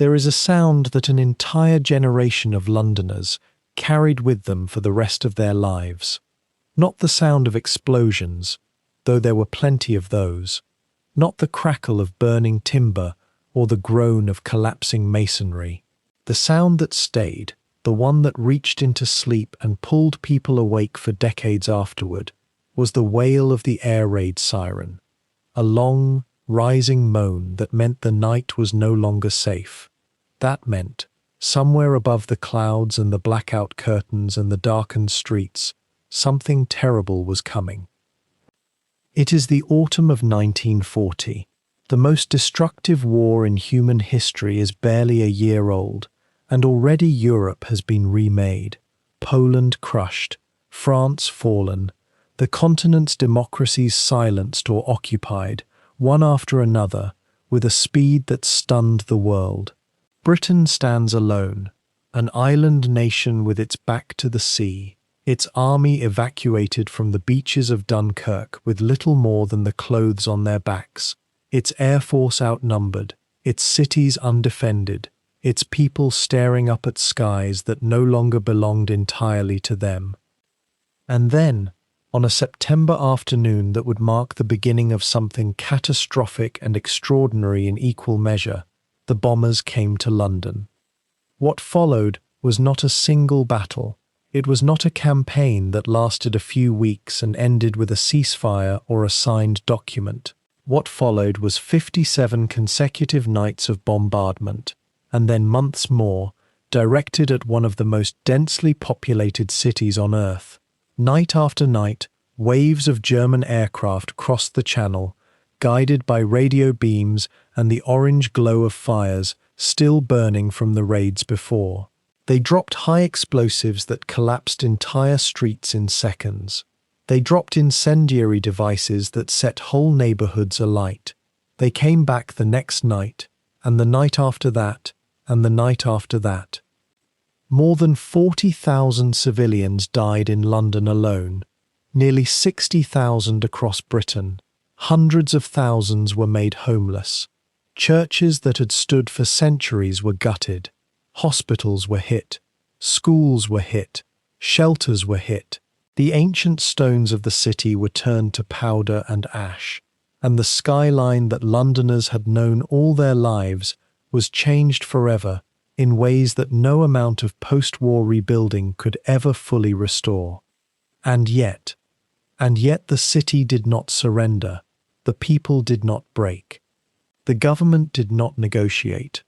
there is a sound that an entire generation of Londoners carried with them for the rest of their lives. Not the sound of explosions, though there were plenty of those. Not the crackle of burning timber or the groan of collapsing masonry. The sound that stayed, the one that reached into sleep and pulled people awake for decades afterward, was the wail of the air raid siren. A long, rising moan that meant the night was no longer safe. That meant, somewhere above the clouds and the blackout curtains and the darkened streets, something terrible was coming. It is the autumn of 1940. The most destructive war in human history is barely a year old, and already Europe has been remade. Poland crushed, France fallen, the continent's democracies silenced or occupied, one after another, with a speed that stunned the world. Britain stands alone, an island nation with its back to the sea, its army evacuated from the beaches of Dunkirk with little more than the clothes on their backs, its air force outnumbered, its cities undefended, its people staring up at skies that no longer belonged entirely to them. And then, on a September afternoon that would mark the beginning of something catastrophic and extraordinary in equal measure, the bombers came to London. What followed was not a single battle. It was not a campaign that lasted a few weeks and ended with a ceasefire or a signed document. What followed was 57 consecutive nights of bombardment, and then months more, directed at one of the most densely populated cities on Earth. Night after night, waves of German aircraft crossed the Channel, guided by radio beams and the orange glow of fires still burning from the raids before. They dropped high explosives that collapsed entire streets in seconds. They dropped incendiary devices that set whole neighborhoods alight. They came back the next night, and the night after that, and the night after that. More than 40,000 civilians died in London alone, nearly 60,000 across Britain. Hundreds of thousands were made homeless. Churches that had stood for centuries were gutted. Hospitals were hit. Schools were hit. Shelters were hit. The ancient stones of the city were turned to powder and ash, and the skyline that Londoners had known all their lives was changed forever in ways that no amount of post-war rebuilding could ever fully restore. And yet the city did not surrender. The people did not break. The government did not negotiate.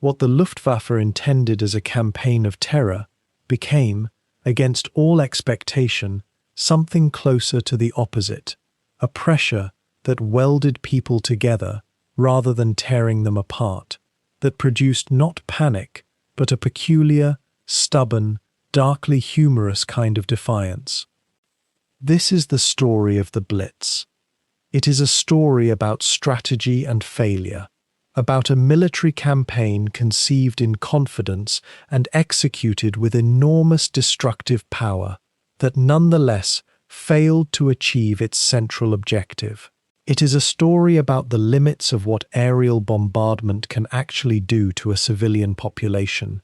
What the Luftwaffe intended as a campaign of terror became, against all expectation, something closer to the opposite, a pressure that welded people together rather than tearing them apart, that produced not panic, but a peculiar, stubborn, darkly humorous kind of defiance. This is the story of the Blitz. It is a story about strategy and failure, about a military campaign conceived in confidence and executed with enormous destructive power that nonetheless failed to achieve its central objective. It is a story about the limits of what aerial bombardment can actually do to a civilian population,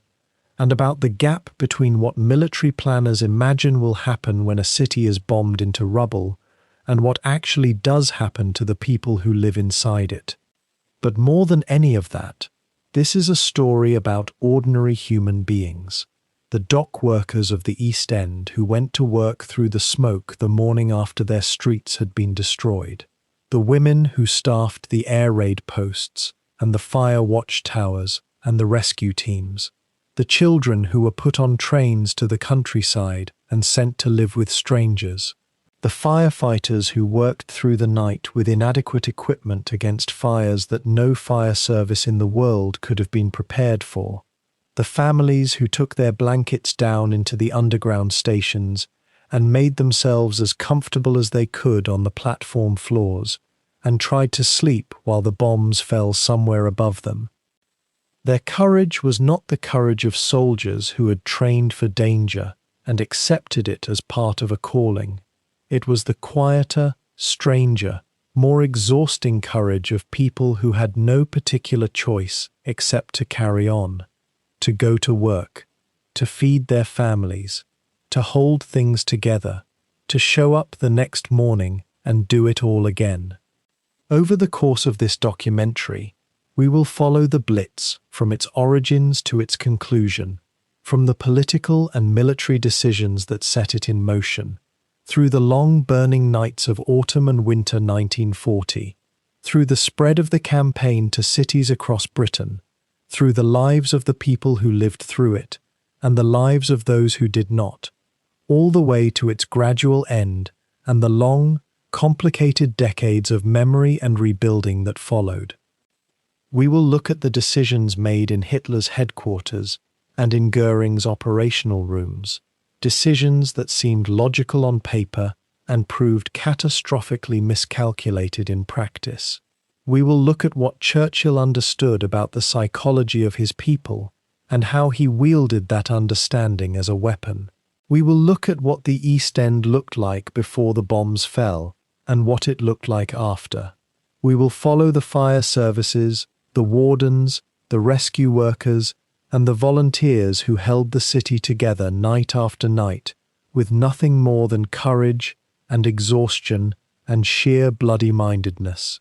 and about the gap between what military planners imagine will happen when a city is bombed into rubble and what actually does happen to the people who live inside it. But more than any of that, this is a story about ordinary human beings, the dock workers of the East End who went to work through the smoke the morning after their streets had been destroyed, the women who staffed the air raid posts and the fire watch towers and the rescue teams, the children who were put on trains to the countryside and sent to live with strangers, the firefighters who worked through the night with inadequate equipment against fires that no fire service in the world could have been prepared for, the families who took their blankets down into the underground stations and made themselves as comfortable as they could on the platform floors and tried to sleep while the bombs fell somewhere above them. Their courage was not the courage of soldiers who had trained for danger and accepted it as part of a calling. It was the quieter, stranger, more exhausting courage of people who had no particular choice except to carry on, to go to work, to feed their families, to hold things together, to show up the next morning and do it all again. Over the course of this documentary, we will follow the Blitz from its origins to its conclusion, from the political and military decisions that set it in motion, through the long burning nights of autumn and winter 1940, through the spread of the campaign to cities across Britain, through the lives of the people who lived through it, and the lives of those who did not, all the way to its gradual end and the long, complicated decades of memory and rebuilding that followed. We will look at the decisions made in Hitler's headquarters and in Goering's operational rooms, decisions that seemed logical on paper and proved catastrophically miscalculated in practice. We will look at what Churchill understood about the psychology of his people and how he wielded that understanding as a weapon. We will look at what the East End looked like before the bombs fell and what it looked like after. We will follow the fire services, the wardens, the rescue workers, and the volunteers who held the city together night after night with nothing more than courage and exhaustion and sheer bloody-mindedness.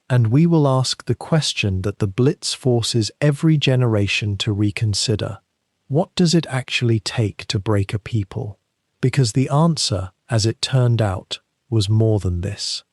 And we will ask the question that the Blitz forces every generation to reconsider. What does it actually take to break a people? Because the answer, as it turned out, was more than this.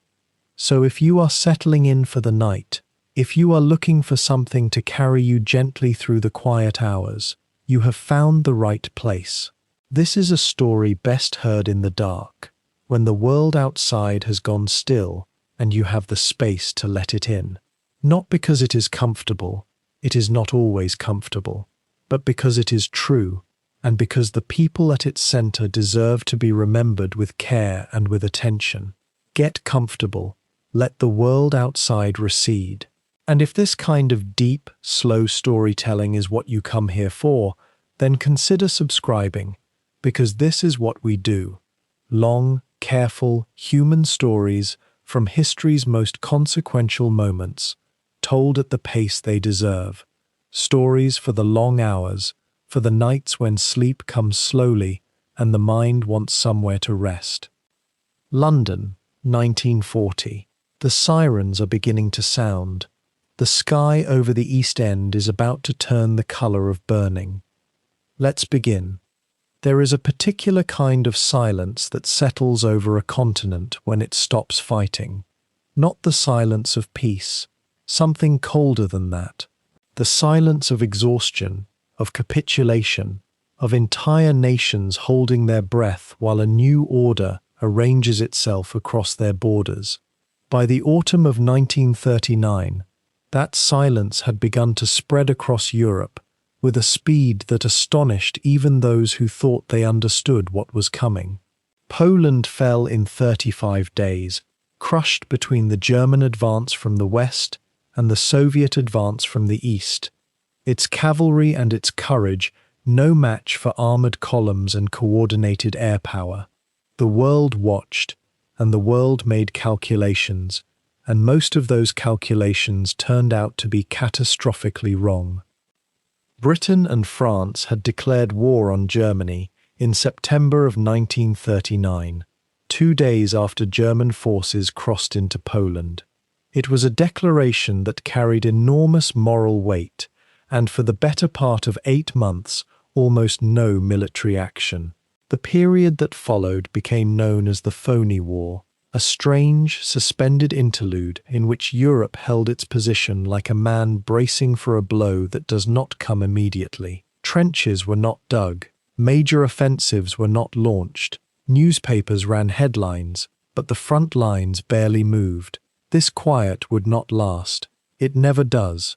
So if you are settling in for the night, if you are looking for something to carry you gently through the quiet hours, you have found the right place. This is a story best heard in the dark, when the world outside has gone still and you have the space to let it in. Not because it is comfortable, it is not always comfortable, but because it is true, and because the people at its center deserve to be remembered with care and with attention. Get comfortable, let the world outside recede. And if this kind of deep, slow storytelling is what you come here for, then consider subscribing, because this is what we do. Long, careful, human stories from history's most consequential moments, told at the pace they deserve. Stories for the long hours, for the nights when sleep comes slowly and the mind wants somewhere to rest. London, 1940. The sirens are beginning to sound. The sky over the East End is about to turn the colour of burning. Let's begin. There is a particular kind of silence that settles over a continent when it stops fighting. Not the silence of peace, something colder than that. The silence of exhaustion, of capitulation, of entire nations holding their breath while a new order arranges itself across their borders. By the autumn of 1939, that silence had begun to spread across Europe with a speed that astonished even those who thought they understood what was coming. Poland fell in 35 days, crushed between the German advance from the west and the Soviet advance from the east. Its cavalry and its courage no match for armoured columns and coordinated air power. The world watched, and the world made calculations, and most of those calculations turned out to be catastrophically wrong. Britain and France had declared war on Germany in September of 1939, 2 days after German forces crossed into Poland. It was a declaration that carried enormous moral weight, and for the better part of 8 months, almost no military action. The period that followed became known as the Phony War, a strange, suspended interlude in which Europe held its position like a man bracing for a blow that does not come immediately. Trenches were not dug, major offensives were not launched, newspapers ran headlines, but the front lines barely moved. This quiet would not last. It never does.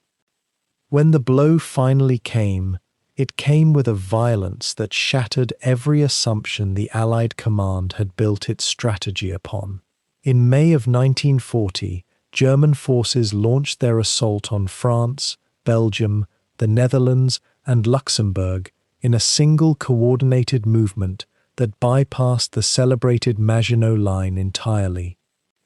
When the blow finally came, it came with a violence that shattered every assumption the Allied command had built its strategy upon. In May of 1940, German forces launched their assault on France, Belgium, the Netherlands, and Luxembourg in a single coordinated movement that bypassed the celebrated Maginot Line entirely.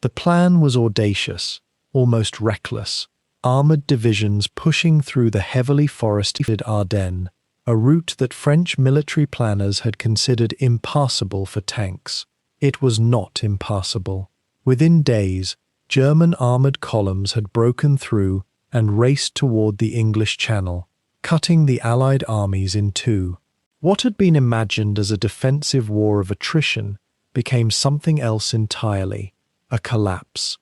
The plan was audacious, almost reckless. Armored divisions pushing through the heavily forested Ardennes, a route that French military planners had considered impassable for tanks. It was not impassable. Within days, German armored columns had broken through and raced toward the English Channel, cutting the Allied armies in two. What had been imagined as a defensive war of attrition became something else entirely, a collapse.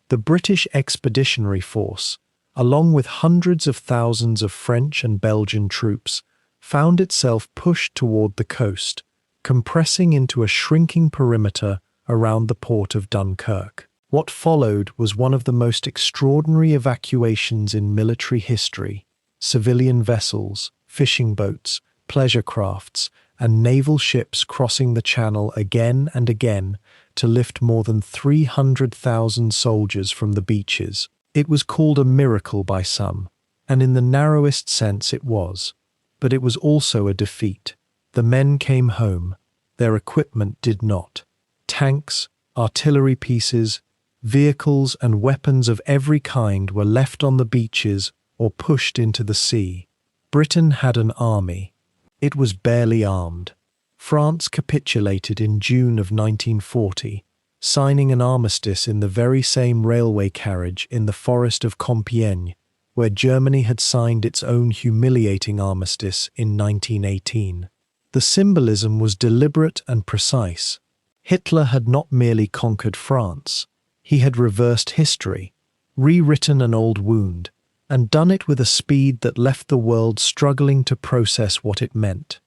The British Expeditionary Force, along with hundreds of thousands of French and Belgian troops, found itself pushed toward the coast, compressing into a shrinking perimeter around the port of Dunkirk. What followed was one of the most extraordinary evacuations in military history. Civilian vessels, fishing boats, pleasure crafts, and naval ships crossing the Channel again and again to lift more than 300,000 soldiers from the beaches. It was called a miracle by some, and in the narrowest sense it was. But it was also a defeat. The men came home. Their equipment did not. Tanks, artillery pieces, vehicles and weapons of every kind were left on the beaches or pushed into the sea. Britain had an army. It was barely armed. France capitulated in June of 1940, signing an armistice in the very same railway carriage in the forest of Compiègne, where Germany had signed its own humiliating armistice in 1918. The symbolism was deliberate and precise. Hitler had not merely conquered France. He had reversed history, rewritten an old wound, and done it with a speed that left the world struggling to process what it meant.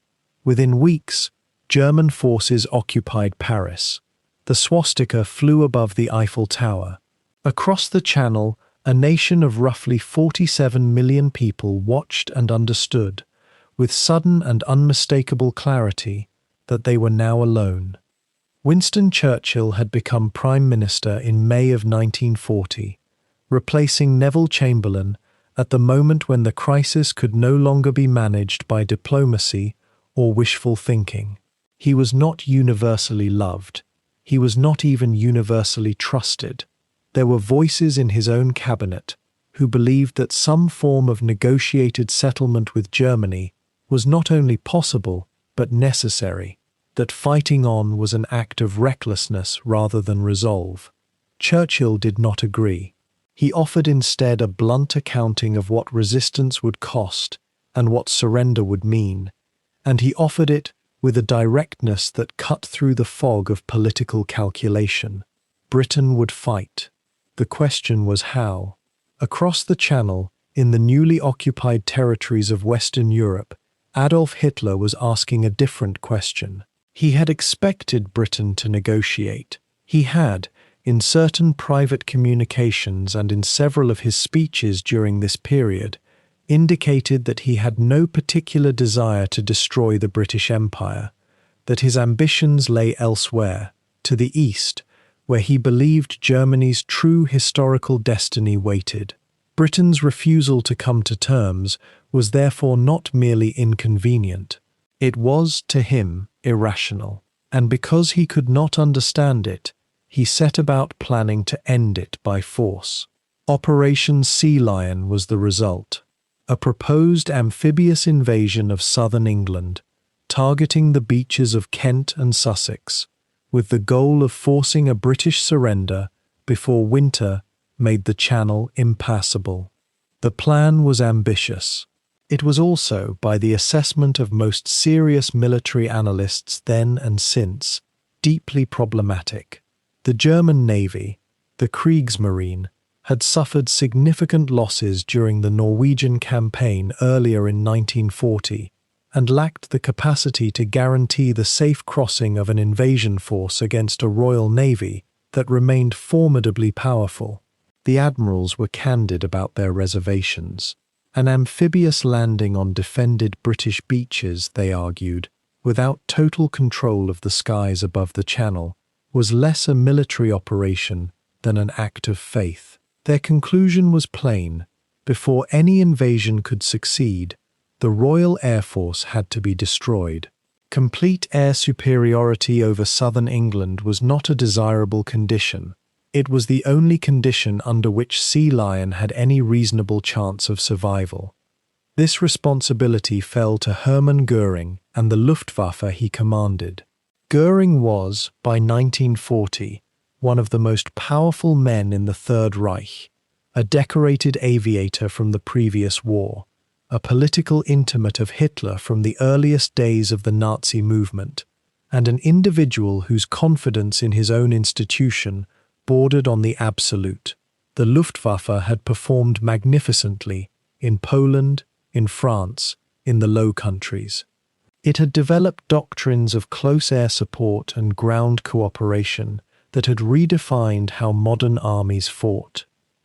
Within weeks, German forces occupied Paris. The swastika flew above the Eiffel Tower. Across the Channel, a nation of roughly 47 million people watched and understood, with sudden and unmistakable clarity, that they were now alone. Winston Churchill had become Prime Minister in May of 1940, replacing Neville Chamberlain at the moment when the crisis could no longer be managed by diplomacy or wishful thinking. He was not universally loved. He was not even universally trusted. There were voices in his own cabinet who believed that some form of negotiated settlement with Germany was not only possible but necessary, that fighting on was an act of recklessness rather than resolve. Churchill did not agree. He offered instead a blunt accounting of what resistance would cost and what surrender would mean, and he offered it with a directness that cut through the fog of political calculation. Britain would fight. The question was how. Across the Channel, in the newly occupied territories of Western Europe, Adolf Hitler was asking a different question. He had expected Britain to negotiate. He had, in certain private communications and in several of his speeches during this period, indicated that he had no particular desire to destroy the British Empire, that his ambitions lay elsewhere, to the east, where he believed Germany's true historical destiny waited. Britain's refusal to come to terms was therefore not merely inconvenient. It was, to him, irrational, and because he could not understand it, he set about planning to end it by force. Operation Sea Lion was the result, a proposed amphibious invasion of southern England, targeting the beaches of Kent and Sussex, with the goal of forcing a British surrender before winter made the Channel impassable. The plan was ambitious. It was also, by the assessment of most serious military analysts then and since, deeply problematic. The German Navy, the Kriegsmarine, had suffered significant losses during the Norwegian campaign earlier in 1940 and lacked the capacity to guarantee the safe crossing of an invasion force against a Royal Navy that remained formidably powerful. The admirals were candid about their reservations. An amphibious landing on defended British beaches, they argued, without total control of the skies above the Channel, was less a military operation than an act of faith. Their conclusion was plain. Before any invasion could succeed, the Royal Air Force had to be destroyed. Complete air superiority over southern England was not a desirable condition, It was the only condition under which Sea Lion had any reasonable chance of survival. This responsibility fell to Hermann Göring and the Luftwaffe he commanded. Göring was, by 1940, one of the most powerful men in the Third Reich, a decorated aviator from the previous war, a political intimate of Hitler from the earliest days of the Nazi movement, and an individual whose confidence in his own institution bordered on the absolute. The Luftwaffe had performed magnificently in Poland, in France, in the Low Countries. It had developed doctrines of close air support and ground cooperation that had redefined how modern armies fought.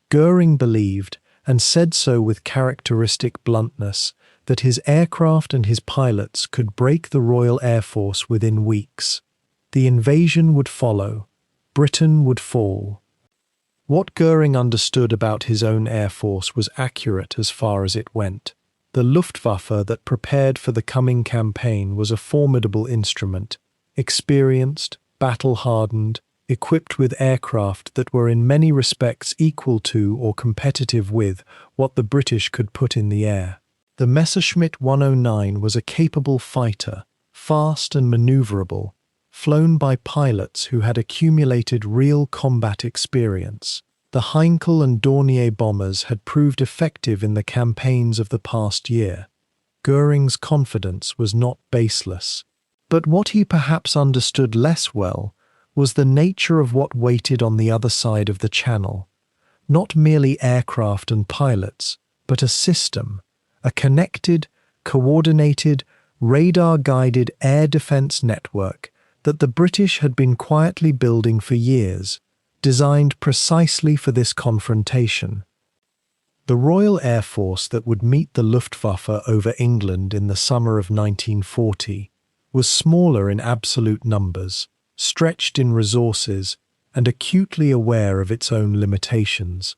Göring believed, and said so with characteristic bluntness, that his aircraft and his pilots could break the Royal Air Force within weeks. The invasion would follow. Britain would fall. What Göring understood about his own air force was accurate as far as it went. The Luftwaffe that prepared for the coming campaign was a formidable instrument, experienced, battle-hardened, equipped with aircraft that were in many respects equal to or competitive with what the British could put in the air. The Messerschmitt 109 was a capable fighter, fast and maneuverable, flown by pilots who had accumulated real combat experience. The Heinkel and Dornier bombers had proved effective in the campaigns of the past year. Göring's confidence was not baseless. But what he perhaps understood less well was the nature of what waited on the other side of the Channel. Not merely aircraft and pilots, but a system, a connected, coordinated, radar-guided air defense network that the British had been quietly building for years, designed precisely for this confrontation. The Royal Air Force that would meet the Luftwaffe over England in the summer of 1940 was smaller in absolute numbers, stretched in resources, and acutely aware of its own limitations,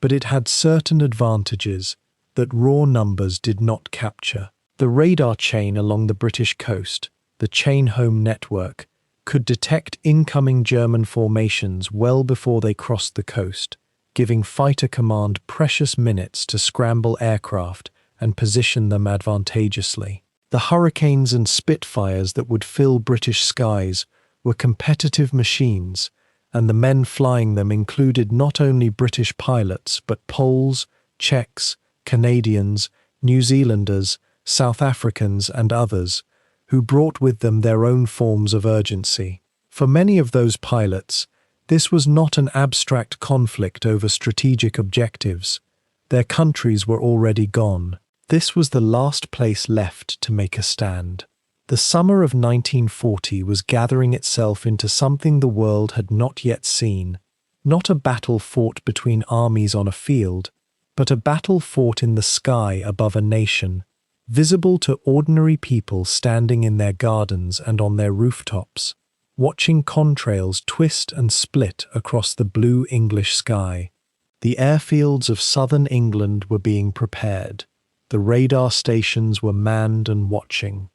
but it had certain advantages that raw numbers did not capture. The radar chain along the British coast, the chain-home network, could detect incoming German formations well before they crossed the coast, giving Fighter Command precious minutes to scramble aircraft and position them advantageously. The Hurricanes and Spitfires that would fill British skies were competitive machines, and the men flying them included not only British pilots but Poles, Czechs, Canadians, New Zealanders, South Africans and others, who brought with them their own forms of urgency. For many of those pilots, this was not an abstract conflict over strategic objectives. Their countries were already gone. This was the last place left to make a stand. The summer of 1940 was gathering itself into something the world had not yet seen. Not a battle fought between armies on a field, but a battle fought in the sky above a nation, visible to ordinary people standing in their gardens and on their rooftops, watching contrails twist and split across the blue English sky. The airfields of southern England were being prepared. The radar stations were manned and watching.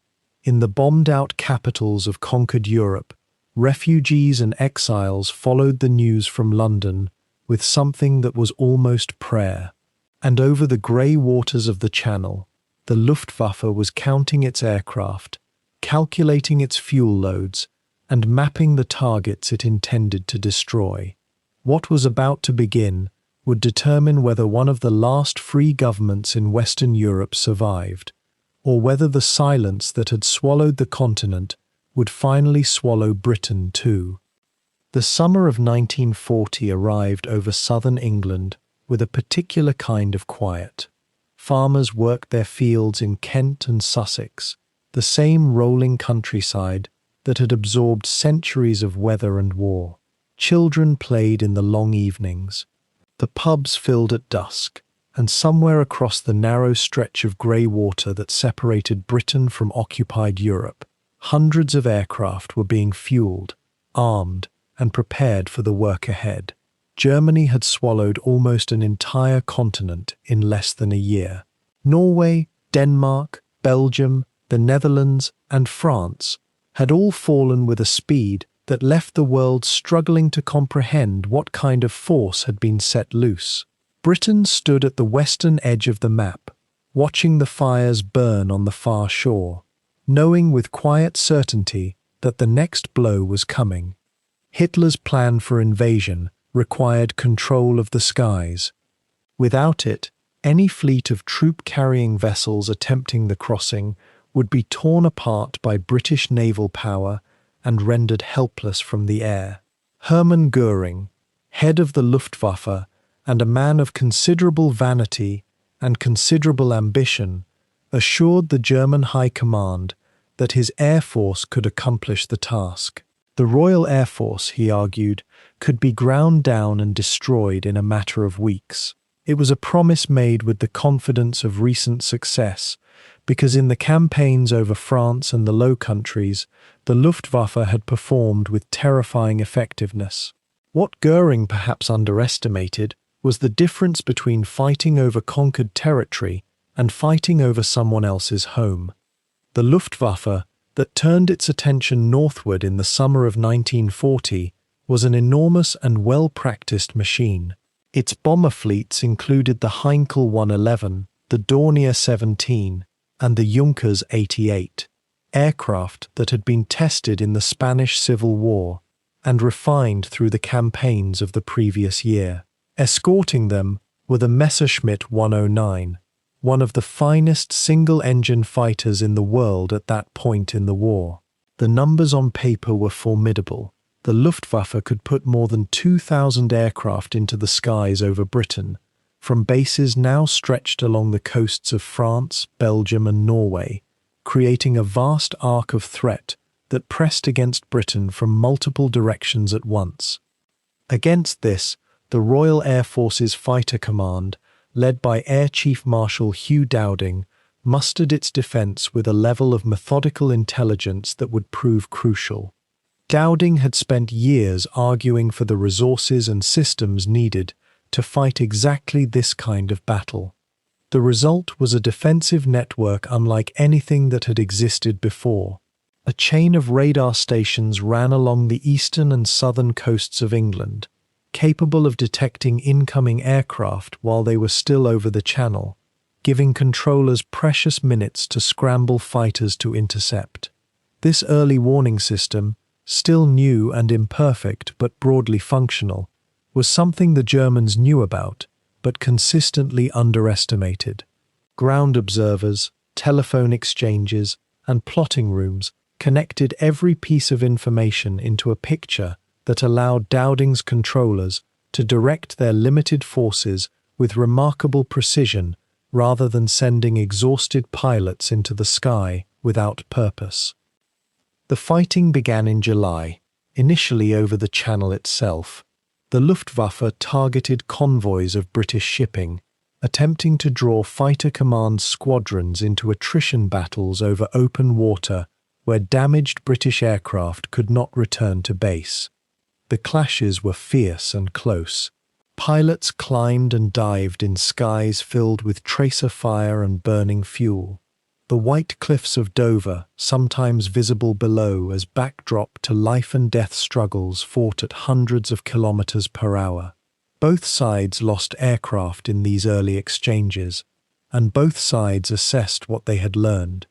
In the bombed-out capitals of conquered Europe, refugees and exiles followed the news from London with something that was almost prayer. And over the grey waters of the Channel, the Luftwaffe was counting its aircraft, calculating its fuel loads, and mapping the targets it intended to destroy. What was about to begin would determine whether one of the last free governments in Western Europe survived, or whether the silence that had swallowed the continent would finally swallow Britain too. The summer of 1940 arrived over southern England with a particular kind of quiet. Farmers worked their fields in Kent and Sussex, the same rolling countryside that had absorbed centuries of weather and war. Children played in the long evenings. The pubs filled at dusk, and somewhere across the narrow stretch of grey water that separated Britain from occupied Europe, hundreds of aircraft were being fueled, armed, and prepared for the work ahead. Germany had swallowed almost an entire continent in less than a year. Norway, Denmark, Belgium, the Netherlands, and France had all fallen with a speed that left the world struggling to comprehend what kind of force had been set loose. Britain stood at the western edge of the map, watching the fires burn on the far shore, knowing with quiet certainty that the next blow was coming. Hitler's plan for invasion required control of the skies. Without it, any fleet of troop-carrying vessels attempting the crossing would be torn apart by British naval power and rendered helpless from the air. Hermann Göring, head of the Luftwaffe and a man of considerable vanity and considerable ambition, assured the German High Command that his air force could accomplish the task. The Royal Air Force, he argued, could be ground down and destroyed in a matter of weeks. It was a promise made with the confidence of recent success, because in the campaigns over France and the Low Countries, the Luftwaffe had performed with terrifying effectiveness. What Göring perhaps underestimated was the difference between fighting over conquered territory and fighting over someone else's home. The Luftwaffe, that turned its attention northward in the summer of 1940, was an enormous and well-practiced machine. Its bomber fleets included the Heinkel 111, the Dornier 17, and the Junkers 88, aircraft that had been tested in the Spanish Civil War and refined through the campaigns of the previous year. Escorting them were the Messerschmitt 109, one of the finest single-engine fighters in the world at that point in the war. The numbers on paper were formidable. The Luftwaffe could put more than 2,000 aircraft into the skies over Britain, from bases now stretched along the coasts of France, Belgium and Norway, creating a vast arc of threat that pressed against Britain from multiple directions at once. Against this, the Royal Air Force's Fighter Command, led by Air Chief Marshal Hugh Dowding, mustered its defence with a level of methodical intelligence that would prove crucial. Dowding had spent years arguing for the resources and systems needed to fight exactly this kind of battle. The result was a defensive network unlike anything that had existed before. A chain of radar stations ran along the eastern and southern coasts of England, capable of detecting incoming aircraft while they were still over the channel, giving controllers precious minutes to scramble fighters to intercept. This early warning system, still new and imperfect but broadly functional, was something the Germans knew about, but consistently underestimated. Ground observers, telephone exchanges, and plotting rooms connected every piece of information into a picture that allowed Dowding's controllers to direct their limited forces with remarkable precision rather than sending exhausted pilots into the sky without purpose. The fighting began in July, initially over the channel itself. The Luftwaffe targeted convoys of British shipping, attempting to draw Fighter Command squadrons into attrition battles over open water where damaged British aircraft could not return to base. The clashes were fierce and close. Pilots climbed and dived in skies filled with tracer fire and burning fuel. The white cliffs of Dover, sometimes visible below as backdrop to life-and-death struggles fought at hundreds of kilometers per hour. Both sides lost aircraft in these early exchanges, and both sides assessed what they had learned.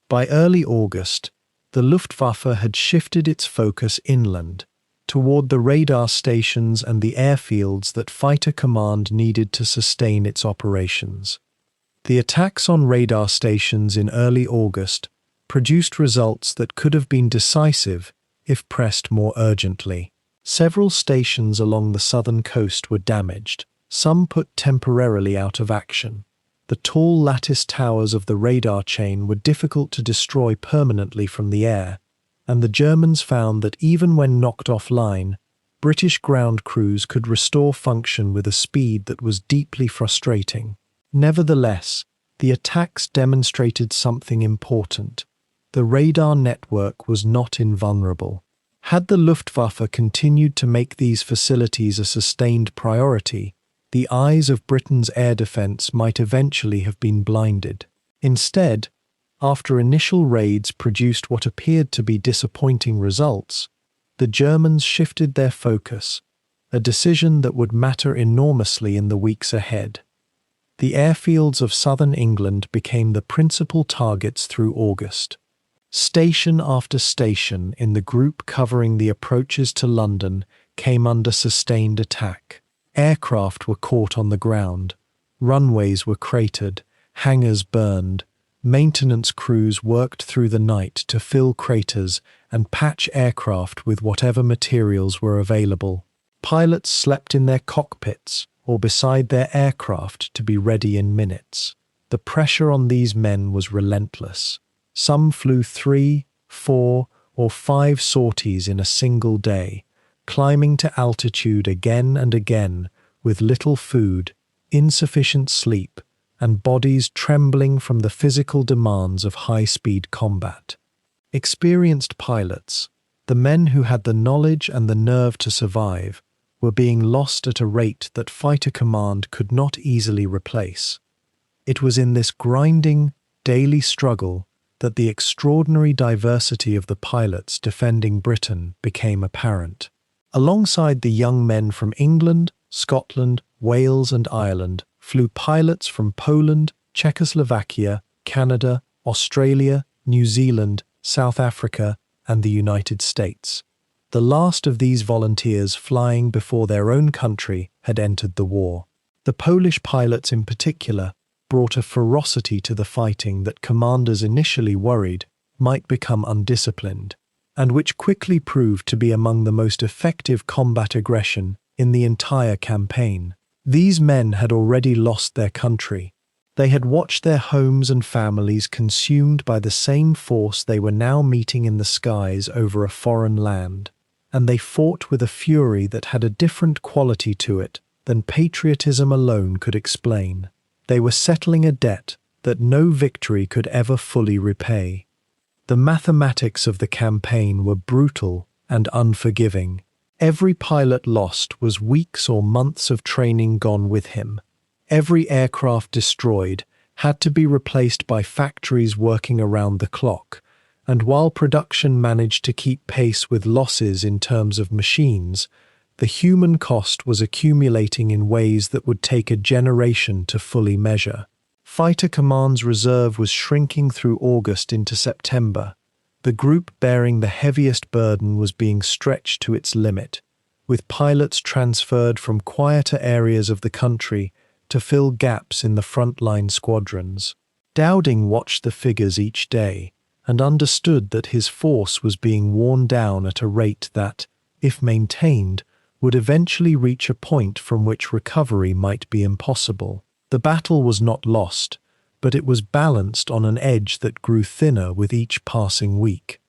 By early August, the Luftwaffe had shifted its focus inland, toward the radar stations and the airfields that Fighter Command needed to sustain its operations. The attacks on radar stations in early August produced results that could have been decisive if pressed more urgently. Several stations along the southern coast were damaged, some put temporarily out of action. The tall lattice towers of the radar chain were difficult to destroy permanently from the air, and the Germans found that even when knocked offline, British ground crews could restore function with a speed that was deeply frustrating. Nevertheless, the attacks demonstrated something important. The radar network was not invulnerable. Had the Luftwaffe continued to make these facilities a sustained priority, the eyes of Britain's air defence might eventually have been blinded. Instead, after initial raids produced what appeared to be disappointing results, the Germans shifted their focus, a decision that would matter enormously in the weeks ahead. The airfields of southern England became the principal targets through August. Station after station in the group covering the approaches to London came under sustained attack. Aircraft were caught on the ground, runways were cratered, hangars burned, maintenance crews worked through the night to fill craters and patch aircraft with whatever materials were available. Pilots slept in their cockpits or beside their aircraft to be ready in minutes. The pressure on these men was relentless. Some flew 3, 4, or 5 sorties in a single day, climbing to altitude again and again with little food, insufficient sleep, and bodies trembling from the physical demands of high-speed combat. Experienced pilots, the men who had the knowledge and the nerve to survive, were being lost at a rate that Fighter Command could not easily replace. It was in this grinding, daily struggle that the extraordinary diversity of the pilots defending Britain became apparent. Alongside the young men from England, Scotland, Wales and Ireland flew pilots from Poland, Czechoslovakia, Canada, Australia, New Zealand, South Africa and the United States. The last of these volunteers flying before their own country had entered the war. The Polish pilots in particular brought a ferocity to the fighting that commanders initially worried might become undisciplined, and which quickly proved to be among the most effective combat aggression in the entire campaign. These men had already lost their country. They had watched their homes and families consumed by the same force they were now meeting in the skies over a foreign land, and they fought with a fury that had a different quality to it than patriotism alone could explain. They were settling a debt that no victory could ever fully repay. The mathematics of the campaign were brutal and unforgiving. Every pilot lost was weeks or months of training gone with him. Every aircraft destroyed had to be replaced by factories working around the clock, and while production managed to keep pace with losses in terms of machines, the human cost was accumulating in ways that would take a generation to fully measure. Fighter Command's reserve was shrinking through August into September. The group bearing the heaviest burden was being stretched to its limit, with pilots transferred from quieter areas of the country to fill gaps in the frontline squadrons. Dowding watched the figures each day and understood that his force was being worn down at a rate that, if maintained, would eventually reach a point from which recovery might be impossible. The battle was not lost, but it was balanced on an edge that grew thinner with each passing week.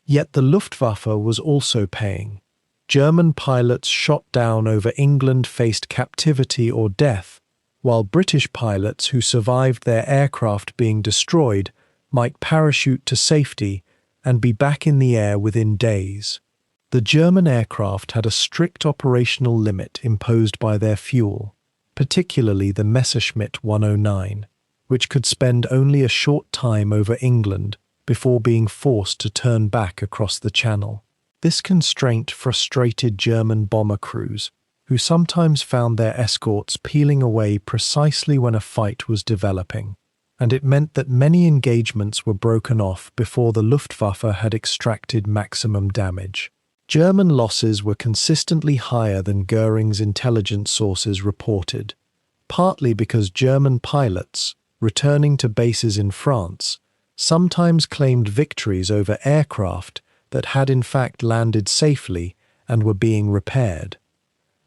Yet the Luftwaffe was also paying. German pilots shot down over England faced captivity or death, while British pilots who survived their aircraft being destroyed might parachute to safety and be back in the air within days. The German aircraft had a strict operational limit imposed by their fuel, particularly the Messerschmitt 109, which could spend only a short time over England before being forced to turn back across the Channel. This constraint frustrated German bomber crews, who sometimes found their escorts peeling away precisely when a fight was developing, and it meant that many engagements were broken off before the Luftwaffe had extracted maximum damage. German losses were consistently higher than Goering's intelligence sources reported, partly because German pilots, returning to bases in France, sometimes claimed victories over aircraft that had in fact landed safely and were being repaired.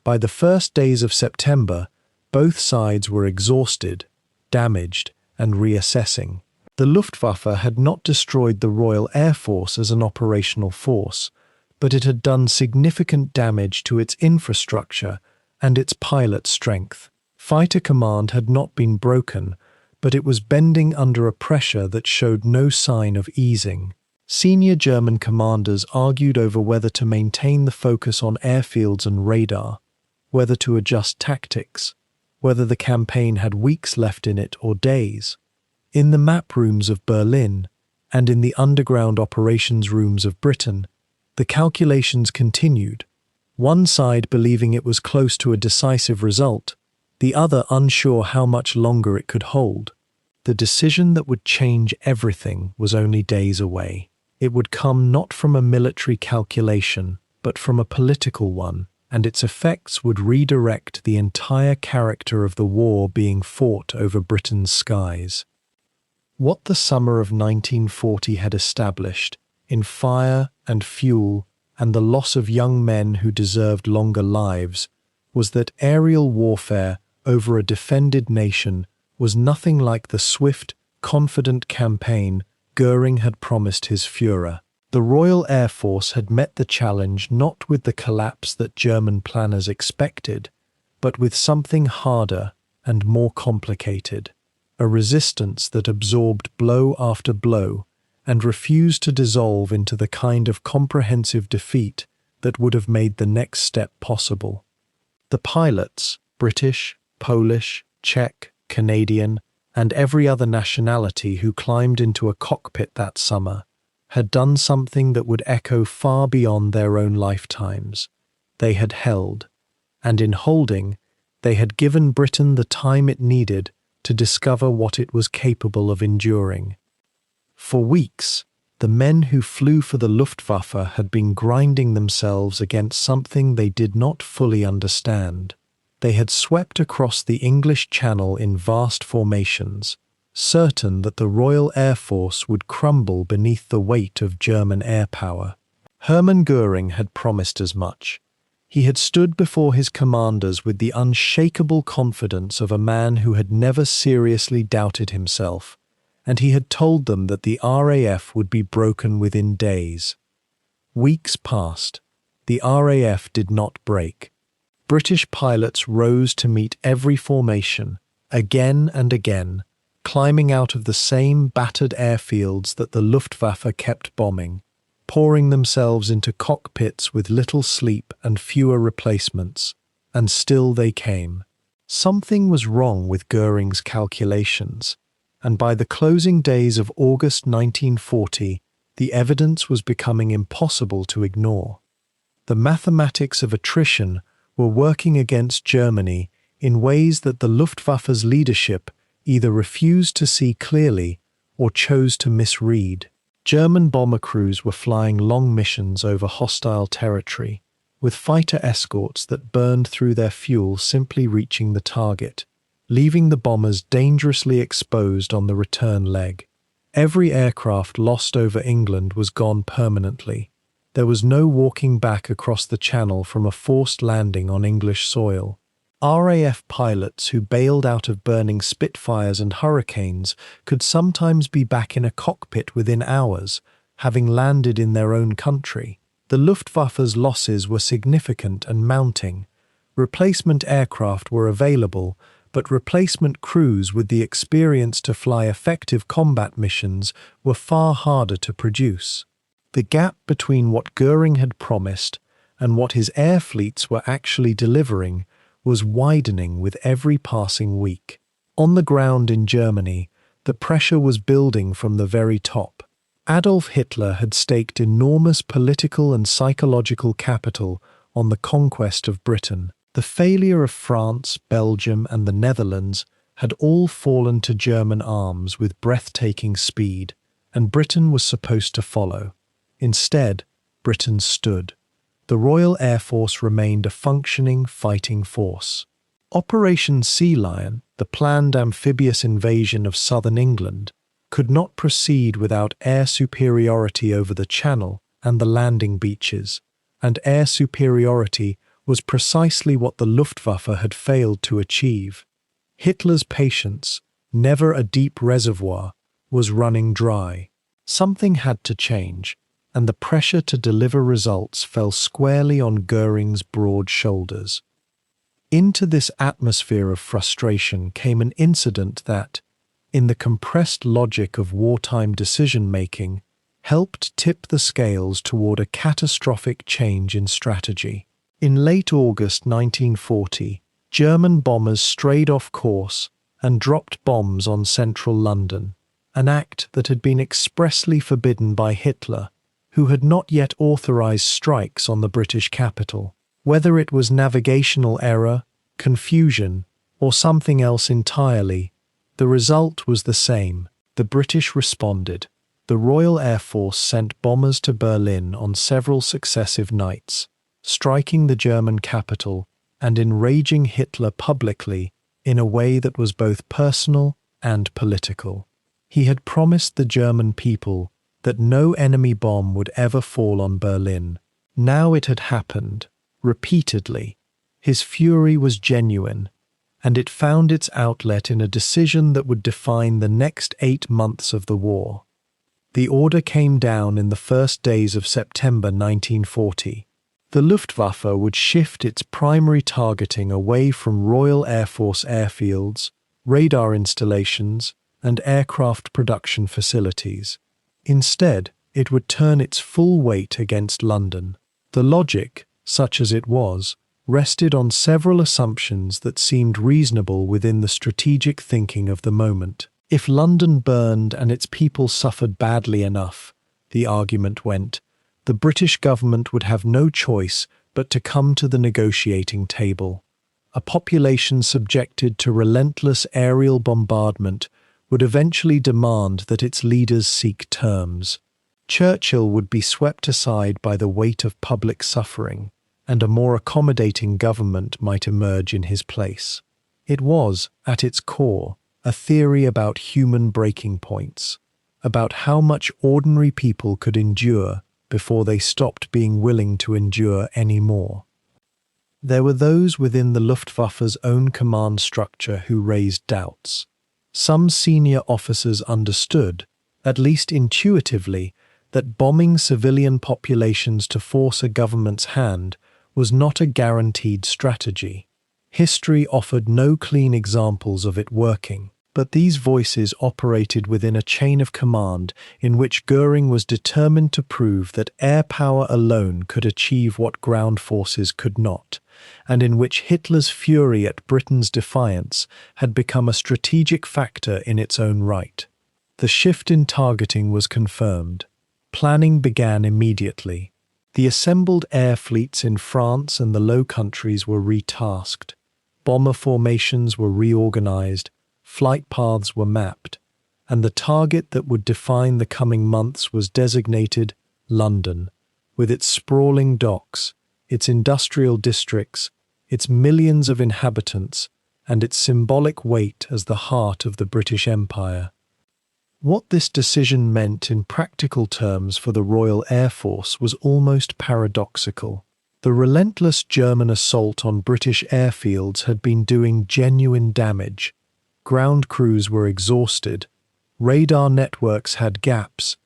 By the first days of September, both sides were exhausted, damaged, and reassessing. The Luftwaffe had not destroyed the Royal Air Force as an operational force, but it had done significant damage to its infrastructure and its pilot strength. Fighter Command had not been broken, but it was bending under a pressure that showed no sign of easing. Senior German commanders argued over whether to maintain the focus on airfields and radar, whether to adjust tactics, whether the campaign had weeks left in it or days. In the map rooms of Berlin, and in the underground operations rooms of Britain, The calculations continued, one side believing it was close to a decisive result, the other unsure how much longer it could hold. The decision that would change everything was only days away. It would come not from a military calculation, but from a political one, and its effects would redirect the entire character of the war being fought over Britain's skies. What the summer of 1940 had established, in fire and fuel and the loss of young men who deserved longer lives, was that aerial warfare over a defended nation was nothing like the swift, confident campaign Goering had promised his Führer. The Royal Air Force had met the challenge not with the collapse that German planners expected, but with something harder and more complicated, a resistance that absorbed blow after blow and refused to dissolve into the kind of comprehensive defeat that would have made the next step possible. The pilots, British, Polish, Czech, Canadian, and every other nationality who climbed into a cockpit that summer, had done something that would echo far beyond their own lifetimes. They had held, and in holding, they had given Britain the time it needed to discover what it was capable of enduring. For weeks, the men who flew for the Luftwaffe had been grinding themselves against something they did not fully understand. They had swept across the English Channel in vast formations, certain that the Royal Air Force would crumble beneath the weight of German air power. Hermann Göring had promised as much. He had stood before his commanders with the unshakable confidence of a man who had never seriously doubted himself, and he had told them that the RAF would be broken within days. Weeks passed. The RAF did not break. British pilots rose to meet every formation, again and again, climbing out of the same battered airfields that the Luftwaffe kept bombing, pouring themselves into cockpits with little sleep and fewer replacements, and still they came. Something was wrong with Göring's calculations, and by the closing days of August 1940, the evidence was becoming impossible to ignore. The mathematics of attrition were working against Germany in ways that the Luftwaffe's leadership either refused to see clearly or chose to misread. German bomber crews were flying long missions over hostile territory, with fighter escorts that burned through their fuel simply reaching the target, leaving the bombers dangerously exposed on the return leg. Every aircraft lost over England was gone permanently. There was no walking back across the Channel from a forced landing on English soil. RAF pilots who bailed out of burning Spitfires and Hurricanes could sometimes be back in a cockpit within hours, having landed in their own country. The Luftwaffe's losses were significant and mounting. Replacement aircraft were available, but replacement crews with the experience to fly effective combat missions were far harder to produce. The gap between what Göring had promised and what his air fleets were actually delivering was widening with every passing week. On the ground in Germany, the pressure was building from the very top. Adolf Hitler had staked enormous political and psychological capital on the conquest of Britain. The failure of France, Belgium, and the Netherlands had all fallen to German arms with breathtaking speed, and Britain was supposed to follow. Instead, Britain stood. The Royal Air Force remained a functioning fighting force. Operation Sea Lion, the planned amphibious invasion of southern England, could not proceed without air superiority over the Channel and the landing beaches, and air superiority was precisely what the Luftwaffe had failed to achieve. Hitler's patience, never a deep reservoir, was running dry. Something had to change, and the pressure to deliver results fell squarely on Göring's broad shoulders. Into this atmosphere of frustration came an incident that, in the compressed logic of wartime decision-making, helped tip the scales toward a catastrophic change in strategy. In late August 1940, German bombers strayed off course and dropped bombs on central London, an act that had been expressly forbidden by Hitler, who had not yet authorized strikes on the British capital. Whether it was navigational error, confusion, or something else entirely, the result was the same. The British responded. The Royal Air Force sent bombers to Berlin on several successive nights, striking the German capital and enraging Hitler publicly in a way that was both personal and political. He had promised the German people that no enemy bomb would ever fall on Berlin. Now it had happened, repeatedly. His fury was genuine, and it found its outlet in a decision that would define the next 8 months of the war. The order came down in the first days of September 1940. The Luftwaffe would shift its primary targeting away from Royal Air Force airfields, radar installations, and aircraft production facilities. Instead, it would turn its full weight against London. The logic, such as it was, rested on several assumptions that seemed reasonable within the strategic thinking of the moment. If London burned and its people suffered badly enough, the argument went, the British government would have no choice but to come to the negotiating table. A population subjected to relentless aerial bombardment would eventually demand that its leaders seek terms. Churchill would be swept aside by the weight of public suffering, and a more accommodating government might emerge in his place. It was, at its core, a theory about human breaking points, about how much ordinary people could endure before they stopped being willing to endure any more. There were those within the Luftwaffe's own command structure who raised doubts. Some senior officers understood, at least intuitively, that bombing civilian populations to force a government's hand was not a guaranteed strategy. History offered no clean examples of it working, but these voices operated within a chain of command in which Göring was determined to prove that air power alone could achieve what ground forces could not, and in which Hitler's fury at Britain's defiance had become a strategic factor in its own right. The shift in targeting was confirmed. Planning began immediately. The assembled air fleets in France and the Low Countries were retasked. Bomber formations were reorganized, flight paths were mapped, and the target that would define the coming months was designated London, with its sprawling docks, its industrial districts, its millions of inhabitants, and its symbolic weight as the heart of the British Empire. What this decision meant in practical terms for the Royal Air Force was almost paradoxical. The relentless German assault on British airfields had been doing genuine damage. Ground crews were exhausted, radar networks had gaps,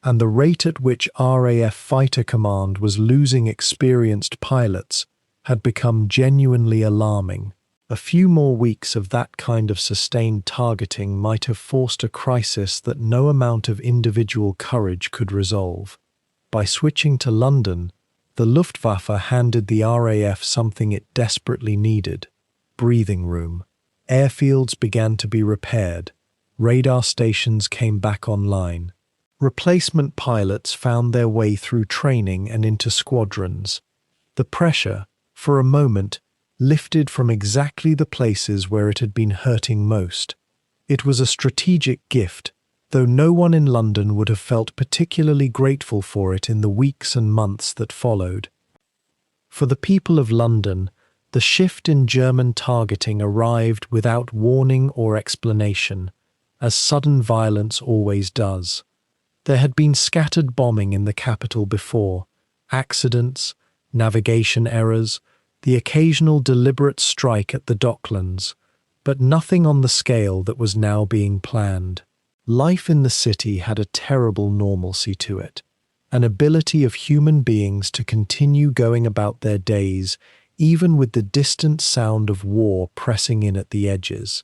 and the rate at which RAF Fighter Command was losing experienced pilots had become genuinely alarming. A few more weeks of that kind of sustained targeting might have forced a crisis that no amount of individual courage could resolve. By switching to London, the Luftwaffe handed the RAF something it desperately needed: breathing room. Airfields began to be repaired. Radar stations came back online. Replacement pilots found their way through training and into squadrons. The pressure, for a moment, lifted from exactly the places where it had been hurting most. It was a strategic gift, though no one in London would have felt particularly grateful for it in the weeks and months that followed. For the people of London, the shift in German targeting arrived without warning or explanation, as sudden violence always does. There had been scattered bombing in the capital before, accidents, navigation errors, the occasional deliberate strike at the Docklands, but nothing on the scale that was now being planned. Life in the city had a terrible normalcy to it, an ability of human beings to continue going about their days even with the distant sound of war pressing in at the edges.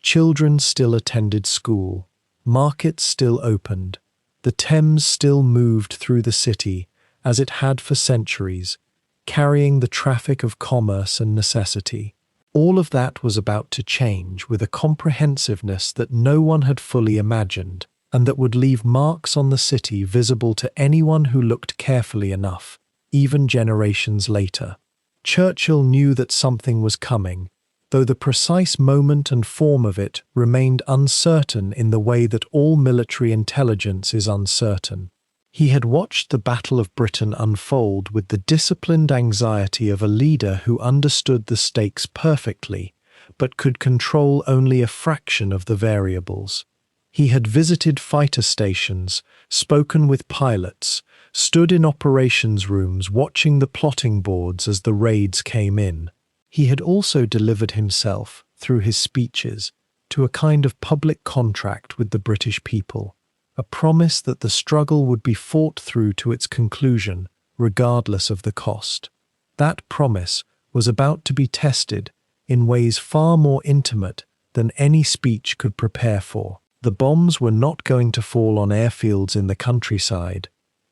Children still attended school, markets still opened, the Thames still moved through the city as it had for centuries, carrying the traffic of commerce and necessity. All of that was about to change with a comprehensiveness that no one had fully imagined. and that would leave marks on the city visible to anyone who looked carefully enough, even generations later. Churchill knew that something was coming, though the precise moment and form of it remained uncertain in the way that all military intelligence is uncertain. He had watched the Battle of Britain unfold with the disciplined anxiety of a leader who understood the stakes perfectly, but could control only a fraction of the variables. He had visited fighter stations, spoken with pilots, stood in operations rooms watching the plotting boards as the raids came in. He had also delivered himself, through his speeches, to a kind of public contract with the British people, a promise that the struggle would be fought through to its conclusion, regardless of the cost. That promise was about to be tested in ways far more intimate than any speech could prepare for. The bombs were not going to fall on airfields in the countryside.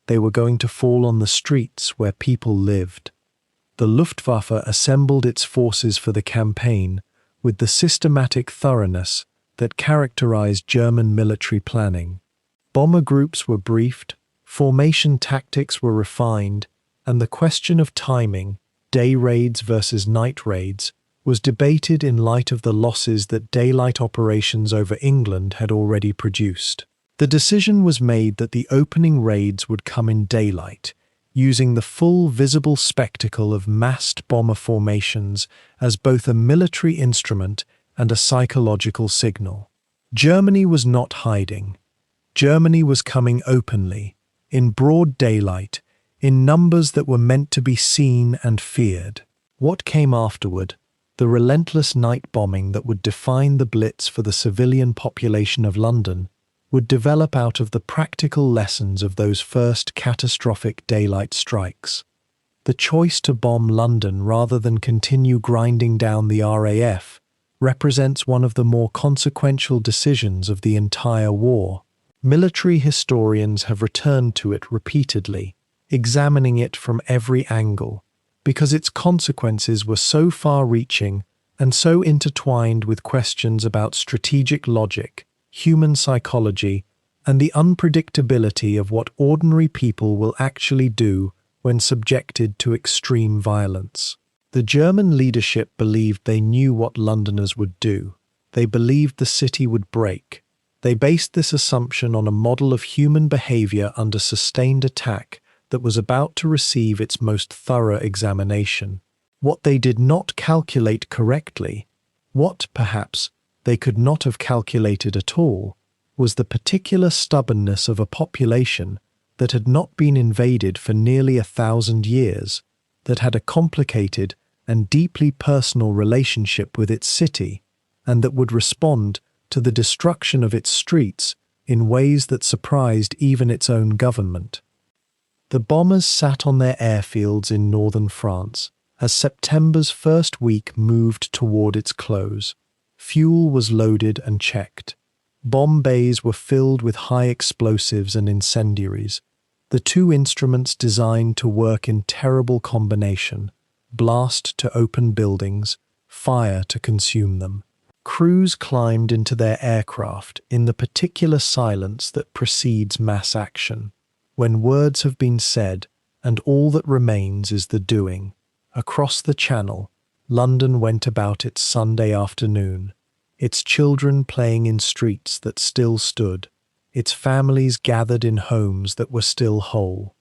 They were going to fall on the streets where people lived. The Luftwaffe assembled its forces for the campaign with the systematic thoroughness that characterized German military planning. Bomber groups were briefed, formation tactics were refined, and the question of timing, day raids versus night raids, was debated in light of the losses that daylight operations over England had already produced. The decision was made that the opening raids would come in daylight, using the full visible spectacle of massed bomber formations as both a military instrument and a psychological signal. Germany was not hiding. Germany was coming openly, in broad daylight, in numbers that were meant to be seen and feared. What came afterward, the relentless night bombing that would define the Blitz for the civilian population of London, would develop out of the practical lessons of those first catastrophic daylight strikes. The choice to bomb London rather than continue grinding down the RAF represents one of the more consequential decisions of the entire war. Military historians have returned to it repeatedly, examining it from every angle, because its consequences were so far-reaching and so intertwined with questions about strategic logic, human psychology, and the unpredictability of what ordinary people will actually do when subjected to extreme violence. The German leadership believed they knew what Londoners would do. They believed the city would break. They based this assumption on a model of human behavior under sustained attack that was about to receive its most thorough examination. What they did not calculate correctly, what, perhaps, they could not have calculated at all, was the particular stubbornness of a population that had not been invaded for nearly 1,000 years, that had a complicated and deeply personal relationship with its city, and that would respond to the destruction of its streets in ways that surprised even its own government. The bombers sat on their airfields in northern France as September's first week moved toward its close. Fuel was loaded and checked. Bomb bays were filled with high explosives and incendiaries, the two instruments designed to work in terrible combination: blast to open buildings, fire to consume them. Crews climbed into their aircraft in the particular silence that precedes mass action, when words have been said and all that remains is the doing. Across the Channel, London went about its Sunday afternoon, its children playing in streets that still stood, its families gathered in homes that were still whole.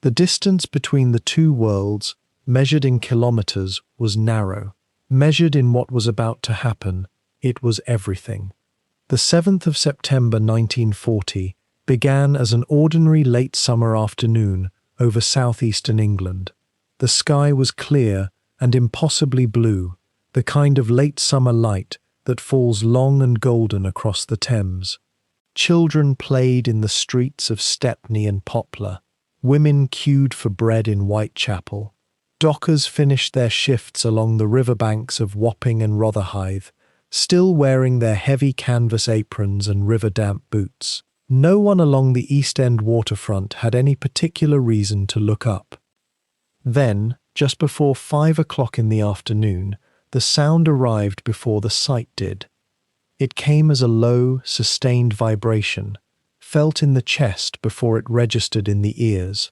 The distance between the two worlds, measured in kilometers, was narrow. Measured in what was about to happen, it was everything. The 7th of September 1940 began as an ordinary late summer afternoon over southeastern England. The sky was clear and impossibly blue, the kind of late summer light that falls long and golden across the Thames. Children played in the streets of Stepney and Poplar. Women queued for bread in Whitechapel. Dockers finished their shifts along the riverbanks of Wapping and Rotherhithe, still wearing their heavy canvas aprons and river-damp boots. No one along the East End waterfront had any particular reason to look up. Then, just before 5 o'clock in the afternoon, the sound arrived before the sight did. It came as a low, sustained vibration, felt in the chest before it registered in the ears.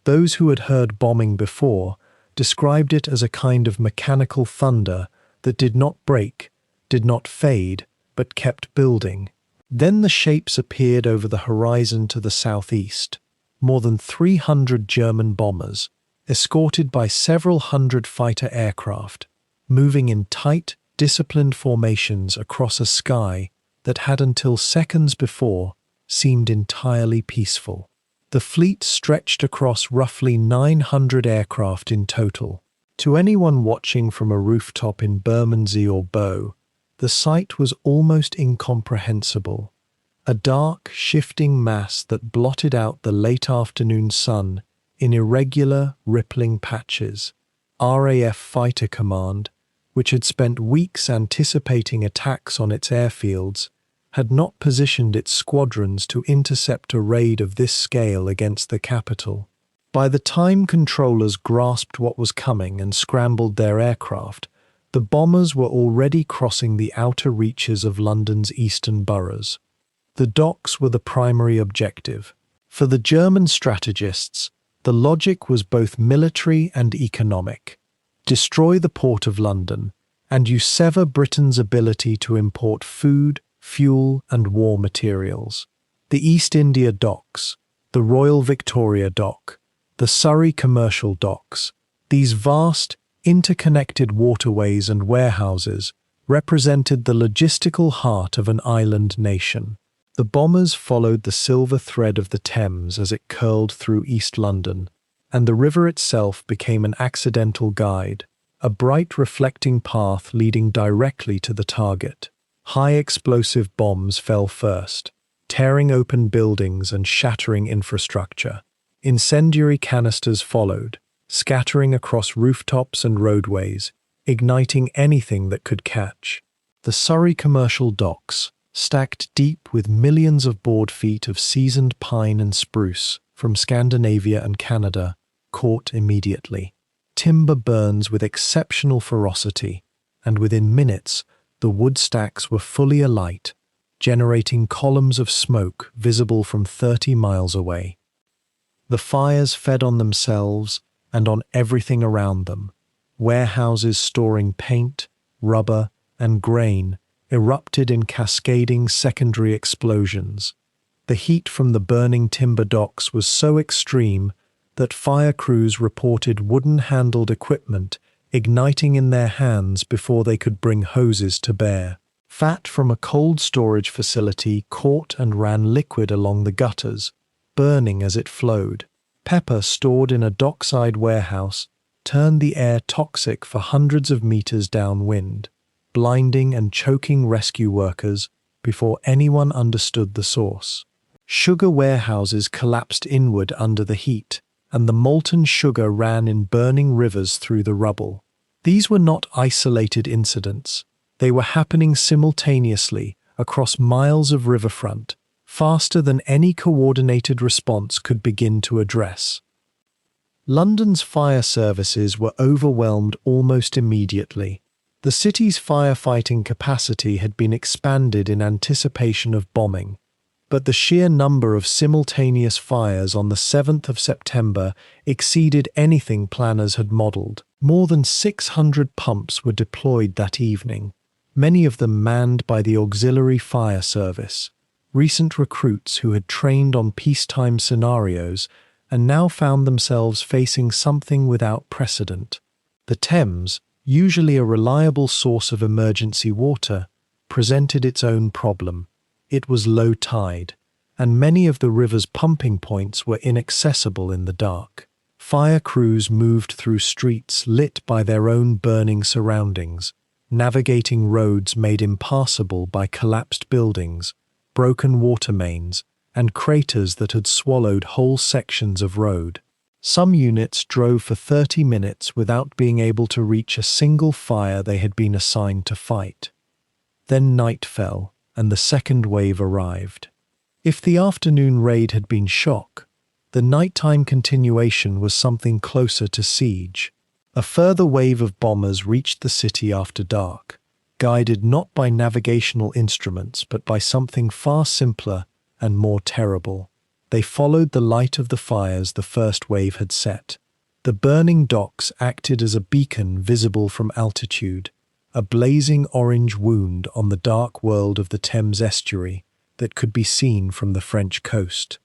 Those who had heard bombing before described it as a kind of mechanical thunder that did not break, did not fade, but kept building. Then the shapes appeared over the horizon to the southeast. More than 300 German bombers, escorted by several hundred fighter aircraft, moving in tight, disciplined formations across a sky that had until seconds before seemed entirely peaceful. The fleet stretched across roughly 900 aircraft in total. To anyone watching from a rooftop in Bermondsey or Bow, the sight was almost incomprehensible. A dark, shifting mass that blotted out the late afternoon sun in irregular, rippling patches. RAF Fighter Command, which had spent weeks anticipating attacks on its airfields, had not positioned its squadrons to intercept a raid of this scale against the capital. By the time controllers grasped what was coming and scrambled their aircraft, the bombers were already crossing the outer reaches of London's eastern boroughs. The docks were the primary objective. For the German strategists, the logic was both military and economic. Destroy the port of London, and you sever Britain's ability to import food, fuel, and war materials. The East India Docks, the Royal Victoria Dock, the Surrey Commercial Docks, these vast, interconnected waterways and warehouses represented the logistical heart of an island nation. The bombers followed the silver thread of the Thames as it curled through East London, and the river itself became an accidental guide, a bright reflecting path leading directly to the target. High-explosive bombs fell first, tearing open buildings and shattering infrastructure. Incendiary canisters followed, scattering across rooftops and roadways, igniting anything that could catch. The Surrey Commercial Docks, stacked deep with millions of board feet of seasoned pine and spruce from Scandinavia and Canada, caught immediately. Timber burns with exceptional ferocity, and within minutes, the wood stacks were fully alight, generating columns of smoke visible from 30 miles away. The fires fed on themselves and on everything around them. Warehouses storing paint, rubber, and grain erupted in cascading secondary explosions. The heat from the burning timber docks was so extreme that fire crews reported wooden-handled equipment igniting in their hands before they could bring hoses to bear. Fat from a cold storage facility caught and ran liquid along the gutters, burning as it flowed. Pepper stored in a dockside warehouse turned the air toxic for hundreds of meters downwind, blinding and choking rescue workers before anyone understood the source. Sugar warehouses collapsed inward under the heat, and the molten sugar ran in burning rivers through the rubble. These were not isolated incidents. They were happening simultaneously across miles of riverfront, faster than any coordinated response could begin to address. London's fire services were overwhelmed almost immediately. The city's firefighting capacity had been expanded in anticipation of bombing, but the sheer number of simultaneous fires on the 7th of September exceeded anything planners had modelled. More than 600 pumps were deployed that evening, many of them manned by the Auxiliary Fire Service, recent recruits who had trained on peacetime scenarios and now found themselves facing something without precedent. The Thames, usually a reliable source of emergency water, presented its own problem. It was low tide, and many of the river's pumping points were inaccessible in the dark. Fire crews moved through streets lit by their own burning surroundings, navigating roads made impassable by collapsed buildings, broken water mains, and craters that had swallowed whole sections of road. Some units drove for 30 minutes without being able to reach a single fire they had been assigned to fight. Then night fell, and the second wave arrived. If the afternoon raid had been shock, the nighttime continuation was something closer to siege. A further wave of bombers reached the city after dark, guided not by navigational instruments but by something far simpler and more terrible. They followed the light of the fires the first wave had set. The burning docks acted as a beacon visible from altitude, a blazing orange wound on the dark world of the Thames estuary that could be seen from the French coast.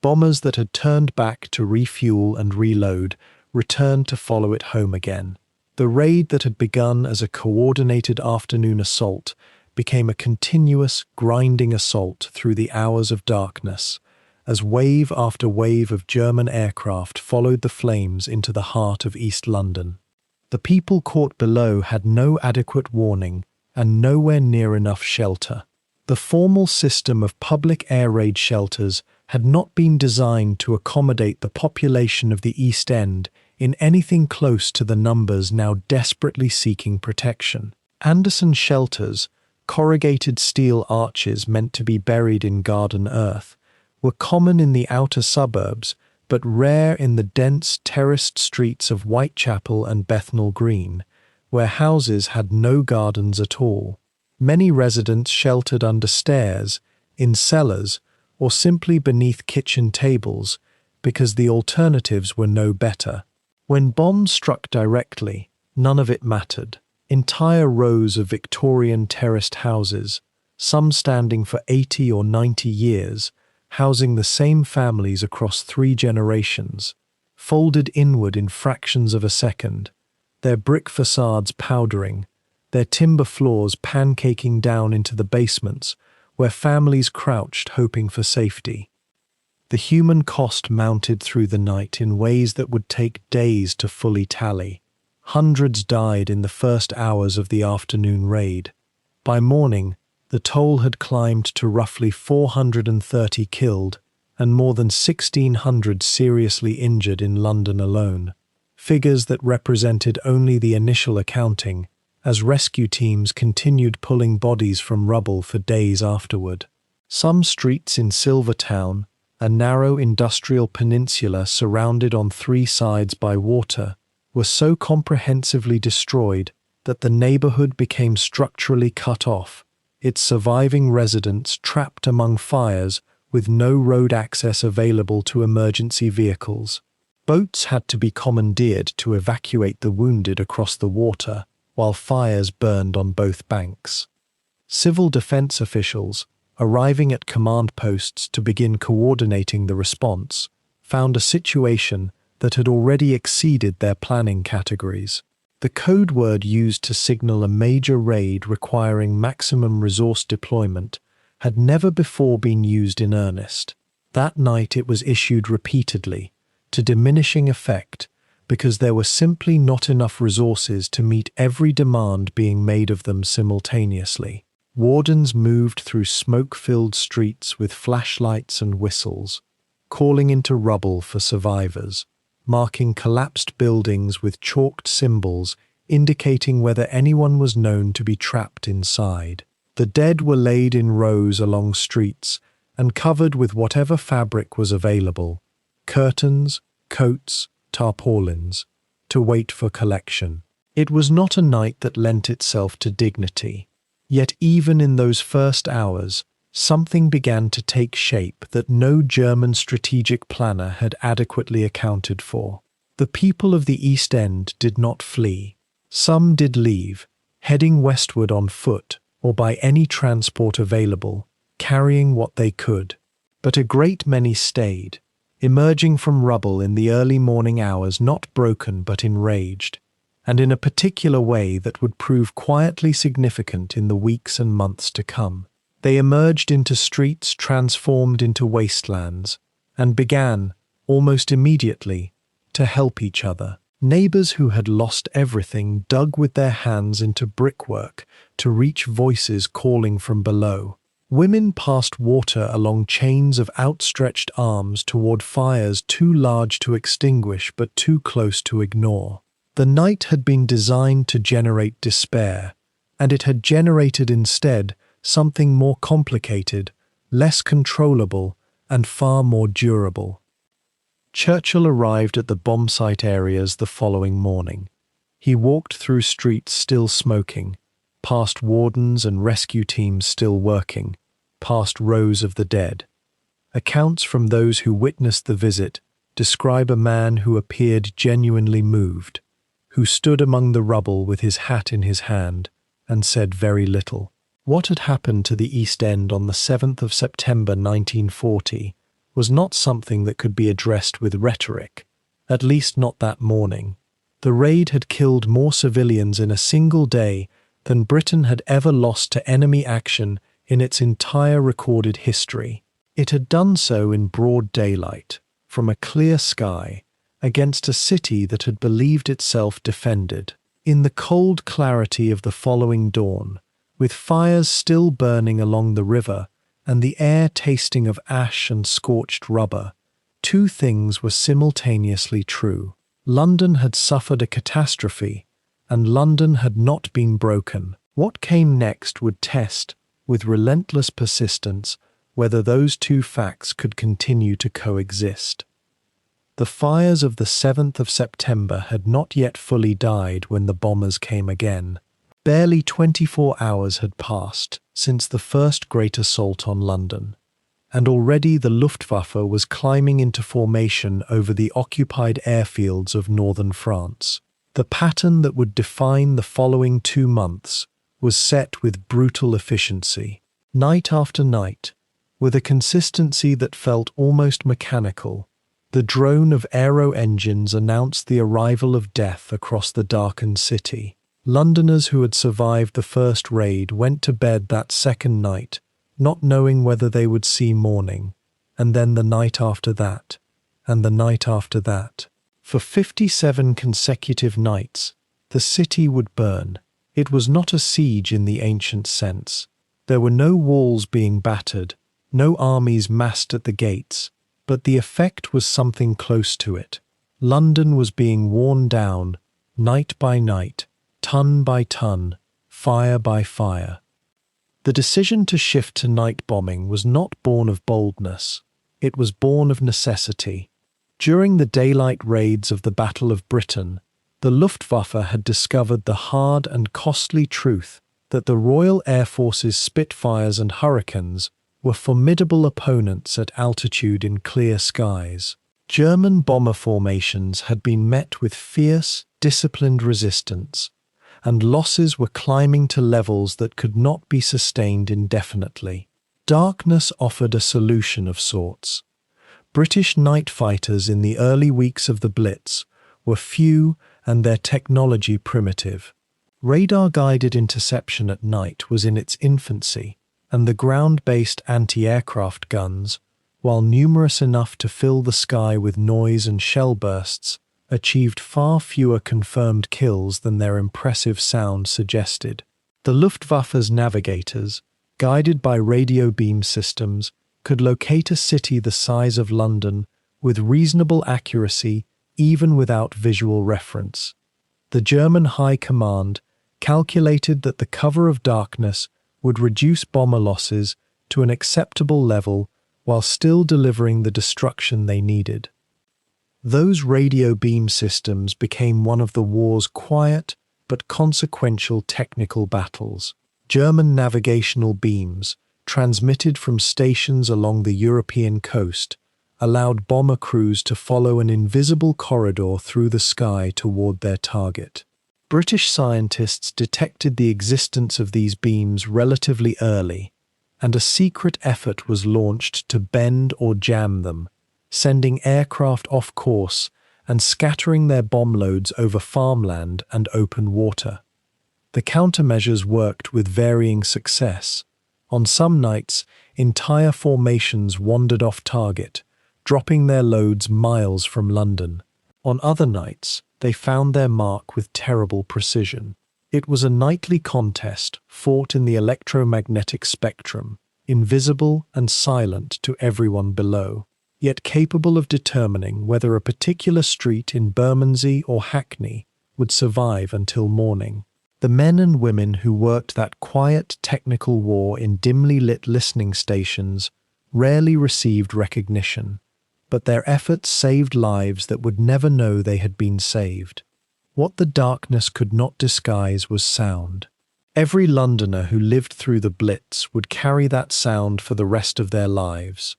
Bombers that had turned back to refuel and reload returned to follow it home again. The raid that had begun as a coordinated afternoon assault became a continuous, grinding assault through the hours of darkness, as wave after wave of German aircraft followed the flames into the heart of East London. The people caught below had no adequate warning and nowhere near enough shelter. The formal system of public air raid shelters had not been designed to accommodate the population of the East End in anything close to the numbers now desperately seeking protection. Anderson shelters, corrugated steel arches meant to be buried in garden earth, were common in the outer suburbs, but rare in the dense, terraced streets of Whitechapel and Bethnal Green, where houses had no gardens at all. Many residents sheltered under stairs, in cellars, or simply beneath kitchen tables, because the alternatives were no better. When bombs struck directly, none of it mattered. Entire rows of Victorian terraced houses, some standing for 80 or 90 years, housing the same families across 3 generations, folded inward in fractions of a second, their brick facades powdering, their timber floors pancaking down into the basements where families crouched hoping for safety. The human cost mounted through the night in ways that would take days to fully tally. Hundreds died in the first hours of the afternoon raid. By morning, the toll had climbed to roughly 430 killed and more than 1,600 seriously injured in London alone, figures that represented only the initial accounting, as rescue teams continued pulling bodies from rubble for days afterward. Some streets in Silvertown, a narrow industrial peninsula surrounded on 3 sides by water, were so comprehensively destroyed that the neighborhood became structurally cut off, its surviving residents trapped among fires with no road access available to emergency vehicles. Boats had to be commandeered to evacuate the wounded across the water, while fires burned on both banks. Civil defense officials, arriving at command posts to begin coordinating the response, found a situation that had already exceeded their planning categories. The code word used to signal a major raid requiring maximum resource deployment had never before been used in earnest. That night it was issued repeatedly, to diminishing effect, because there were simply not enough resources to meet every demand being made of them simultaneously. Wardens moved through smoke-filled streets with flashlights and whistles, calling into rubble for survivors, marking collapsed buildings with chalked symbols indicating whether anyone was known to be trapped inside. The dead were laid in rows along streets and covered with whatever fabric was available, curtains, coats, tarpaulins, to wait for collection. It was not a night that lent itself to dignity. Yet even in those first hours, something began to take shape that no German strategic planner had adequately accounted for. The people of the East End did not flee. Some did leave, heading westward on foot or by any transport available, carrying what they could. But a great many stayed, emerging from rubble in the early morning hours not broken but enraged, and in a particular way that would prove quietly significant in the weeks and months to come. They emerged into streets transformed into wastelands, and began, almost immediately, to help each other. Neighbors who had lost everything dug with their hands into brickwork to reach voices calling from below. Women passed water along chains of outstretched arms toward fires too large to extinguish but too close to ignore. The night had been designed to generate despair, and it had generated instead something more complicated, less controllable, and far more durable. Churchill arrived at the bombsite areas the following morning. He walked through streets still smoking, past wardens and rescue teams still working, past rows of the dead. Accounts from those who witnessed the visit describe a man who appeared genuinely moved, who stood among the rubble with his hat in his hand and said very little. What had happened to the East End on the 7th of September 1940 was not something that could be addressed with rhetoric, at least not that morning. The raid had killed more civilians in a single day than Britain had ever lost to enemy action in its entire recorded history. It had done so in broad daylight, from a clear sky, against a city that had believed itself defended. In the cold clarity of the following dawn, with fires still burning along the river and the air tasting of ash and scorched rubber, two things were simultaneously true. London had suffered a catastrophe, and London had not been broken. What came next would test, with relentless persistence, whether those two facts could continue to coexist. The fires of the 7th of September had not yet fully died when the bombers came again. Barely 24 hours had passed since the first great assault on London, and already the Luftwaffe was climbing into formation over the occupied airfields of northern France. The pattern that would define the following 2 months was set with brutal efficiency. Night after night, with a consistency that felt almost mechanical, the drone of aero engines announced the arrival of death across the darkened city. Londoners who had survived the first raid went to bed that second night, not knowing whether they would see morning, and then the night after that, and the night after that. For 57 consecutive nights, the city would burn. It was not a siege in the ancient sense. There were no walls being battered, no armies massed at the gates, but the effect was something close to it. London was being worn down, night by night, ton by ton, fire by fire. The decision to shift to night bombing was not born of boldness. It was born of necessity. During the daylight raids of the Battle of Britain, the Luftwaffe had discovered the hard and costly truth that the Royal Air Force's Spitfires and Hurricanes were formidable opponents at altitude in clear skies. German bomber formations had been met with fierce, disciplined resistance, and losses were climbing to levels that could not be sustained indefinitely. Darkness offered a solution of sorts. British night fighters in the early weeks of the Blitz were few and their technology primitive. Radar-guided interception at night was in its infancy, and the ground-based anti-aircraft guns, while numerous enough to fill the sky with noise and shell bursts, achieved far fewer confirmed kills than their impressive sound suggested. The Luftwaffe's navigators, guided by radio beam systems, could locate a city the size of London with reasonable accuracy even without visual reference. The German High Command calculated that the cover of darkness would reduce bomber losses to an acceptable level while still delivering the destruction they needed. Those radio beam systems became one of the war's quiet but consequential technical battles. German navigational beams, transmitted from stations along the European coast, allowed bomber crews to follow an invisible corridor through the sky toward their target. British scientists detected the existence of these beams relatively early, and a secret effort was launched to bend or jam them, sending aircraft off course and scattering their bomb loads over farmland and open water. The countermeasures worked with varying success. On some nights, entire formations wandered off target, dropping their loads miles from London. On other nights, they found their mark with terrible precision. It was a nightly contest fought in the electromagnetic spectrum, invisible and silent to everyone below, yet capable of determining whether a particular street in Bermondsey or Hackney would survive until morning. The men and women who worked that quiet technical war in dimly lit listening stations rarely received recognition, but their efforts saved lives that would never know they had been saved. What the darkness could not disguise was sound. Every Londoner who lived through the Blitz would carry that sound for the rest of their lives.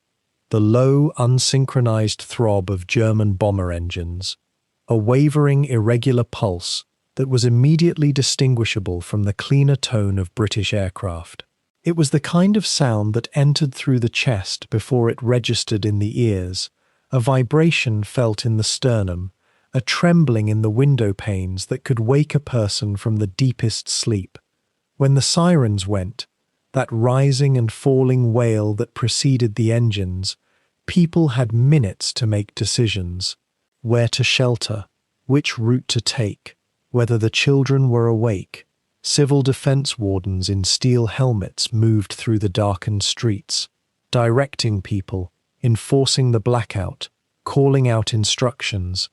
the low, unsynchronized throb of German bomber engines, a wavering, irregular pulse that was immediately distinguishable from the cleaner tone of British aircraft. It was the kind of sound that entered through the chest before it registered in the ears, a vibration felt in the sternum, a trembling in the window panes that could wake a person from the deepest sleep. When the sirens went, that rising and falling wail that preceded the engines, people had minutes to make decisions. Where to shelter, which route to take, whether the children were awake. Civil defense wardens in steel helmets moved through the darkened streets, directing people, enforcing the blackout, calling out instructions.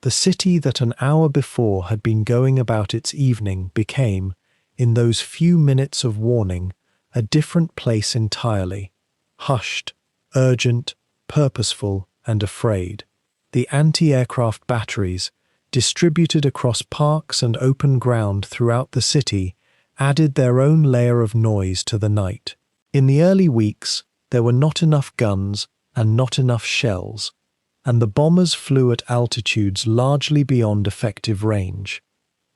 The city that an hour before had been going about its evening became, in those few minutes of warning, a different place entirely, hushed, urgent, purposeful, and afraid. The anti-aircraft batteries, distributed across parks and open ground throughout the city, added their own layer of noise to the night. In the early weeks, there were not enough guns and not enough shells, and the bombers flew at altitudes largely beyond effective range.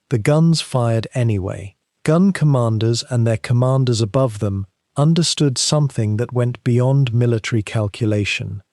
The guns fired anyway. Gun commanders and their commanders above them understood something that went beyond military calculation.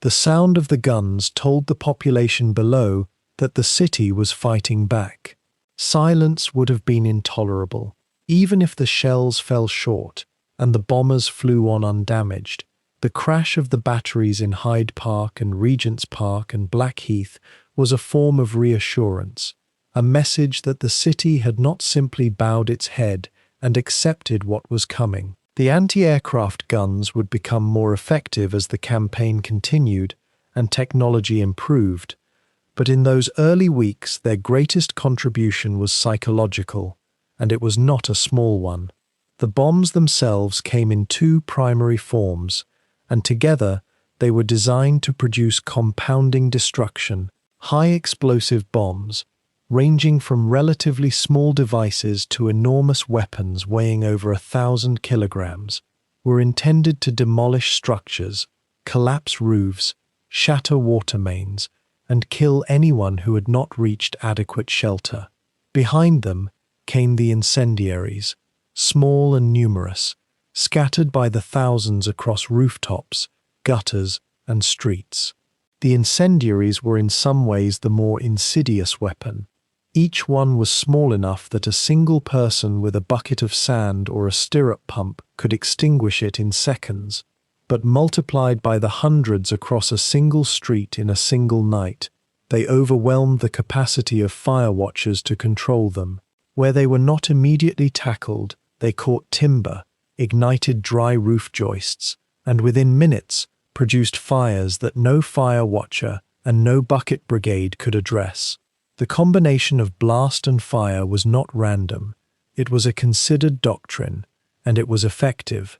The sound of the guns told the population below that the city was fighting back. Silence would have been intolerable. Even if the shells fell short and the bombers flew on undamaged, the crash of the batteries in Hyde Park and Regent's Park and Blackheath was a form of reassurance, a message that the city had not simply bowed its head and accepted what was coming. The anti-aircraft guns would become more effective as the campaign continued and technology improved, but in those early weeks their greatest contribution was psychological, and it was not a small one. The bombs themselves came in two primary forms, and together they were designed to produce compounding destruction. High explosive bombs, ranging from relatively small devices to enormous weapons weighing over 1,000 kilograms, were intended to demolish structures, collapse roofs, shatter water mains, and kill anyone who had not reached adequate shelter. Behind them came the incendiaries, small and numerous, scattered by the thousands across rooftops, gutters, and streets. The incendiaries were in some ways the more insidious weapon. Each one was small enough that a single person with a bucket of sand or a stirrup pump could extinguish it in seconds, but multiplied by the hundreds across a single street in a single night, they overwhelmed the capacity of fire watchers to control them. Where they were not immediately tackled, they caught timber, ignited dry roof joists, and within minutes produced fires that no fire watcher and no bucket brigade could address. The combination of blast and fire was not random. It was a considered doctrine, and it was effective.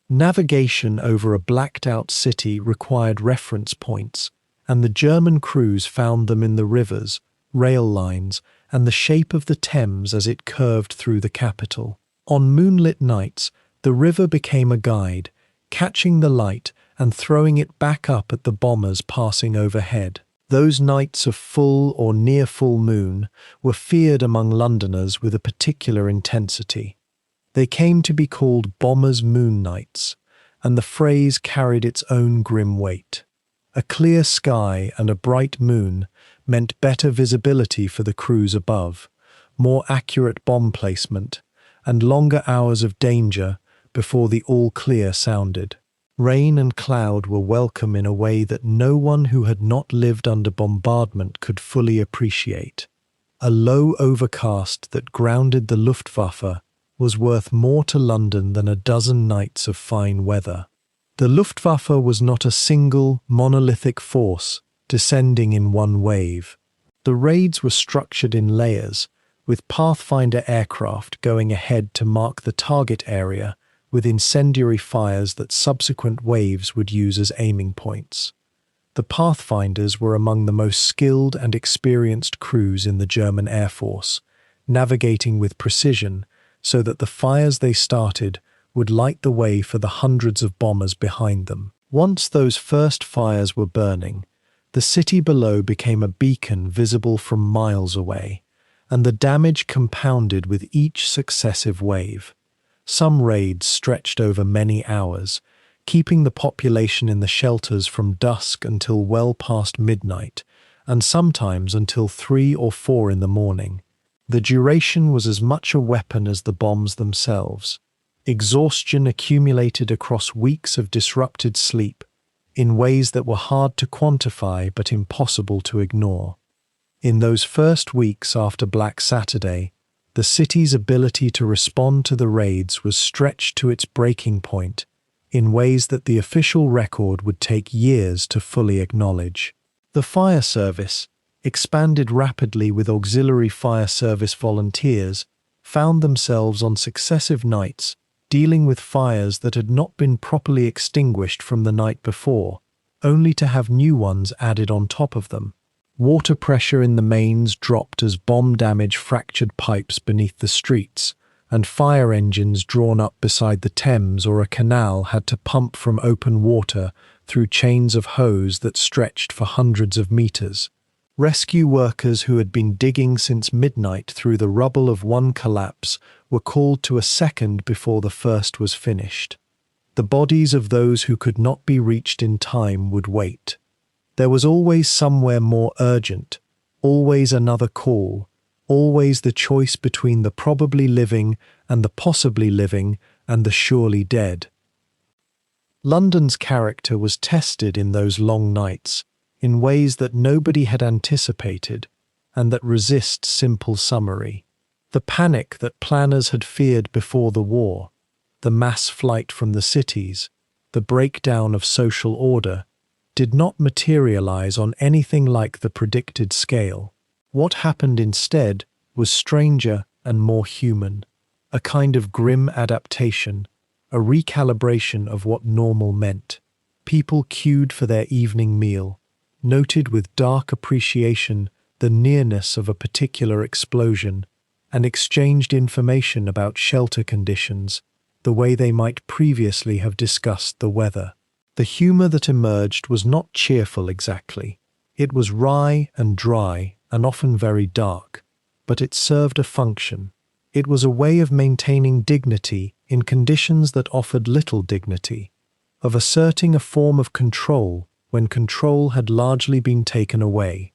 Navigation over a blacked-out city required reference points, and the German crews found them in the rivers, rail lines, and the shape of the Thames as it curved through the capital. On moonlit nights, the river became a guide, catching the light and throwing it back up at the bombers passing overhead. Those nights of full or near full moon were feared among Londoners with a particular intensity. They came to be called bombers' moon nights, and the phrase carried its own grim weight. A clear sky and a bright moon meant better visibility for the crews above, more accurate bomb placement, and longer hours of danger before the all-clear sounded. Rain and cloud were welcome in a way that no one who had not lived under bombardment could fully appreciate. A low overcast that grounded the Luftwaffe was worth more to London than a dozen nights of fine weather. The Luftwaffe was not a single, monolithic force descending in one wave. The raids were structured in layers, with Pathfinder aircraft going ahead to mark the target area with incendiary fires that subsequent waves would use as aiming points. The Pathfinders were among the most skilled and experienced crews in the German Air Force, navigating with precision so that the fires they started would light the way for the hundreds of bombers behind them. Once those first fires were burning, the city below became a beacon visible from miles away, and the damage compounded with each successive wave. Some raids stretched over many hours, keeping the population in the shelters from dusk until well past midnight, and sometimes until 3 or 4 in the morning. The duration was as much a weapon as the bombs themselves. Exhaustion accumulated across weeks of disrupted sleep, in ways that were hard to quantify but impossible to ignore. In those first weeks after Black Saturday, the city's ability to respond to the raids was stretched to its breaking point in ways that the official record would take years to fully acknowledge. The fire service, expanded rapidly with auxiliary fire service volunteers, found themselves on successive nights dealing with fires that had not been properly extinguished from the night before, only to have new ones added on top of them. Water pressure in the mains dropped as bomb damage fractured pipes beneath the streets, and fire engines drawn up beside the Thames or a canal had to pump from open water through chains of hose that stretched for hundreds of meters. Rescue workers who had been digging since midnight through the rubble of one collapse were called to a second before the first was finished. The bodies of those who could not be reached in time would wait. There was always somewhere more urgent, always another call, always the choice between the probably living and the possibly living and the surely dead. London's character was tested in those long nights, in ways that nobody had anticipated and that resist simple summary. The panic that planners had feared before the war, the mass flight from the cities, the breakdown of social order, did not materialize on anything like the predicted scale. What happened instead was stranger and more human, a kind of grim adaptation, a recalibration of what normal meant. People queued for their evening meal, noted with dark appreciation the nearness of a particular explosion, and exchanged information about shelter conditions, the way they might previously have discussed the weather. The humour that emerged was not cheerful exactly. It was wry and dry and often very dark, but it served a function. It was a way of maintaining dignity in conditions that offered little dignity, of asserting a form of control when control had largely been taken away.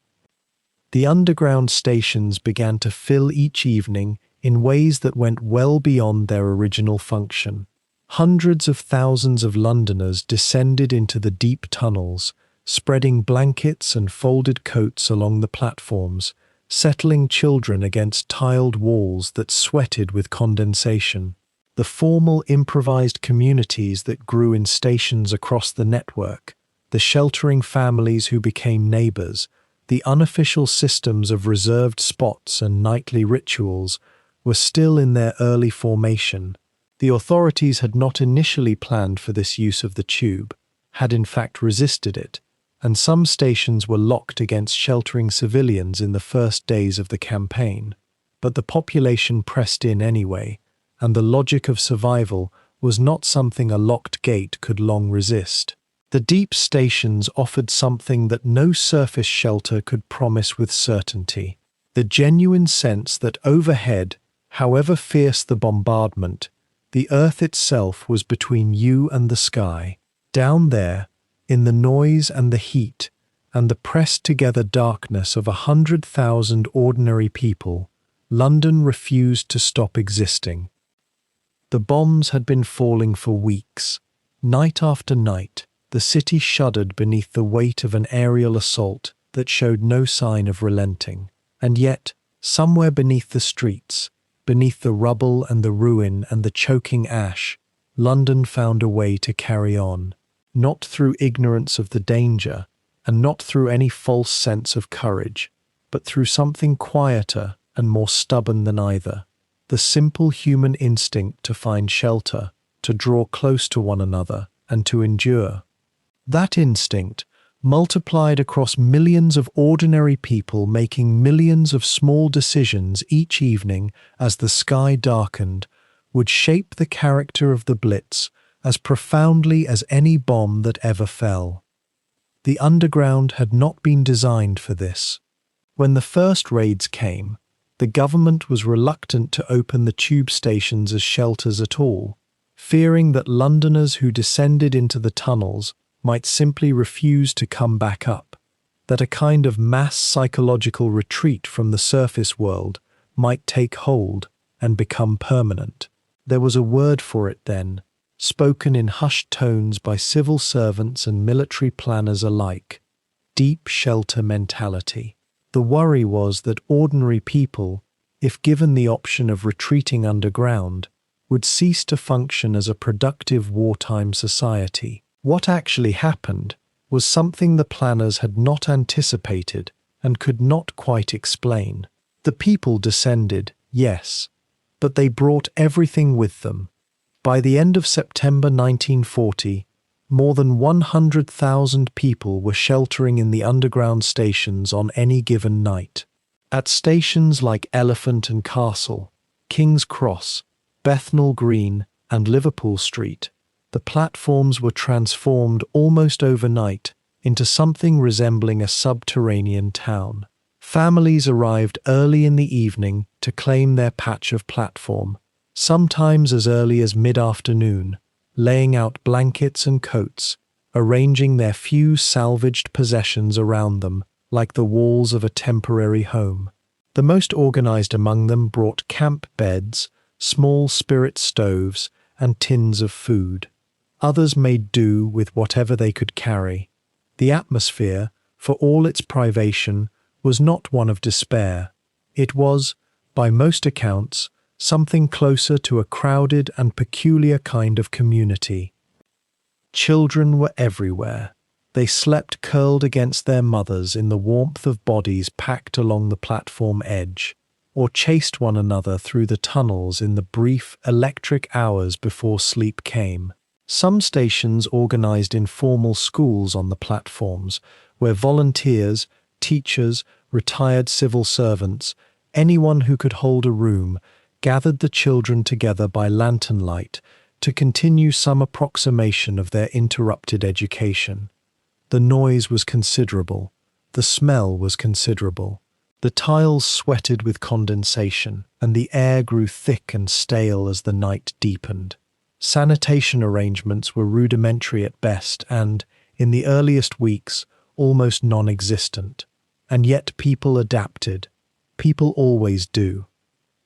The underground stations began to fill each evening in ways that went well beyond their original function. Hundreds of thousands of Londoners descended into the deep tunnels, spreading blankets and folded coats along the platforms, settling children against tiled walls that sweated with condensation. The formal improvised communities that grew in stations across the network, the sheltering families who became neighbours, the unofficial systems of reserved spots and nightly rituals were still in their early formation. The authorities had not initially planned for this use of the tube, had in fact resisted it, and some stations were locked against sheltering civilians in the first days of the campaign. But the population pressed in anyway, and the logic of survival was not something a locked gate could long resist. The deep stations offered something that no surface shelter could promise with certainty: the genuine sense that overhead, however fierce the bombardment, the earth itself was between you and the sky. Down there, in the noise and the heat, and the pressed-together darkness of 100,000 ordinary people, London refused to stop existing. The bombs had been falling for weeks. Night after night, the city shuddered beneath the weight of an aerial assault that showed no sign of relenting. And yet, somewhere beneath the streets, beneath the rubble and the ruin and the choking ash, London found a way to carry on, not through ignorance of the danger, and not through any false sense of courage, but through something quieter and more stubborn than either: the simple human instinct to find shelter, to draw close to one another, and to endure. That instinct, multiplied across millions of ordinary people making millions of small decisions each evening as the sky darkened, would shape the character of the Blitz as profoundly as any bomb that ever fell. The underground had not been designed for this. When the first raids came, the government was reluctant to open the tube stations as shelters at all, fearing that Londoners who descended into the tunnels might simply refuse to come back up, that a kind of mass psychological retreat from the surface world might take hold and become permanent. There was a word for it then, spoken in hushed tones by civil servants and military planners alike: deep shelter mentality. The worry was that ordinary people, if given the option of retreating underground, would cease to function as a productive wartime society. What actually happened was something the planners had not anticipated and could not quite explain. The people descended, yes, but they brought everything with them. By the end of September 1940, more than 100,000 people were sheltering in the underground stations on any given night. At stations like Elephant and Castle, King's Cross, Bethnal Green, and Liverpool Street, the platforms were transformed almost overnight into something resembling a subterranean town. Families arrived early in the evening to claim their patch of platform, sometimes as early as mid-afternoon, laying out blankets and coats, arranging their few salvaged possessions around them like the walls of a temporary home. The most organized among them brought camp beds, small spirit stoves, and tins of food. Others made do with whatever they could carry. The atmosphere, for all its privation, was not one of despair. It was, by most accounts, something closer to a crowded and peculiar kind of community. Children were everywhere. They slept curled against their mothers in the warmth of bodies packed along the platform edge, or chased one another through the tunnels in the brief electric hours before sleep came. Some stations organized informal schools on the platforms, where volunteers, teachers, retired civil servants, anyone who could hold a room, gathered the children together by lantern light to continue some approximation of their interrupted education. The noise was considerable. The smell was considerable. The tiles sweated with condensation, and the air grew thick and stale as the night deepened. Sanitation arrangements were rudimentary at best and, in the earliest weeks, almost non-existent. And yet people adapted. People always do.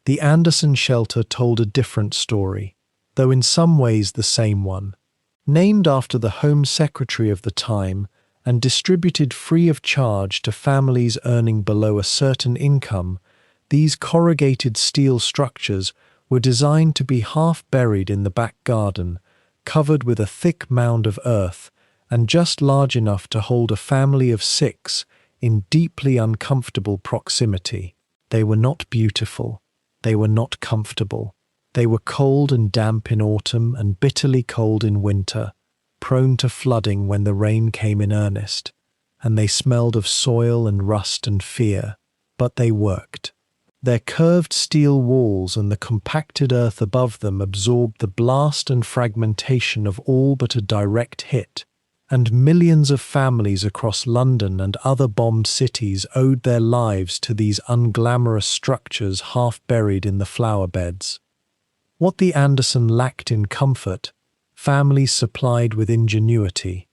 The Anderson shelter told a different story, though in some ways the same one. Named after the Home Secretary of the time and distributed free of charge to families earning below a certain income, these corrugated steel structures were designed to be half buried in the back garden, covered with a thick mound of earth, and just large enough to hold a family of 6 in deeply uncomfortable proximity. They were not beautiful. They were not comfortable. They were cold and damp in autumn and bitterly cold in winter, prone to flooding when the rain came in earnest, and they smelled of soil and rust and fear, but they worked. Their curved steel walls and the compacted earth above them absorbed the blast and fragmentation of all but a direct hit, and millions of families across London and other bombed cities owed their lives to these unglamorous structures half buried in the flower beds. What the Anderson lacked in comfort, families supplied with ingenuity.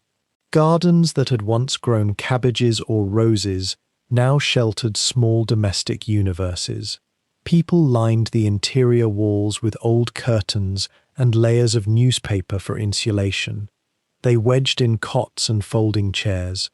Gardens that had once grown cabbages or roses now sheltered small domestic universes. People lined the interior walls with old curtains and layers of newspaper for insulation. They wedged in cots and folding chairs.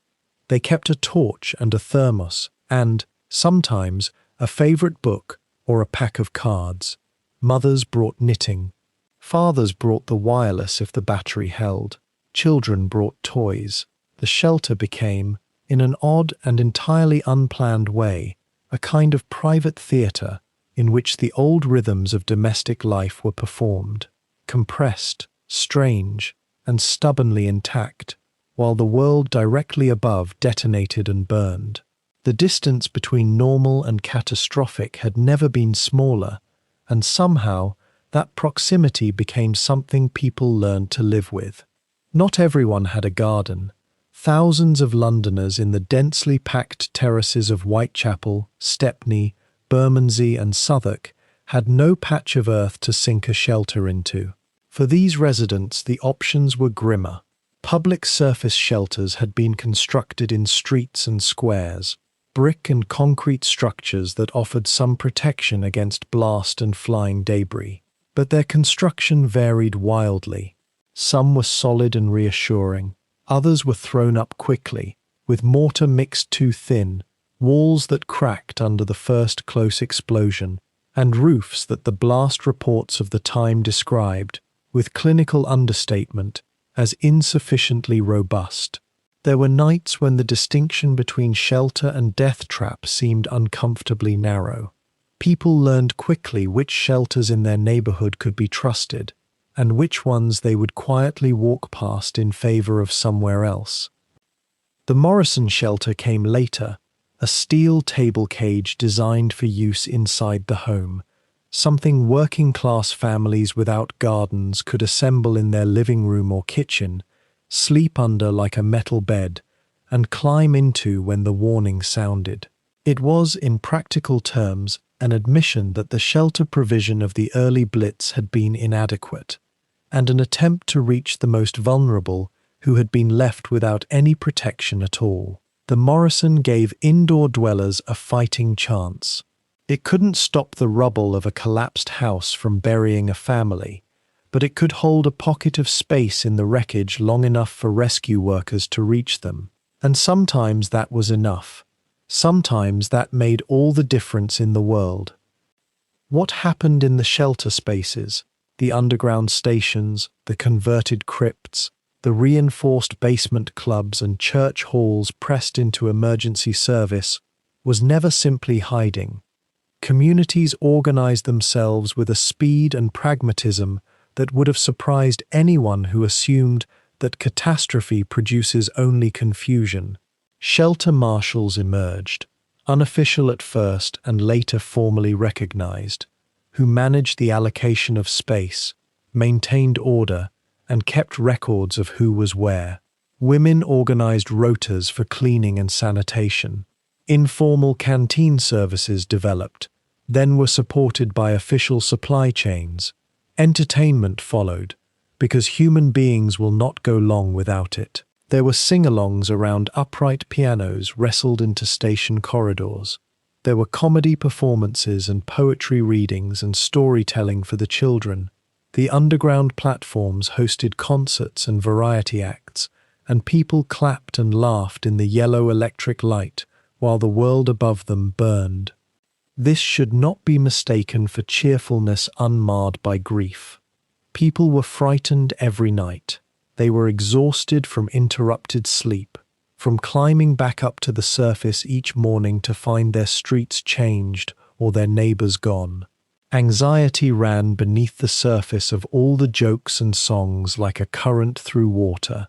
They kept a torch and a thermos and, sometimes, a favorite book or a pack of cards. Mothers brought knitting. Fathers brought the wireless if the battery held. Children brought toys. The shelter became, in an odd and entirely unplanned way, a kind of private theatre in which the old rhythms of domestic life were performed, compressed, strange, and stubbornly intact, while the world directly above detonated and burned. The distance between normal and catastrophic had never been smaller, and somehow that proximity became something people learned to live with. Not everyone had a garden. Thousands of Londoners in the densely packed terraces of Whitechapel, Stepney, Bermondsey and Southwark had no patch of earth to sink a shelter into. For these residents, the options were grimmer. Public surface shelters had been constructed in streets and squares, brick and concrete structures that offered some protection against blast and flying debris. But their construction varied wildly. Some were solid and reassuring, others were thrown up quickly, with mortar mixed too thin, walls that cracked under the first close explosion, and roofs that the blast reports of the time described, with clinical understatement, as insufficiently robust. There were nights when the distinction between shelter and death trap seemed uncomfortably narrow. People learned quickly which shelters in their neighborhood could be trusted, and which ones they would quietly walk past in favor of somewhere else. The Morrison shelter came later, a steel table cage designed for use inside the home, something working-class families without gardens could assemble in their living room or kitchen, sleep under like a metal bed, and climb into when the warning sounded. It was, in practical terms, an admission that the shelter provision of the early Blitz had been inadequate, and an attempt to reach the most vulnerable who had been left without any protection at all. The Morrison gave indoor dwellers a fighting chance. It couldn't stop the rubble of a collapsed house from burying a family, but it could hold a pocket of space in the wreckage long enough for rescue workers to reach them. And sometimes that was enough. Sometimes that made all the difference in the world. What happened in the shelter spaces, the underground stations, the converted crypts, the reinforced basement clubs and church halls pressed into emergency service, was never simply hiding. Communities organized themselves with a speed and pragmatism that would have surprised anyone who assumed that catastrophe produces only confusion. Shelter marshals emerged, unofficial at first and later formally recognized, who managed the allocation of space, maintained order, and kept records of who was where. Women organized rotas for cleaning and sanitation. Informal canteen services developed, then were supported by official supply chains. Entertainment followed, because human beings will not go long without it. There were sing-alongs around upright pianos wrestled into station corridors. There were comedy performances and poetry readings and storytelling for the children. The underground platforms hosted concerts and variety acts, and people clapped and laughed in the yellow electric light while the world above them burned. This should not be mistaken for cheerfulness unmarred by grief. People were frightened every night. They were exhausted from interrupted sleep, from climbing back up to the surface each morning to find their streets changed or their neighbors gone. Anxiety ran beneath the surface of all the jokes and songs like a current through water,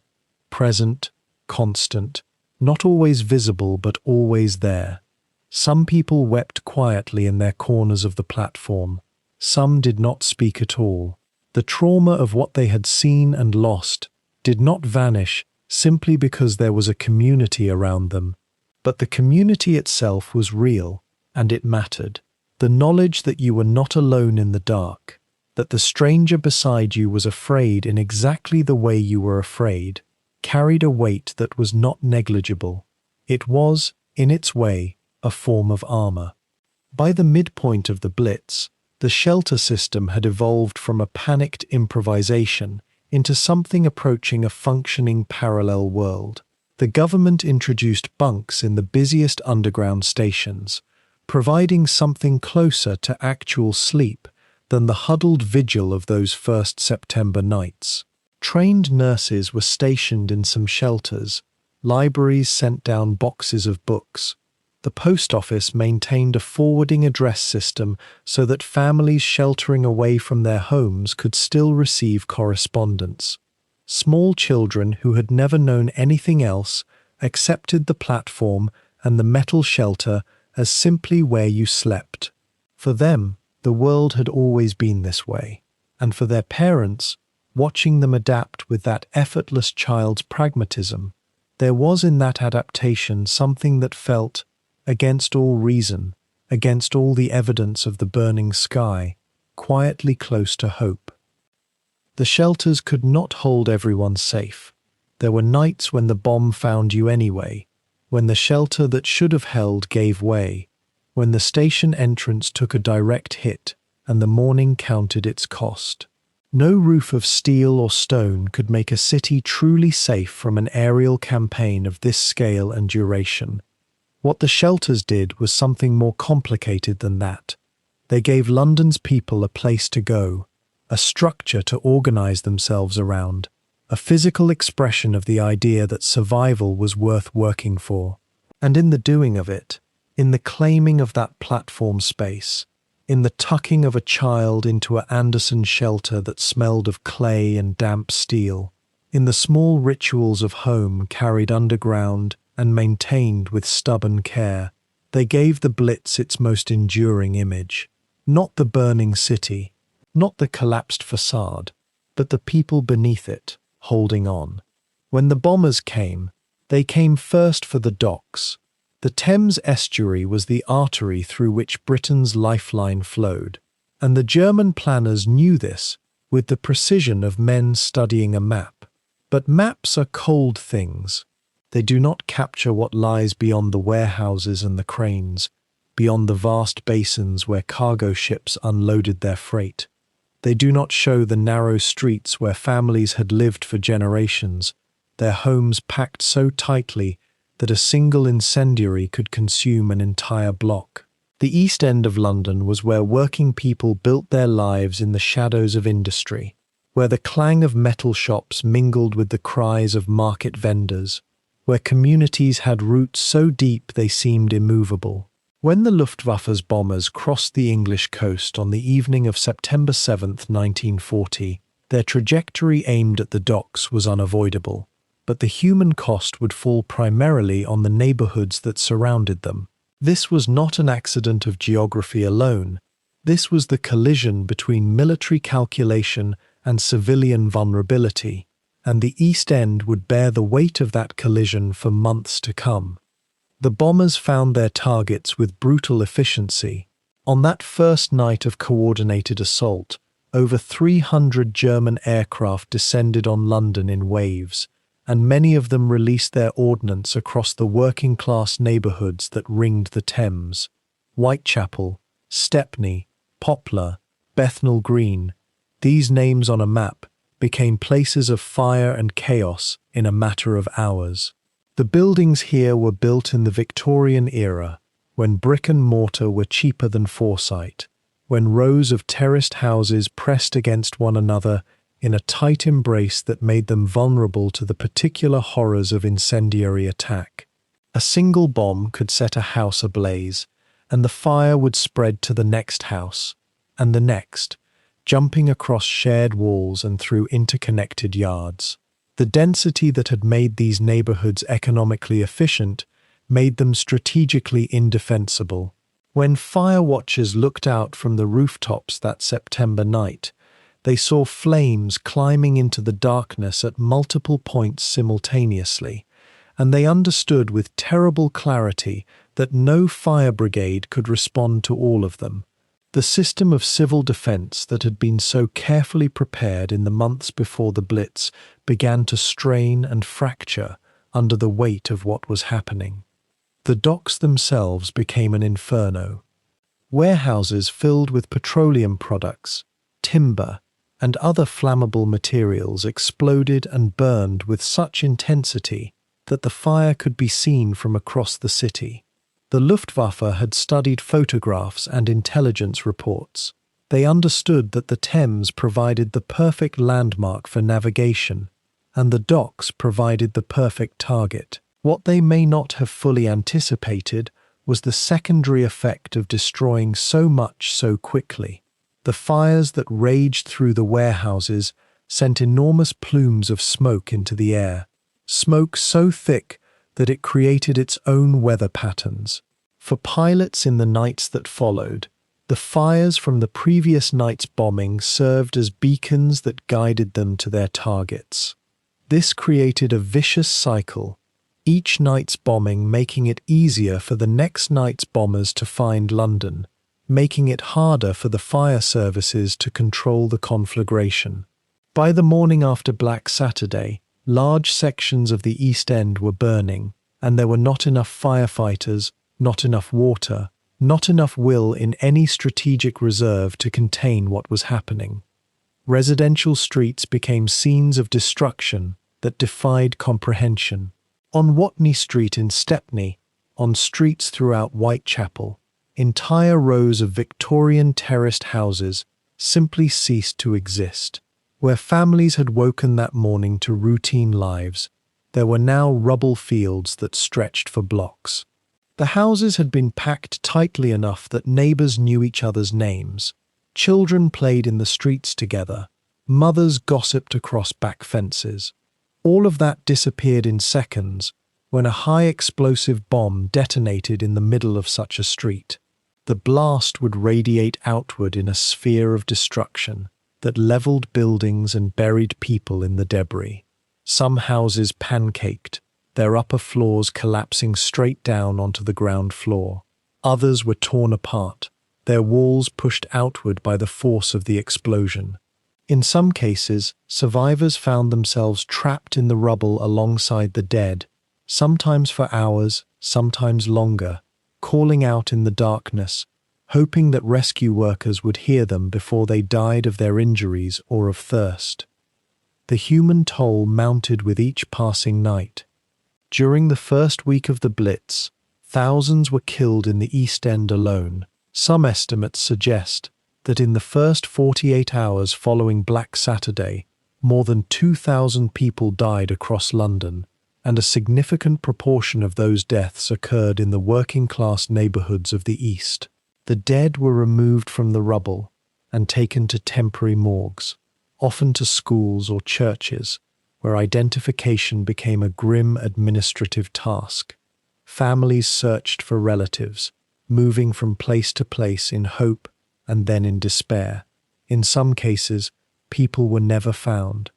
present, constant, not always visible but always there. Some people wept quietly in their corners of the platform. Some did not speak at all. The trauma of what they had seen and lost did not vanish simply because there was a community around them. But the community itself was real, and it mattered. The knowledge that you were not alone in the dark, that the stranger beside you was afraid in exactly the way you were afraid, carried a weight that was not negligible. It was, in its way, a form of armor. By the midpoint of the Blitz, the shelter system had evolved from a panicked improvisation into something approaching a functioning parallel world. The government introduced bunks in the busiest underground stations, providing something closer to actual sleep than the huddled vigil of those first September nights. Trained nurses were stationed in some shelters, libraries sent down boxes of books. The post office maintained a forwarding address system so that families sheltering away from their homes could still receive correspondence. Small children who had never known anything else accepted the platform and the metal shelter as simply where you slept. For them, the world had always been this way. And for their parents, watching them adapt with that effortless child's pragmatism, there was in that adaptation something that felt, against all reason, against all the evidence of the burning sky, quietly close to hope. The shelters could not hold everyone safe. There were nights when the bomb found you anyway, when the shelter that should have held gave way, when the station entrance took a direct hit and the morning counted its cost. No roof of steel or stone could make a city truly safe from an aerial campaign of this scale and duration. What the shelters did was something more complicated than that. They gave London's people a place to go, a structure to organize themselves around, a physical expression of the idea that survival was worth working for. And in the doing of it, in the claiming of that platform space, in the tucking of a child into an Anderson shelter that smelled of clay and damp steel, in the small rituals of home carried underground and maintained with stubborn care, they gave the Blitz its most enduring image. Not the burning city, not the collapsed facade, but the people beneath it, holding on. When the bombers came, they came first for the docks. The Thames estuary was the artery through which Britain's lifeline flowed, and the German planners knew this with the precision of men studying a map. But maps are cold things. They do not capture what lies beyond the warehouses and the cranes, beyond the vast basins where cargo ships unloaded their freight. They do not show the narrow streets where families had lived for generations, their homes packed so tightly that a single incendiary could consume an entire block. The East End of London was where working people built their lives in the shadows of industry, where the clang of metal shops mingled with the cries of market vendors, where communities had roots so deep they seemed immovable. When the Luftwaffe's bombers crossed the English coast on the evening of September 7, 1940, their trajectory aimed at the docks was unavoidable, but the human cost would fall primarily on the neighborhoods that surrounded them. This was not an accident of geography alone. This was the collision between military calculation and civilian vulnerability, and the East End would bear the weight of that collision for months to come. The bombers found their targets with brutal efficiency. On that first night of coordinated assault, over 300 German aircraft descended on London in waves, and many of them released their ordnance across the working-class neighbourhoods that ringed the Thames. Whitechapel, Stepney, Poplar, Bethnal Green, these names on a map became places of fire and chaos in a matter of hours. The buildings here were built in the Victorian era, when brick and mortar were cheaper than foresight, when rows of terraced houses pressed against one another in a tight embrace that made them vulnerable to the particular horrors of incendiary attack. A single bomb could set a house ablaze, and the fire would spread to the next house, and the next, jumping across shared walls and through interconnected yards. The density that had made these neighborhoods economically efficient made them strategically indefensible. When fire watchers looked out from the rooftops that September night, they saw flames climbing into the darkness at multiple points simultaneously, and they understood with terrible clarity that no fire brigade could respond to all of them. The system of civil defense that had been so carefully prepared in the months before the Blitz began to strain and fracture under the weight of what was happening. The docks themselves became an inferno. Warehouses filled with petroleum products, timber, and other flammable materials exploded and burned with such intensity that the fire could be seen from across the city. The Luftwaffe had studied photographs and intelligence reports. They understood that the Thames provided the perfect landmark for navigation, and the docks provided the perfect target. What they may not have fully anticipated was the secondary effect of destroying so much so quickly. The fires that raged through the warehouses sent enormous plumes of smoke into the air, smoke so thick that it created its own weather patterns. For pilots in the nights that followed, The fires from the previous night's bombing served as beacons that guided them to their targets. This created a vicious cycle, each night's bombing making it easier for the next night's bombers to find London, making it harder for the fire services to control the conflagration. By the morning after Black Saturday, large sections of the East End were burning, and there were not enough firefighters, not enough water, not enough will in any strategic reserve to contain what was happening. Residential streets became scenes of destruction that defied comprehension. On Watney Street in Stepney, on streets throughout Whitechapel, entire rows of Victorian terraced houses simply ceased to exist. Where families had woken that morning to routine lives, there were now rubble fields that stretched for blocks. The houses had been packed tightly enough that neighbours knew each other's names. Children played in the streets together. Mothers gossiped across back fences. All of that disappeared in seconds when a high-explosive bomb detonated in the middle of such a street. The blast would radiate outward in a sphere of destruction that leveled buildings and buried people in the debris. Some houses pancaked, their upper floors collapsing straight down onto the ground floor. Others were torn apart, their walls pushed outward by the force of the explosion. In some cases, survivors found themselves trapped in the rubble alongside the dead, sometimes for hours, sometimes longer, calling out in the darkness, hoping that rescue workers would hear them before they died of their injuries or of thirst. The human toll mounted with each passing night. During the first week of the Blitz, thousands were killed in the East End alone. Some estimates suggest that in the first 48 hours following Black Saturday, more than 2,000 people died across London, and a significant proportion of those deaths occurred in the working-class neighbourhoods of the East. The dead were removed from the rubble and taken to temporary morgues, often to schools or churches, where identification became a grim administrative task. Families searched for relatives, moving from place to place in hope and then in despair. In some cases, people were never found.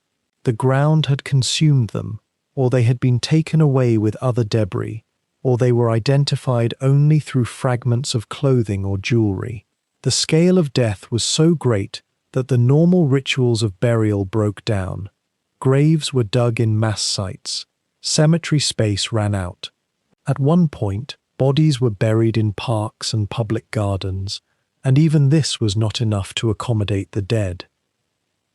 The ground had consumed them, or they had been taken away with other debris, or they were identified only through fragments of clothing or jewelry. The scale of death was so great that the normal rituals of burial broke down. Graves were dug in mass sites. Cemetery space ran out. At one point, bodies were buried in parks and public gardens, and even this was not enough to accommodate the dead.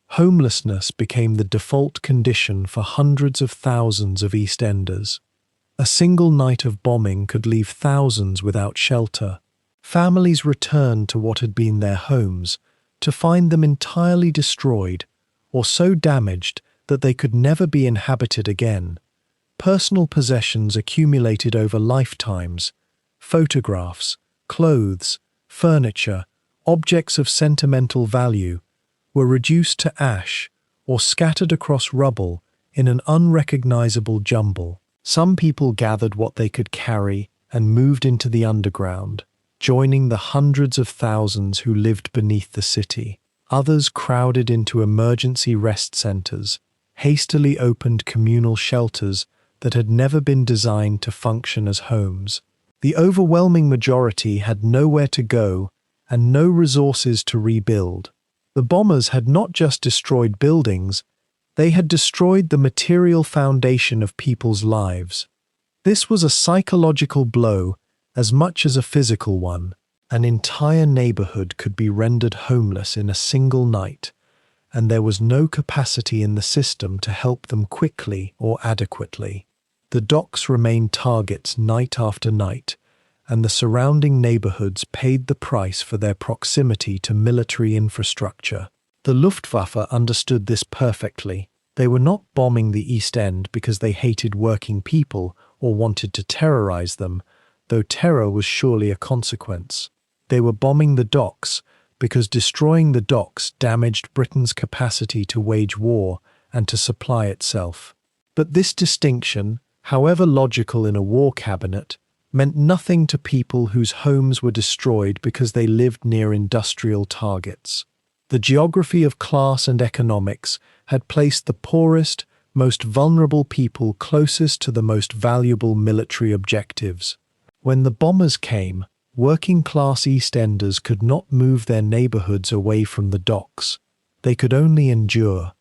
Homelessness became the default condition for hundreds of thousands of East Enders. A single night of bombing could leave thousands without shelter. Families returned to what had been their homes, to find them entirely destroyed or so damaged that they could never be inhabited again. Personal possessions accumulated over lifetimes, photographs, clothes, furniture, objects of sentimental value, were reduced to ash or scattered across rubble in an unrecognizable jumble. Some people gathered what they could carry and moved into the underground, joining the hundreds of thousands who lived beneath the city. Others crowded into emergency rest centers, hastily opened communal shelters that had never been designed to function as homes. The overwhelming majority had nowhere to go and no resources to rebuild. The bombers had not just destroyed buildings, they had destroyed the material foundation of people's lives. This was a psychological blow as much as a physical one. An entire neighborhood could be rendered homeless in a single night, and there was no capacity in the system to help them quickly or adequately. The docks remained targets night after night, and the surrounding neighborhoods paid the price for their proximity to military infrastructure. The Luftwaffe understood this perfectly. They were not bombing the East End because they hated working people or wanted to terrorize them, though terror was surely a consequence. They were bombing the docks because destroying the docks damaged Britain's capacity to wage war and to supply itself. But this distinction, however logical in a war cabinet, meant nothing to people whose homes were destroyed because they lived near industrial targets. The geography of class and economics had placed the poorest, most vulnerable people closest to the most valuable military objectives. When the bombers came, working-class East Enders could not move their neighborhoods away from the docks. They could only endure.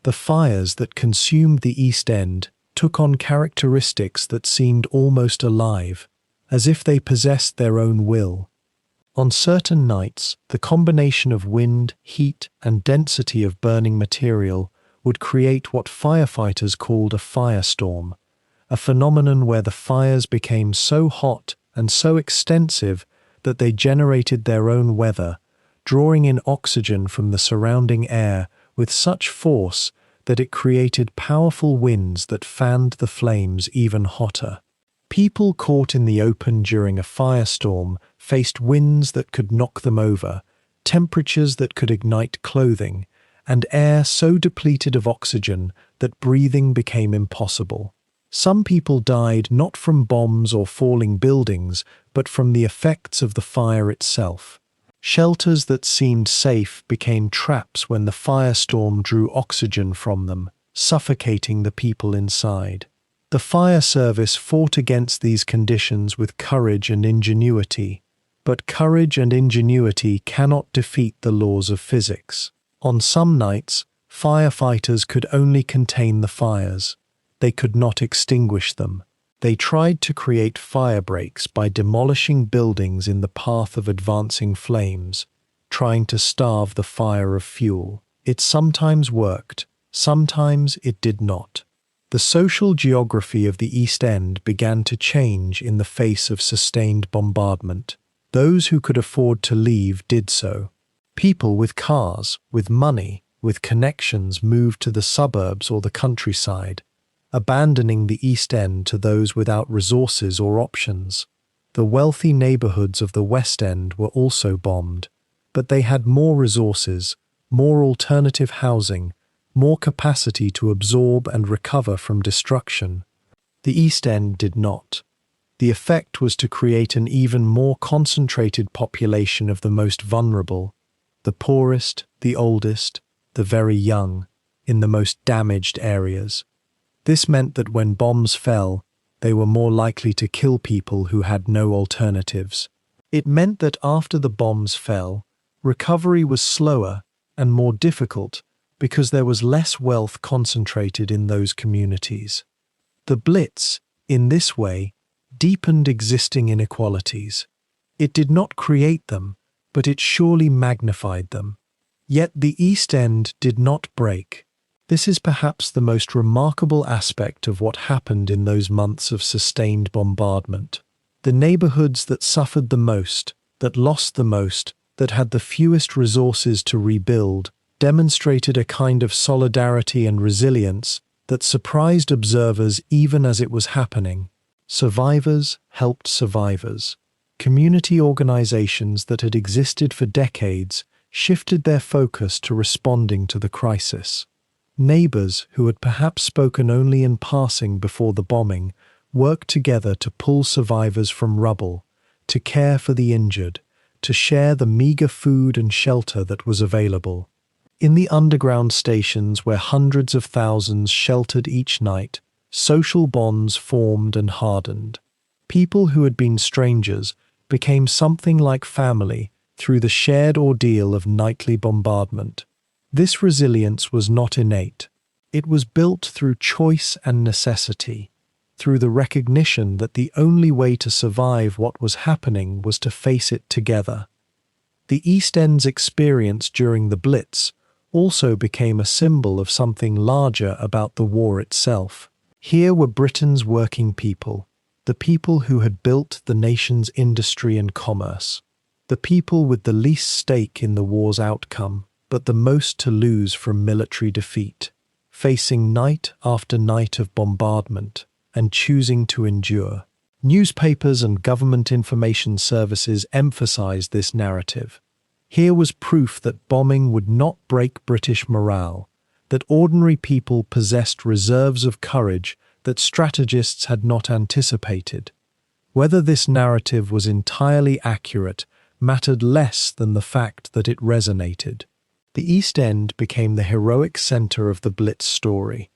The fires that consumed the East End took on characteristics that seemed almost alive, as if they possessed their own will. On certain nights, the combination of wind, heat, and density of burning material would create what firefighters called a firestorm, a phenomenon where the fires became so hot and so extensive that they generated their own weather, drawing in oxygen from the surrounding air with such force that it created powerful winds that fanned the flames even hotter. People caught in the open during a firestorm faced winds that could knock them over, temperatures that could ignite clothing, and air so depleted of oxygen that breathing became impossible. Some people died not from bombs or falling buildings, but from the effects of the fire itself. Shelters that seemed safe became traps when the firestorm drew oxygen from them, suffocating the people inside. The fire service fought against these conditions with courage and ingenuity, but courage and ingenuity cannot defeat the laws of physics. On some nights, firefighters could only contain the fires. They could not extinguish them. They tried to create fire breaks by demolishing buildings in the path of advancing flames, trying to starve the fire of fuel. It sometimes worked, sometimes it did not. The social geography of the East End began to change in the face of sustained bombardment. Those who could afford to leave did so. People with cars, with money, with connections moved to the suburbs or the countryside, abandoning the East End to those without resources or options. The wealthy neighborhoods of the West End were also bombed, but they had more resources, more alternative housing, more capacity to absorb and recover from destruction. The East End did not. The effect was to create an even more concentrated population of the most vulnerable, the poorest, the oldest, the very young, in the most damaged areas. This meant that when bombs fell, they were more likely to kill people who had no alternatives. It meant that after the bombs fell, recovery was slower and more difficult because there was less wealth concentrated in those communities. The Blitz, in this way, deepened existing inequalities. It did not create them, but it surely magnified them. Yet the East End did not break. This is perhaps the most remarkable aspect of what happened in those months of sustained bombardment. The neighborhoods that suffered the most, that lost the most, that had the fewest resources to rebuild, demonstrated a kind of solidarity and resilience that surprised observers even as it was happening. Survivors helped survivors. Community organizations that had existed for decades shifted their focus to responding to the crisis. Neighbors who had perhaps spoken only in passing before the bombing worked together to pull survivors from rubble, to care for the injured, to share the meager food and shelter that was available. In the underground stations where hundreds of thousands sheltered each night, social bonds formed and hardened. People who had been strangers became something like family through the shared ordeal of nightly bombardment. This resilience was not innate. It was built through choice and necessity, through the recognition that the only way to survive what was happening was to face it together. The East End's experience during the Blitz also became a symbol of something larger about the war itself. Here were Britain's working people, the people who had built the nation's industry and commerce, the people with the least stake in the war's outcome, but the most to lose from military defeat, facing night after night of bombardment and choosing to endure. Newspapers and government information services emphasized this narrative. Here was proof that bombing would not break British morale, that ordinary people possessed reserves of courage that strategists had not anticipated. Whether this narrative was entirely accurate mattered less than the fact that it resonated. The East End became the heroic center of the Blitz story,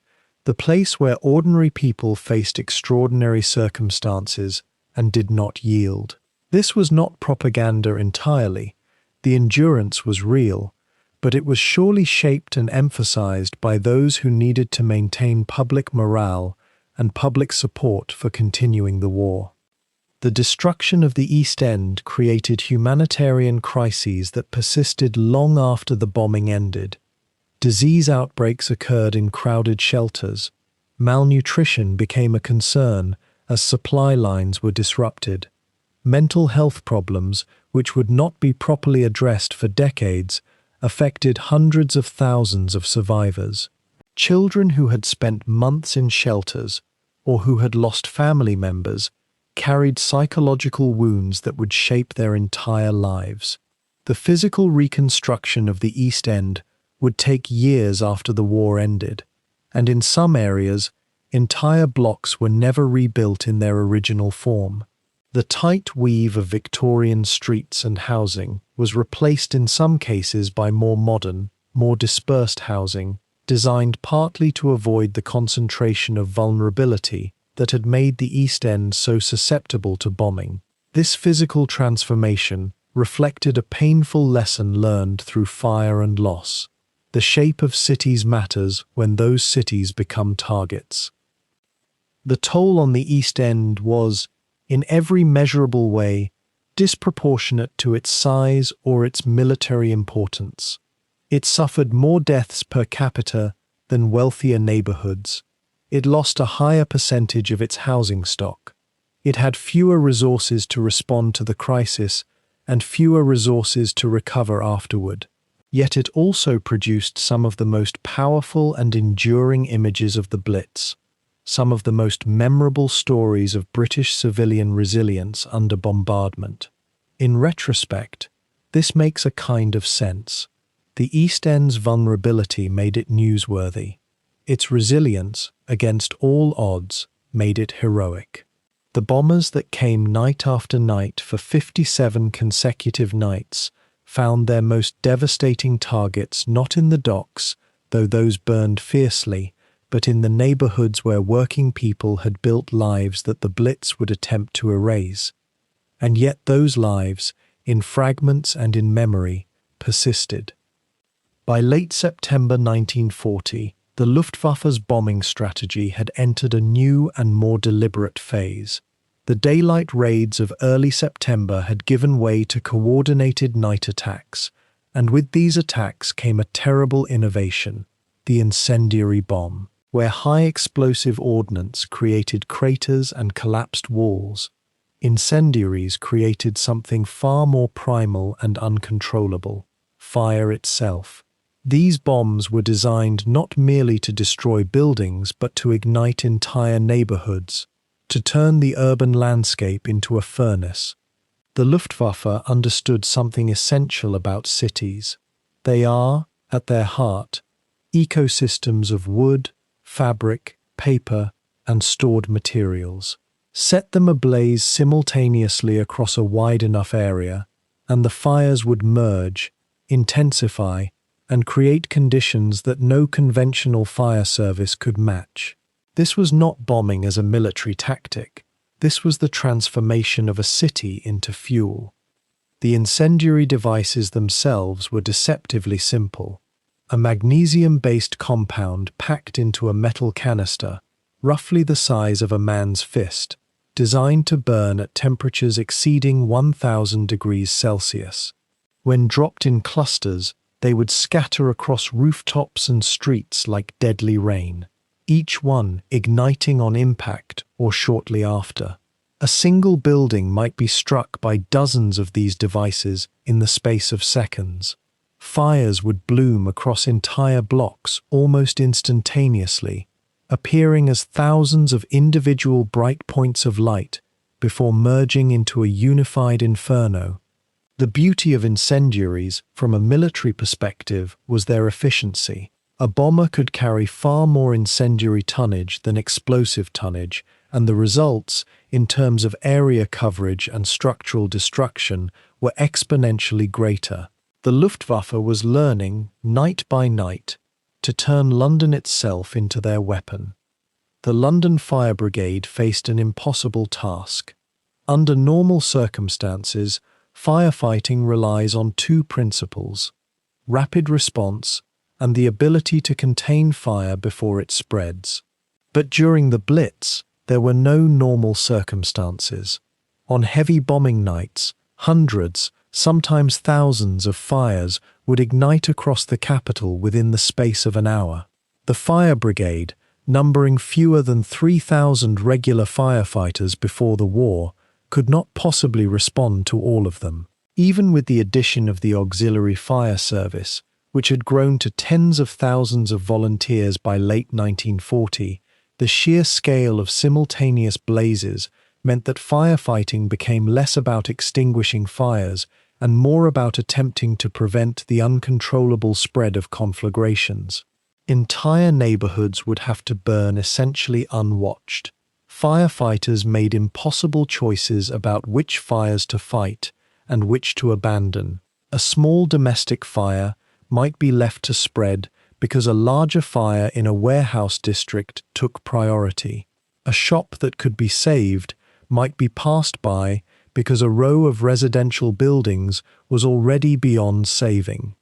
the place where ordinary people faced extraordinary circumstances and did not yield. This was not propaganda entirely. The endurance was real, but it was surely shaped and emphasized by those who needed to maintain public morale and public support for continuing the war. The destruction of the East End created humanitarian crises that persisted long after the bombing ended. Disease outbreaks occurred in crowded shelters. Malnutrition became a concern as supply lines were disrupted. Mental health problems, which would not be properly addressed for decades, affected hundreds of thousands of survivors. Children who had spent months in shelters or who had lost family members carried psychological wounds that would shape their entire lives. The physical reconstruction of the East End would take years after the war ended, and in some areas, entire blocks were never rebuilt in their original form. The tight weave of Victorian streets and housing was replaced in some cases by more modern, more dispersed housing, designed partly to avoid the concentration of vulnerability that had made the East End so susceptible to bombing. This physical transformation reflected a painful lesson learned through fire and loss. The shape of cities matters when those cities become targets. The toll on the East End was, in every measurable way, disproportionate to its size or its military importance. It suffered more deaths per capita than wealthier neighborhoods. It lost a higher percentage of its housing stock. It had fewer resources to respond to the crisis and fewer resources to recover afterward. Yet it also produced some of the most powerful and enduring images of the Blitz, some of the most memorable stories of British civilian resilience under bombardment. In retrospect, this makes a kind of sense. The East End's vulnerability made it newsworthy. Its resilience, against all odds, made it heroic. The bombers that came night after night for 57 consecutive nights found their most devastating targets not in the docks, though those burned fiercely, but in the neighborhoods where working people had built lives that the Blitz would attempt to erase. And yet those lives, in fragments and in memory, persisted. By late September 1940, the Luftwaffe's bombing strategy had entered a new and more deliberate phase. The daylight raids of early September had given way to coordinated night attacks, and with these attacks came a terrible innovation, the incendiary bomb, where high-explosive ordnance created craters and collapsed walls. Incendiaries created something far more primal and uncontrollable: fire itself. These bombs were designed not merely to destroy buildings but to ignite entire neighborhoods, to turn the urban landscape into a furnace. The Luftwaffe understood something essential about cities. They are, at their heart, ecosystems of wood, fabric, paper, and stored materials. Set them ablaze simultaneously across a wide enough area, and the fires would merge, intensify, and create conditions that no conventional fire service could match. This was not bombing as a military tactic. This was the transformation of a city into fuel. The incendiary devices themselves were deceptively simple. A magnesium-based compound packed into a metal canister, roughly the size of a man's fist, designed to burn at temperatures exceeding 1,000 degrees Celsius. When dropped in clusters, they would scatter across rooftops and streets like deadly rain, each one igniting on impact or shortly after. A single building might be struck by dozens of these devices in the space of seconds. Fires would bloom across entire blocks almost instantaneously, appearing as thousands of individual bright points of light before merging into a unified inferno. The beauty of incendiaries, from a military perspective, was their efficiency. A bomber could carry far more incendiary tonnage than explosive tonnage, and the results, in terms of area coverage and structural destruction, were exponentially greater. The Luftwaffe was learning, night by night, to turn London itself into their weapon. The London Fire Brigade faced an impossible task. Under normal circumstances, firefighting relies on two principles: rapid response and the ability to contain fire before it spreads. But during the Blitz, there were no normal circumstances. On heavy bombing nights, hundreds, sometimes thousands of fires would ignite across the capital within the space of an hour. The fire brigade, numbering fewer than 3,000 regular firefighters before the war, could not possibly respond to all of them. Even with the addition of the auxiliary fire service, which had grown to tens of thousands of volunteers by late 1940, the sheer scale of simultaneous blazes meant that firefighting became less about extinguishing fires and more about attempting to prevent the uncontrollable spread of conflagrations. Entire neighborhoods would have to burn essentially unwatched. Firefighters made impossible choices about which fires to fight and which to abandon. A small domestic fire might be left to spread because a larger fire in a warehouse district took priority. A shop that could be saved might be passed by because a row of residential buildings was already beyond saving.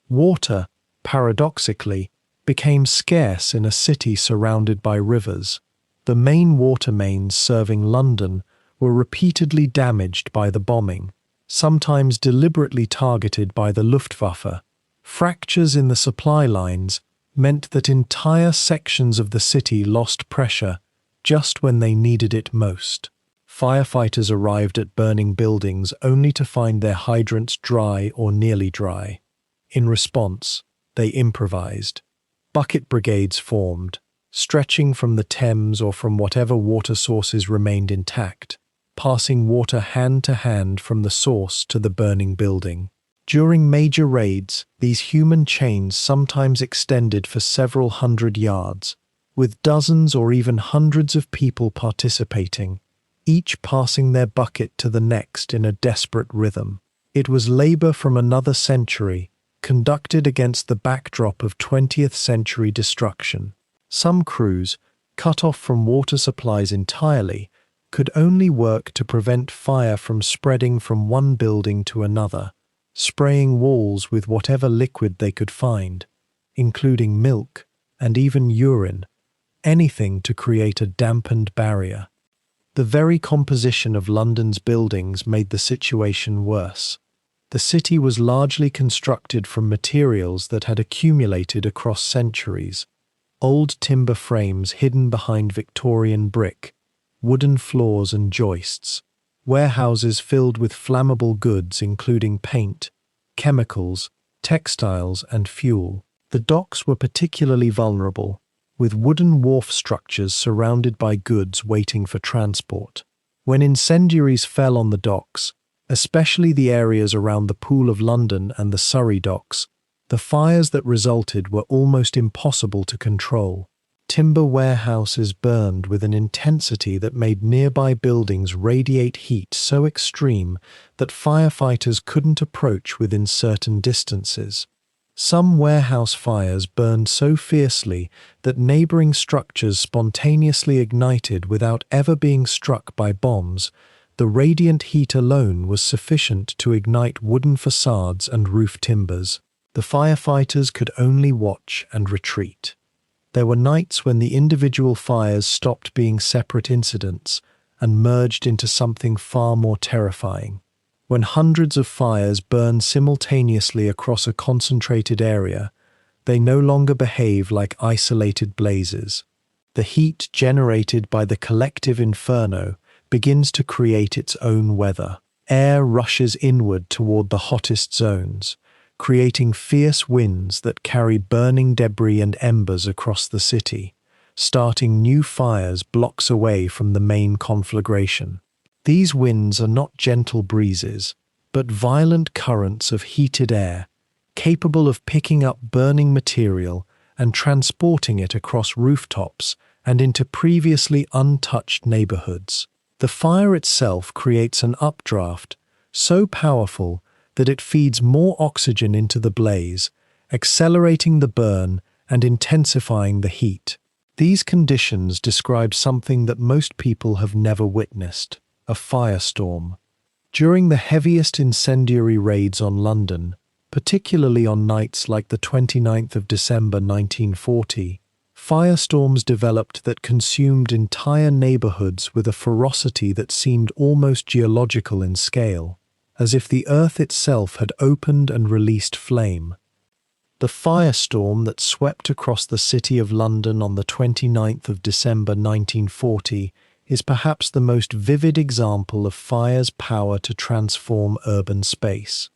Water, paradoxically, became scarce in a city surrounded by rivers. The main water mains serving London were repeatedly damaged by the bombing, sometimes deliberately targeted by the Luftwaffe. Fractures in the supply lines meant that entire sections of the city lost pressure just when they needed it most. Firefighters arrived at burning buildings only to find their hydrants dry or nearly dry. In response, they improvised. Bucket brigades formed, stretching from the Thames or from whatever water sources remained intact, passing water hand to hand from the source to the burning building. During major raids, these human chains sometimes extended for several hundred yards, with dozens or even hundreds of people participating, each passing their bucket to the next in a desperate rhythm. It was labor from another century, conducted against the backdrop of 20th century destruction. Some crews, cut off from water supplies entirely, could only work to prevent fire from spreading from one building to another, spraying walls with whatever liquid they could find, including milk and even urine, anything to create a dampened barrier. The very composition of London's buildings made the situation worse. The city was largely constructed from materials that had accumulated across centuries: old timber frames hidden behind Victorian brick, wooden floors and joists, warehouses filled with flammable goods including paint, chemicals, textiles, and fuel. The docks were particularly vulnerable, with wooden wharf structures surrounded by goods waiting for transport. When incendiaries fell on the docks, especially the areas around the Pool of London and the Surrey docks, the fires that resulted were almost impossible to control. Timber warehouses burned with an intensity that made nearby buildings radiate heat so extreme that firefighters couldn't approach within certain distances. Some warehouse fires burned so fiercely that neighboring structures spontaneously ignited without ever being struck by bombs. The radiant heat alone was sufficient to ignite wooden facades and roof timbers. The firefighters could only watch and retreat. There were nights when the individual fires stopped being separate incidents and merged into something far more terrifying. When hundreds of fires burn simultaneously across a concentrated area, they no longer behave like isolated blazes. The heat generated by the collective inferno begins to create its own weather. Air rushes inward toward the hottest zones, creating fierce winds that carry burning debris and embers across the city, starting new fires blocks away from the main conflagration. These winds are not gentle breezes, but violent currents of heated air, capable of picking up burning material and transporting it across rooftops and into previously untouched neighborhoods. The fire itself creates an updraft so powerful that it feeds more oxygen into the blaze, accelerating the burn and intensifying the heat. These conditions describe something that most people have never witnessed: a firestorm. During the heaviest incendiary raids on London, particularly on nights like the 29th of December 1940, firestorms developed that consumed entire neighborhoods with a ferocity that seemed almost geological in scale, as if the earth itself had opened and released flame. The firestorm that swept across the city of London on the 29th of December 1940 is perhaps the most vivid example of fire's power to transform urban space.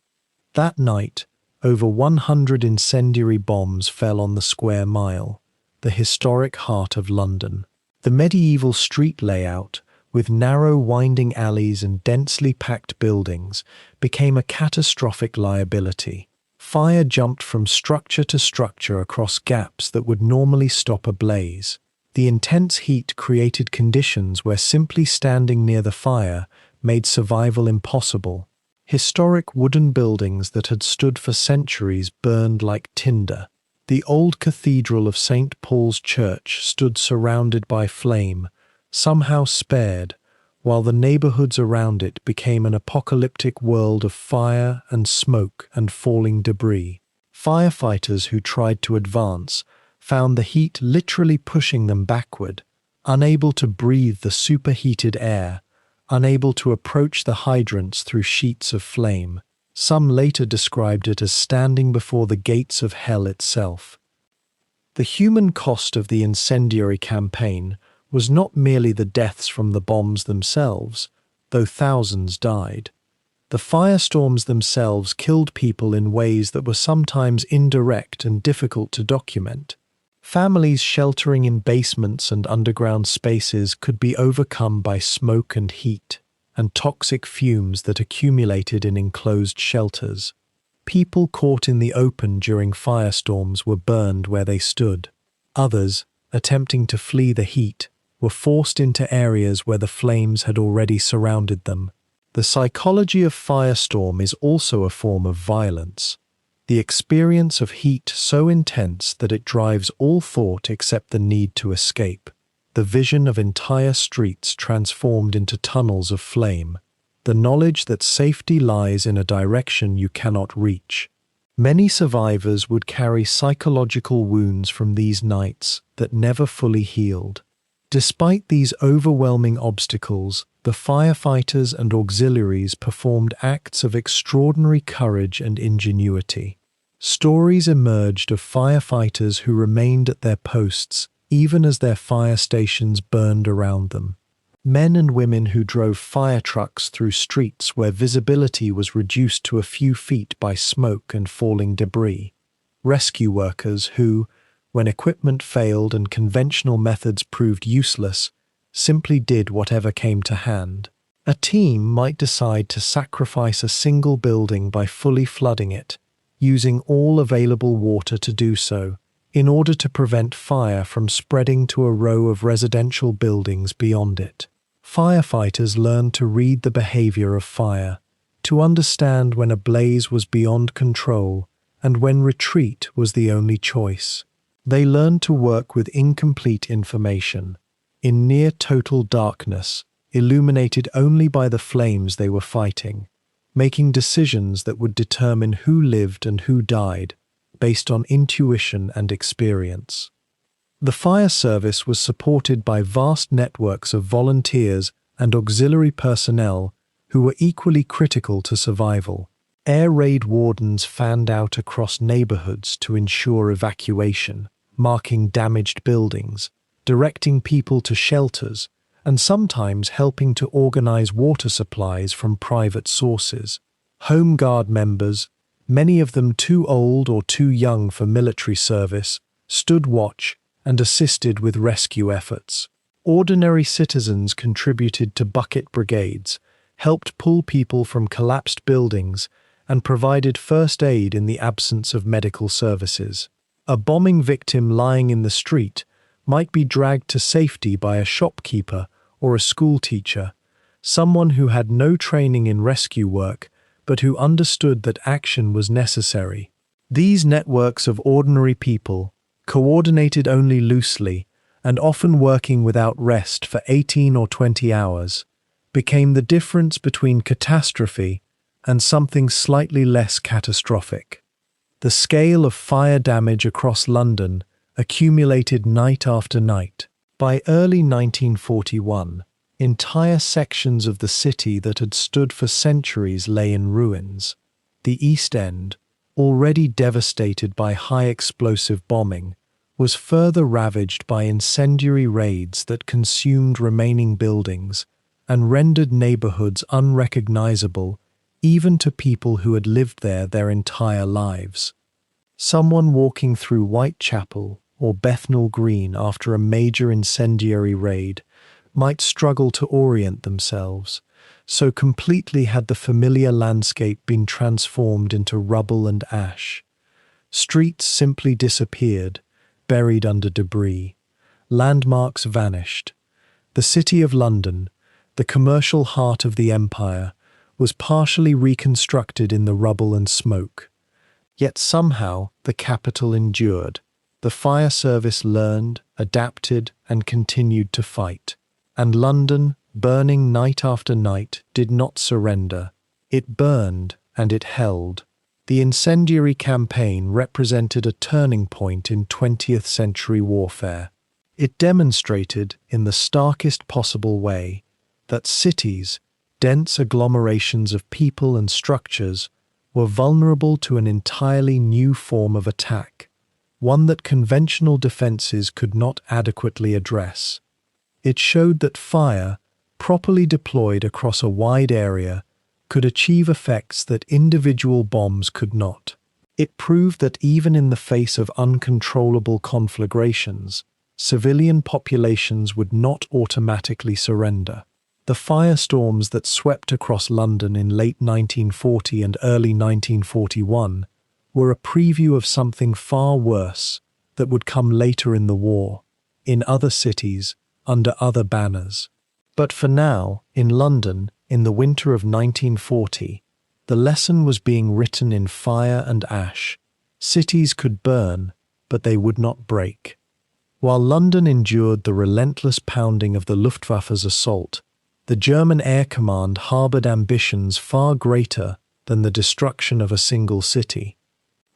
That night, over 100 incendiary bombs fell on the Square Mile, the historic heart of London. The medieval street layout, with narrow winding alleys and densely packed buildings, became a catastrophic liability. Fire jumped from structure to structure across gaps that would normally stop a blaze. The intense heat created conditions where simply standing near the fire made survival impossible. Historic wooden buildings that had stood for centuries burned like tinder. The old cathedral of St. Paul's Church stood surrounded by flame, somehow spared, while the neighborhoods around it became an apocalyptic world of fire and smoke and falling debris. Firefighters who tried to advance found the heat literally pushing them backward, unable to breathe the superheated air, unable to approach the hydrants through sheets of flame. Some later described it as standing before the gates of hell itself. The human cost of the incendiary campaign was not merely the deaths from the bombs themselves, though thousands died. The firestorms themselves killed people in ways that were sometimes indirect and difficult to document. Families sheltering in basements and underground spaces could be overcome by smoke and heat, and toxic fumes that accumulated in enclosed shelters. People caught in the open during firestorms were burned where they stood. Others, attempting to flee the heat, were forced into areas where the flames had already surrounded them. The psychology of firestorm is also a form of violence. The experience of heat so intense that it drives all thought except the need to escape. The vision of entire streets transformed into tunnels of flame. The knowledge that safety lies in a direction you cannot reach. Many survivors would carry psychological wounds from these nights that never fully healed. Despite these overwhelming obstacles, the firefighters and auxiliaries performed acts of extraordinary courage and ingenuity. Stories emerged of firefighters who remained at their posts even as their fire stations burned around them. Men and women who drove fire trucks through streets where visibility was reduced to a few feet by smoke and falling debris. Rescue workers who, when equipment failed and conventional methods proved useless, simply did whatever came to hand. A team might decide to sacrifice a single building by fully flooding it, using all available water to do so, in order to prevent fire from spreading to a row of residential buildings beyond it. Firefighters learned to read the behavior of fire, to understand when a blaze was beyond control and when retreat was the only choice. They learned to work with incomplete information, in near-total darkness, illuminated only by the flames they were fighting, making decisions that would determine who lived and who died, based on intuition and experience. The fire service was supported by vast networks of volunteers and auxiliary personnel who were equally critical to survival. Air raid wardens fanned out across neighborhoods to ensure evacuation, marking damaged buildings, directing people to shelters, and sometimes helping to organize water supplies from private sources. Home Guard members, many of them too old or too young for military service, stood watch and assisted with rescue efforts. Ordinary citizens contributed to bucket brigades, helped pull people from collapsed buildings, and provided first aid in the absence of medical services. A bombing victim lying in the street might be dragged to safety by a shopkeeper or a schoolteacher, someone who had no training in rescue work but who understood that action was necessary. These networks of ordinary people, coordinated only loosely and often working without rest for 18 or 20 hours, became the difference between catastrophe and something slightly less catastrophic. The scale of fire damage across London accumulated night after night. By early 1941, entire sections of the city that had stood for centuries lay in ruins. The East End, already devastated by high explosive bombing, was further ravaged by incendiary raids that consumed remaining buildings and rendered neighborhoods unrecognizable even to people who had lived there their entire lives. Someone walking through Whitechapel or Bethnal Green after a major incendiary raid might struggle to orient themselves, so completely had the familiar landscape been transformed into rubble and ash. Streets simply disappeared, buried under debris. Landmarks vanished. The City of London, the commercial heart of the empire, was partially reconstructed in the rubble and smoke. Yet somehow the capital endured. The fire service learned, adapted, and continued to fight. And London, burning night after night, did not surrender. It burned, and it held. The incendiary campaign represented a turning point in 20th century warfare. It demonstrated, in the starkest possible way, that cities, dense agglomerations of people and structures, were vulnerable to an entirely new form of attack, one that conventional defenses could not adequately address. It showed that fire, properly deployed across a wide area, could achieve effects that individual bombs could not. It proved that even in the face of uncontrollable conflagrations, civilian populations would not automatically surrender. The firestorms that swept across London in late 1940 and early 1941 were a preview of something far worse that would come later in the war, in other cities, under other banners. But for now, in London, in the winter of 1940, the lesson was being written in fire and ash. Cities could burn, but they would not break. While London endured the relentless pounding of the Luftwaffe's assault, the German Air Command harbored ambitions far greater than the destruction of a single city.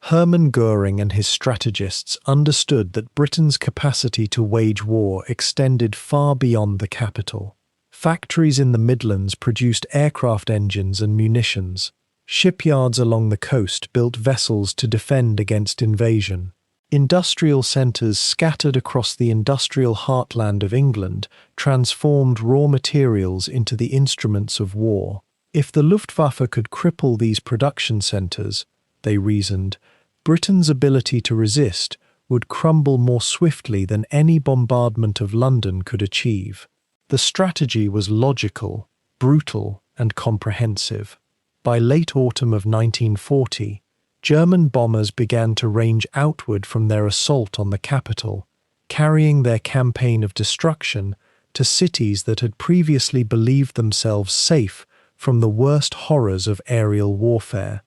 Hermann Göring and his strategists understood that Britain's capacity to wage war extended far beyond the capital. Factories in the Midlands produced aircraft engines and munitions. Shipyards along the coast built vessels to defend against invasion. Industrial centres scattered across the industrial heartland of England transformed raw materials into the instruments of war. If the Luftwaffe could cripple these production centres, they reasoned, Britain's ability to resist would crumble more swiftly than any bombardment of London could achieve. The strategy was logical, brutal, and comprehensive. By late autumn of 1940, German bombers began to range outward from their assault on the capital, carrying their campaign of destruction to cities that had previously believed themselves safe from the worst horrors of aerial warfare.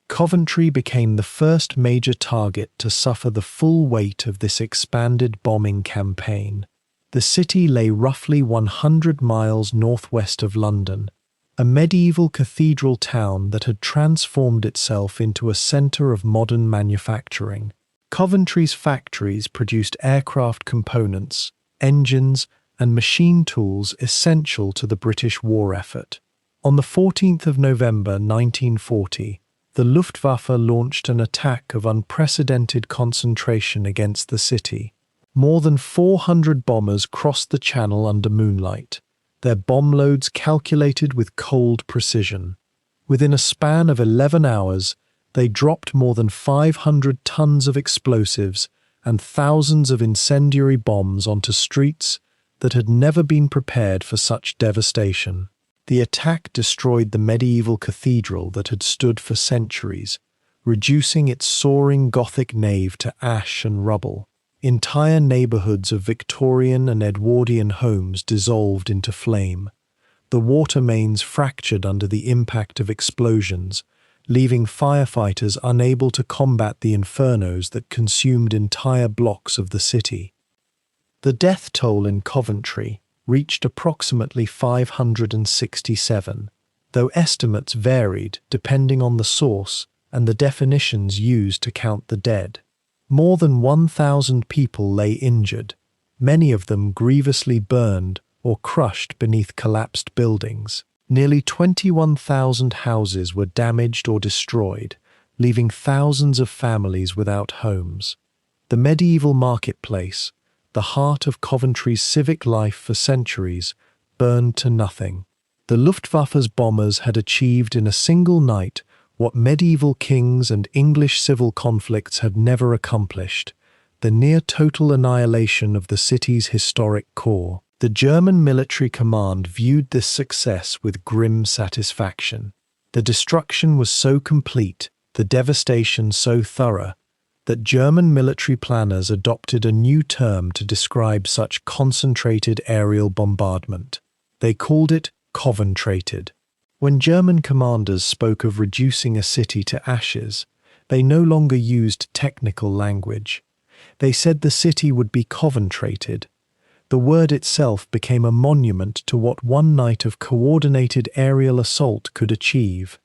Coventry became the first major target to suffer the full weight of this expanded bombing campaign. The city lay roughly 100 miles northwest of London, a medieval cathedral town that had transformed itself into a centre of modern manufacturing. Coventry's factories produced aircraft components, engines, and machine tools essential to the British war effort. On the 14th of November 1940, the Luftwaffe launched an attack of unprecedented concentration against the city. More than 400 bombers crossed the channel under moonlight, their bomb loads calculated with cold precision. Within a span of 11 hours, they dropped more than 500 tons of explosives and thousands of incendiary bombs onto streets that had never been prepared for such devastation. The attack destroyed the medieval cathedral that had stood for centuries, reducing its soaring Gothic nave to ash and rubble. Entire neighborhoods of Victorian and Edwardian homes dissolved into flame. The water mains fractured under the impact of explosions, leaving firefighters unable to combat the infernos that consumed entire blocks of the city. The death toll in Coventry reached approximately 567, though estimates varied depending on the source and the definitions used to count the dead. More than 1,000 people lay injured, many of them grievously burned or crushed beneath collapsed buildings. Nearly 21,000 houses were damaged or destroyed, leaving thousands of families without homes. The medieval marketplace, the heart of Coventry's civic life for centuries, burned to nothing. The Luftwaffe's bombers had achieved in a single night what medieval kings and English civil conflicts had never accomplished: the near-total annihilation of the city's historic core. The German military command viewed this success with grim satisfaction. The destruction was so complete, the devastation so thorough, that German military planners adopted a new term to describe such concentrated aerial bombardment. They called it Coventrated. When German commanders spoke of reducing a city to ashes, they no longer used technical language. They said the city would be Coventrated. The word itself became a monument to what one night of coordinated aerial assault could achieve.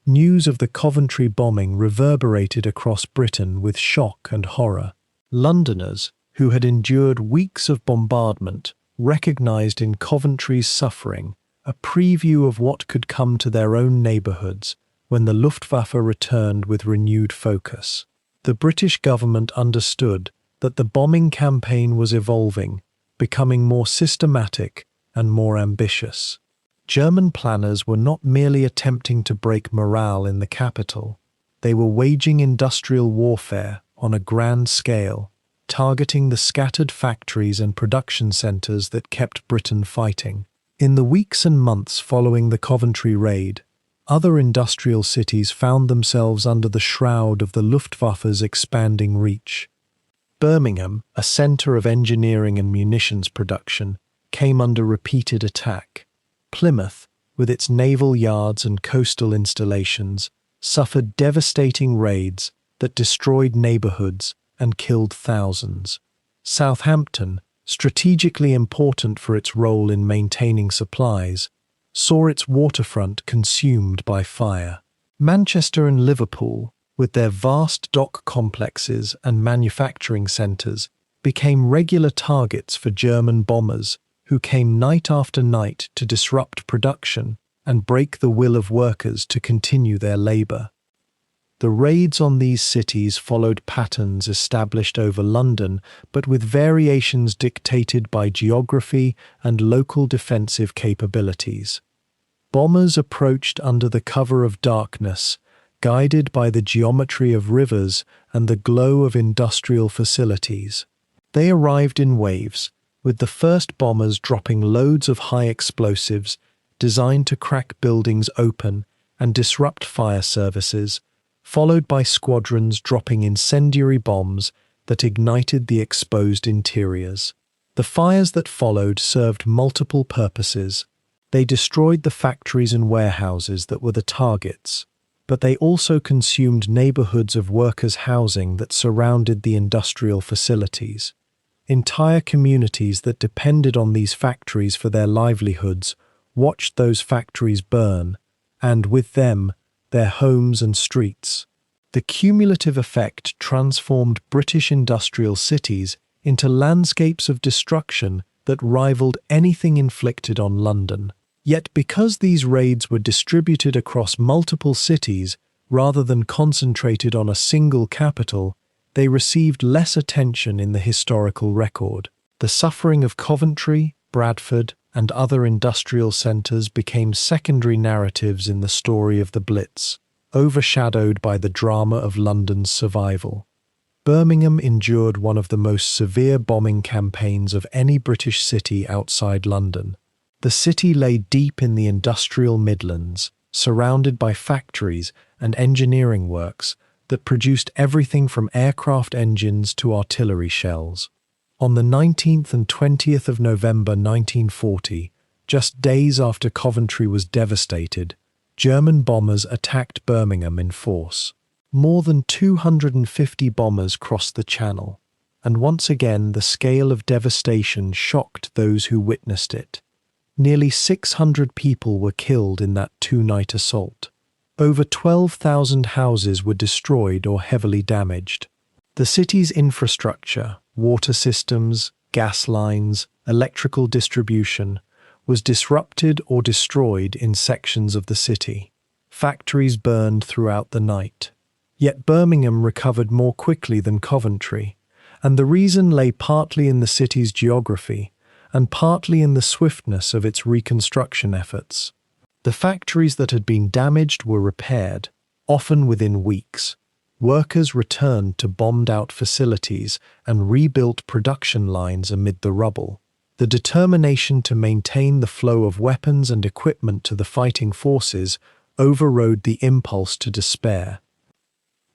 News of the Coventry bombing reverberated across Britain with shock and horror. Londoners, who had endured weeks of bombardment, recognized in Coventry's suffering a preview of what could come to their own neighborhoods when the Luftwaffe returned with renewed focus. The British government understood that the bombing campaign was evolving, becoming more systematic and more ambitious. German planners were not merely attempting to break morale in the capital. They were waging industrial warfare on a grand scale, targeting the scattered factories and production centers that kept Britain fighting. In the weeks and months following the Coventry raid, other industrial cities found themselves under the shroud of the Luftwaffe's expanding reach. Birmingham, a center of engineering and munitions production, came under repeated attack. Plymouth, with its naval yards and coastal installations, suffered devastating raids that destroyed neighborhoods and killed thousands. Southampton, strategically important for its role in maintaining supplies, saw its waterfront consumed by fire. Manchester and Liverpool, with their vast dock complexes and manufacturing centres, became regular targets for German bombers who came night after night to disrupt production and break the will of workers to continue their labour. The raids on these cities followed patterns established over London, but with variations dictated by geography and local defensive capabilities. Bombers approached under the cover of darkness, guided by the geometry of rivers and the glow of industrial facilities. They arrived in waves, with the first bombers dropping loads of high explosives designed to crack buildings open and disrupt fire services, followed by squadrons dropping incendiary bombs that ignited the exposed interiors. The fires that followed served multiple purposes. They destroyed the factories and warehouses that were the targets, but they also consumed neighborhoods of workers' housing that surrounded the industrial facilities. Entire communities that depended on these factories for their livelihoods watched those factories burn, and with them, their homes and streets. The cumulative effect transformed British industrial cities into landscapes of destruction that rivaled anything inflicted on London. Yet because these raids were distributed across multiple cities rather than concentrated on a single capital, they received less attention in the historical record. The suffering of Coventry, Bradford, and other industrial centres became secondary narratives in the story of the Blitz, overshadowed by the drama of London's survival. Birmingham endured one of the most severe bombing campaigns of any British city outside London. The city lay deep in the industrial Midlands, surrounded by factories and engineering works, that produced everything from aircraft engines to artillery shells. On the 19th and 20th of November 1940, just days after Coventry was devastated, German bombers attacked Birmingham in force. More than 250 bombers crossed the Channel, and once again the scale of devastation shocked those who witnessed it. Nearly 600 people were killed in that two-night assault. Over 12,000 houses were destroyed or heavily damaged. The city's infrastructure, water systems, gas lines, electrical distribution, was disrupted or destroyed in sections of the city. Factories burned throughout the night. Yet Birmingham recovered more quickly than Coventry, and the reason lay partly in the city's geography and partly in the swiftness of its reconstruction efforts. The factories that had been damaged were repaired, often within weeks. Workers returned to bombed-out facilities and rebuilt production lines amid the rubble. The determination to maintain the flow of weapons and equipment to the fighting forces overrode the impulse to despair.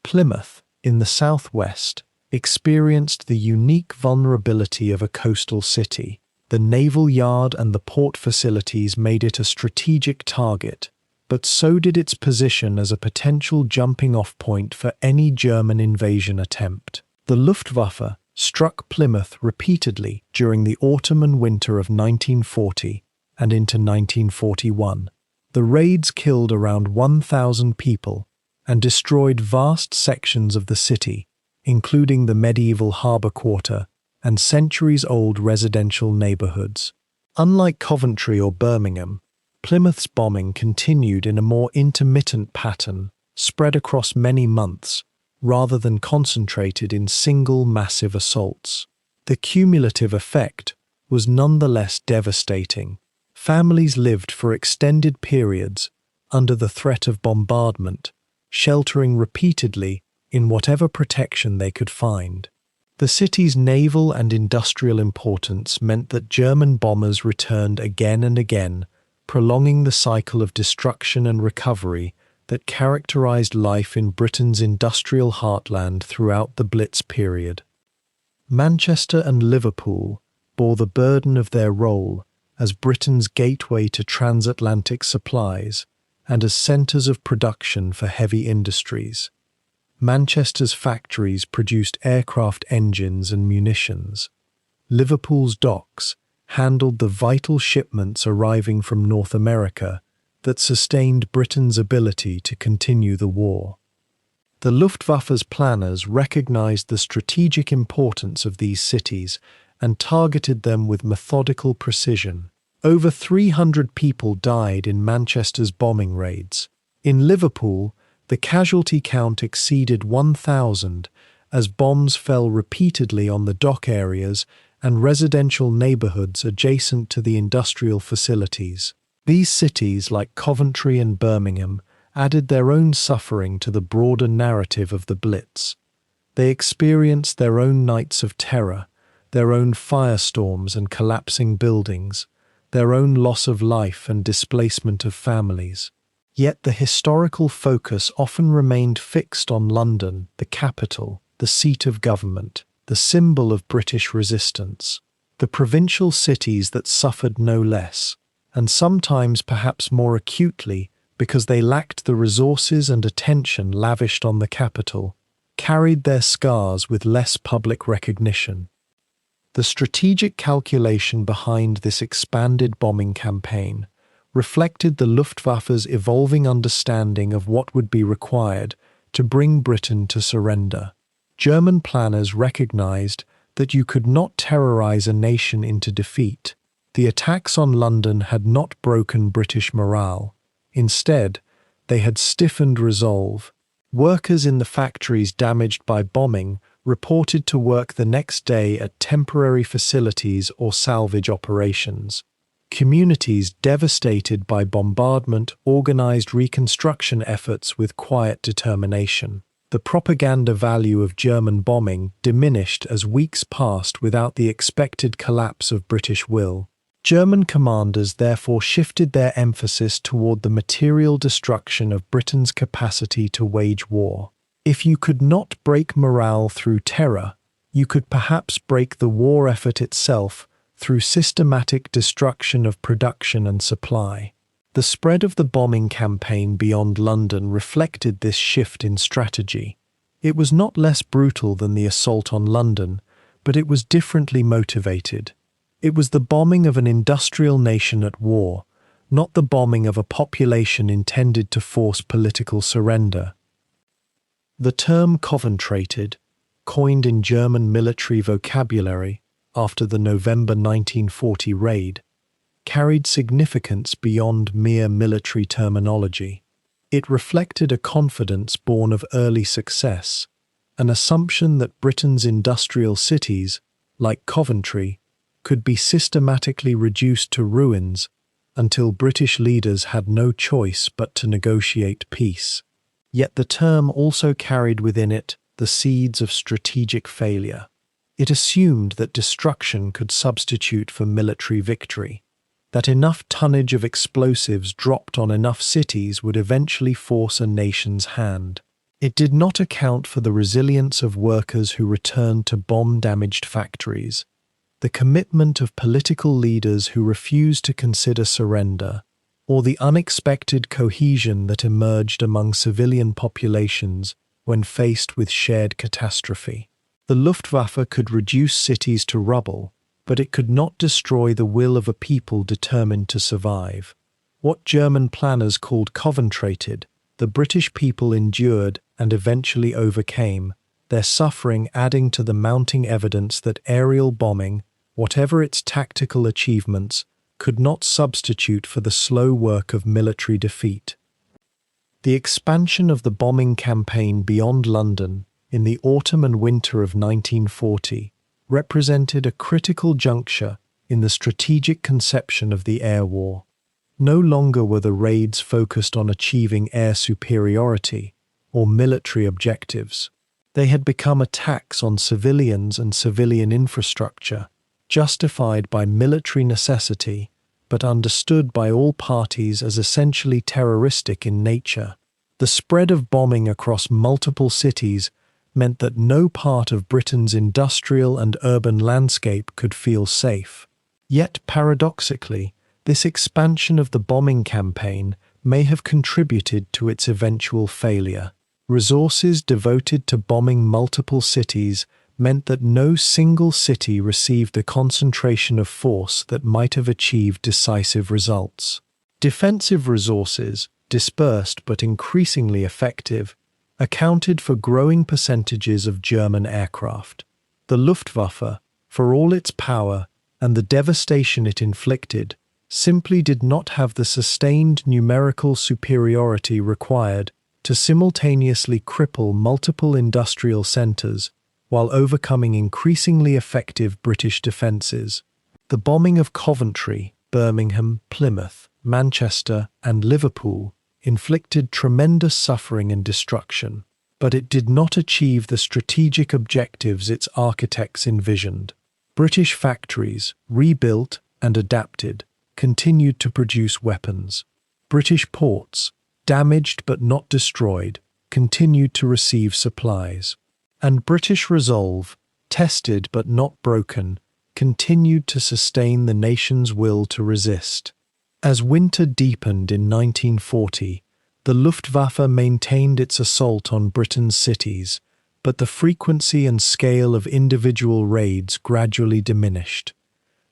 Plymouth, in the southwest, experienced the unique vulnerability of a coastal city. The naval yard and the port facilities made it a strategic target, but so did its position as a potential jumping-off point for any German invasion attempt. The Luftwaffe struck Plymouth repeatedly during the autumn and winter of 1940 and into 1941. The raids killed around 1,000 people and destroyed vast sections of the city, including the medieval harbour quarter and centuries-old residential neighbourhoods. Unlike Coventry or Birmingham, Plymouth's bombing continued in a more intermittent pattern, spread across many months, rather than concentrated in single massive assaults. The cumulative effect was nonetheless devastating. Families lived for extended periods under the threat of bombardment, sheltering repeatedly in whatever protection they could find. The city's naval and industrial importance meant that German bombers returned again and again, prolonging the cycle of destruction and recovery that characterized life in Britain's industrial heartland throughout the Blitz period. Manchester and Liverpool bore the burden of their role as Britain's gateway to transatlantic supplies and as centres of production for heavy industries. Manchester's factories produced aircraft engines and munitions. Liverpool's docks handled the vital shipments arriving from North America that sustained Britain's ability to continue the war. The Luftwaffe's planners recognized the strategic importance of these cities and targeted them with methodical precision. Over 300 people died in Manchester's bombing raids. In Liverpool, the casualty count exceeded 1,000 as bombs fell repeatedly on the dock areas and residential neighbourhoods adjacent to the industrial facilities. These cities, like Coventry and Birmingham, added their own suffering to the broader narrative of the Blitz. They experienced their own nights of terror, their own firestorms and collapsing buildings, their own loss of life and displacement of families. Yet the historical focus often remained fixed on London, the capital, the seat of government, the symbol of British resistance. The provincial cities that suffered no less, and sometimes perhaps more acutely because they lacked the resources and attention lavished on the capital, carried their scars with less public recognition. The strategic calculation behind this expanded bombing campaign reflected the Luftwaffe's evolving understanding of what would be required to bring Britain to surrender. German planners recognized that you could not terrorize a nation into defeat. The attacks on London had not broken British morale. Instead, they had stiffened resolve. Workers in the factories damaged by bombing reported to work the next day at temporary facilities or salvage operations. Communities devastated by bombardment organized reconstruction efforts with quiet determination. The propaganda value of German bombing diminished as weeks passed without the expected collapse of British will. German commanders therefore shifted their emphasis toward the material destruction of Britain's capacity to wage war. If you could not break morale through terror, you could perhaps break the war effort itself through systematic destruction of production and supply. The spread of the bombing campaign beyond London reflected this shift in strategy. It was not less brutal than the assault on London, but it was differently motivated. It was the bombing of an industrial nation at war, not the bombing of a population intended to force political surrender. The term Coventраted, coined in German military vocabulary after the November 1940 raid, carried significance beyond mere military terminology. It reflected a confidence born of early success, an assumption that Britain's industrial cities, like Coventry, could be systematically reduced to ruins until British leaders had no choice but to negotiate peace. Yet the term also carried within it the seeds of strategic failure. It assumed that destruction could substitute for military victory, that enough tonnage of explosives dropped on enough cities would eventually force a nation's hand. It did not account for the resilience of workers who returned to bomb-damaged factories, the commitment of political leaders who refused to consider surrender, or the unexpected cohesion that emerged among civilian populations when faced with shared catastrophe. The Luftwaffe could reduce cities to rubble, but it could not destroy the will of a people determined to survive. What German planners called Coventраted, the British people endured and eventually overcame, their suffering adding to the mounting evidence that aerial bombing, whatever its tactical achievements, could not substitute for the slow work of military defeat. The expansion of the bombing campaign beyond London in the autumn and winter of 1940 represented a critical juncture in the strategic conception of the air war. No longer were the raids focused on achieving air superiority or military objectives. They had become attacks on civilians and civilian infrastructure, justified by military necessity, but understood by all parties as essentially terroristic in nature. The spread of bombing across multiple cities meant that no part of Britain's industrial and urban landscape could feel safe. Yet, paradoxically, this expansion of the bombing campaign may have contributed to its eventual failure. Resources devoted to bombing multiple cities meant that no single city received the concentration of force that might have achieved decisive results. Defensive resources, dispersed but increasingly effective, accounted for growing percentages of German aircraft. The Luftwaffe, for all its power and the devastation it inflicted, simply did not have the sustained numerical superiority required to simultaneously cripple multiple industrial centres while overcoming increasingly effective British defences. The bombing of Coventry, Birmingham, Plymouth, Manchester, and Liverpool inflicted tremendous suffering and destruction, but it did not achieve the strategic objectives its architects envisioned. British factories, rebuilt and adapted, continued to produce weapons. British ports, damaged but not destroyed, continued to receive supplies. And British resolve, tested but not broken, continued to sustain the nation's will to resist. As winter deepened in 1940, the Luftwaffe maintained its assault on Britain's cities, but the frequency and scale of individual raids gradually diminished.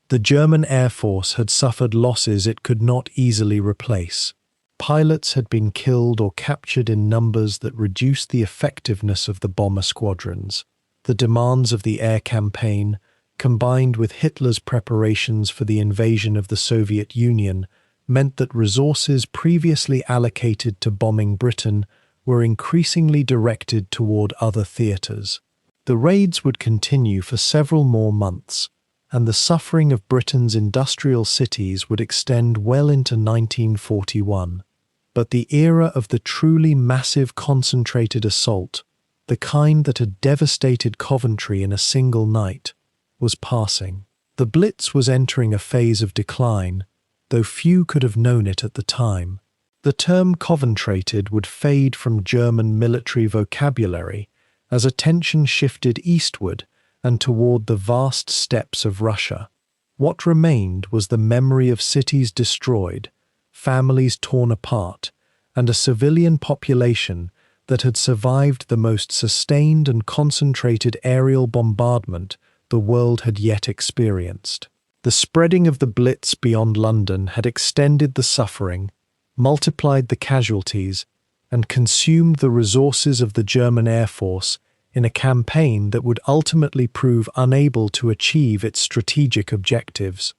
The German Air Force had suffered losses it could not easily replace. Pilots had been killed or captured in numbers that reduced the effectiveness of the bomber squadrons. The demands of the air campaign, combined with Hitler's preparations for the invasion of the Soviet Union, meant that resources previously allocated to bombing Britain were increasingly directed toward other theatres. The raids would continue for several more months, and the suffering of Britain's industrial cities would extend well into 1941. But the era of the truly massive concentrated assault, the kind that had devastated Coventry in a single night, was passing. The Blitz was entering a phase of decline, though few could have known it at the time. The term "concentrated" would fade from German military vocabulary as attention shifted eastward and toward the vast steppes of Russia. What remained was the memory of cities destroyed, families torn apart, and a civilian population that had survived the most sustained and concentrated aerial bombardment the world had yet experienced. The spreading of the Blitz beyond London had extended the suffering, multiplied the casualties, and consumed the resources of the German Air Force in a campaign that would ultimately prove unable to achieve its strategic objectives.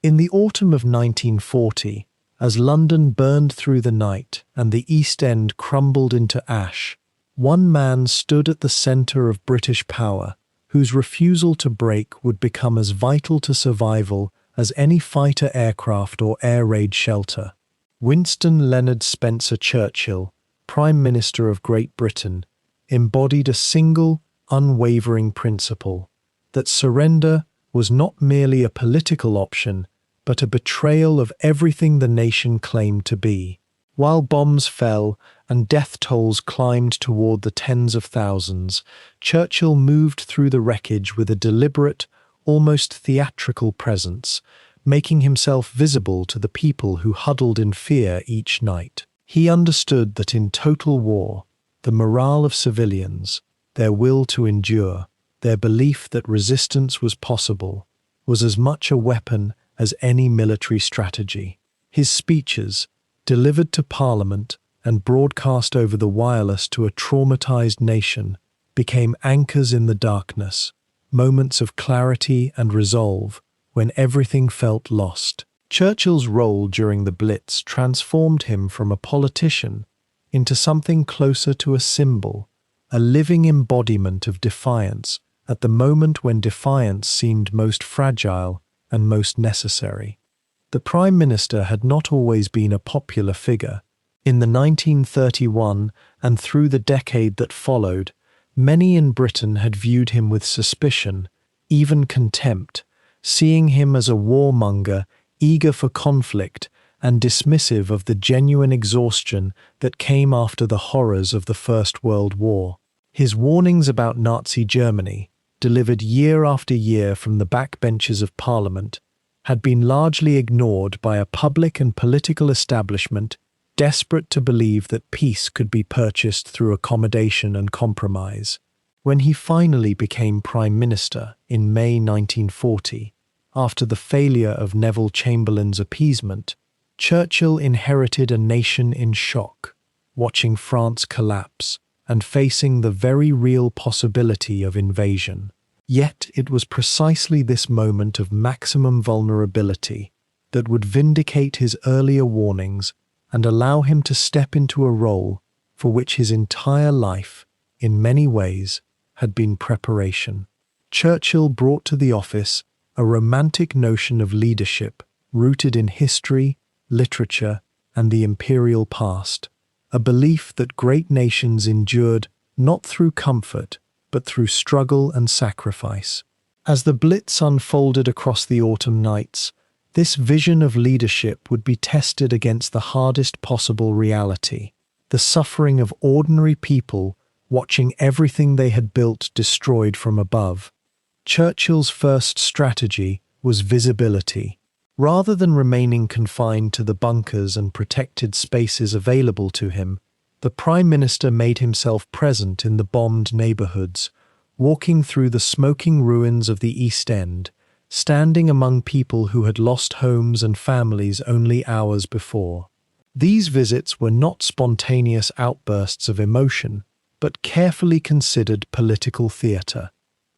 In the autumn of 1940, as London burned through the night and the East End crumbled into ash, one man stood at the centre of British power, whose refusal to break would become as vital to survival as any fighter aircraft or air raid shelter. Winston Leonard Spencer Churchill, Prime Minister of Great Britain, embodied a single, unwavering principle: that surrender was not merely a political option, but a betrayal of everything the nation claimed to be. While bombs fell and death tolls climbed toward the tens of thousands, Churchill moved through the wreckage with a deliberate, almost theatrical presence, making himself visible to the people who huddled in fear each night. He understood that in total war, the morale of civilians, their will to endure, their belief that resistance was possible, was as much a weapon as any military strategy. His speeches, delivered to Parliament and broadcast over the wireless to a traumatized nation, became anchors in the darkness, moments of clarity and resolve when everything felt lost. Churchill's role during the Blitz transformed him from a politician into something closer to a symbol, a living embodiment of defiance at the moment when defiance seemed most fragile and most necessary. The Prime Minister had not always been a popular figure. In the 1931 and through the decade that followed, many in Britain had viewed him with suspicion, even contempt, seeing him as a warmonger, eager for conflict, and dismissive of the genuine exhaustion that came after the horrors of the First World War. His warnings about Nazi Germany, delivered year after year from the backbenches of Parliament, had been largely ignored by a public and political establishment desperate to believe that peace could be purchased through accommodation and compromise. When he finally became Prime Minister in May 1940, after the failure of Neville Chamberlain's appeasement, Churchill inherited a nation in shock, watching France collapse and facing the very real possibility of invasion. Yet it was precisely this moment of maximum vulnerability that would vindicate his earlier warnings and allow him to step into a role for which his entire life, in many ways, had been preparation. Churchill brought to the office a romantic notion of leadership rooted in history, literature, and the imperial past, a belief that great nations endured not through comfort, but through struggle and sacrifice. As the Blitz unfolded across the autumn nights, this vision of leadership would be tested against the hardest possible reality: the suffering of ordinary people watching everything they had built destroyed from above. Churchill's first strategy was visibility. Rather than remaining confined to the bunkers and protected spaces available to him, the Prime Minister made himself present in the bombed neighbourhoods, walking through the smoking ruins of the East End, standing among people who had lost homes and families only hours before. These visits were not spontaneous outbursts of emotion, but carefully considered political theatre,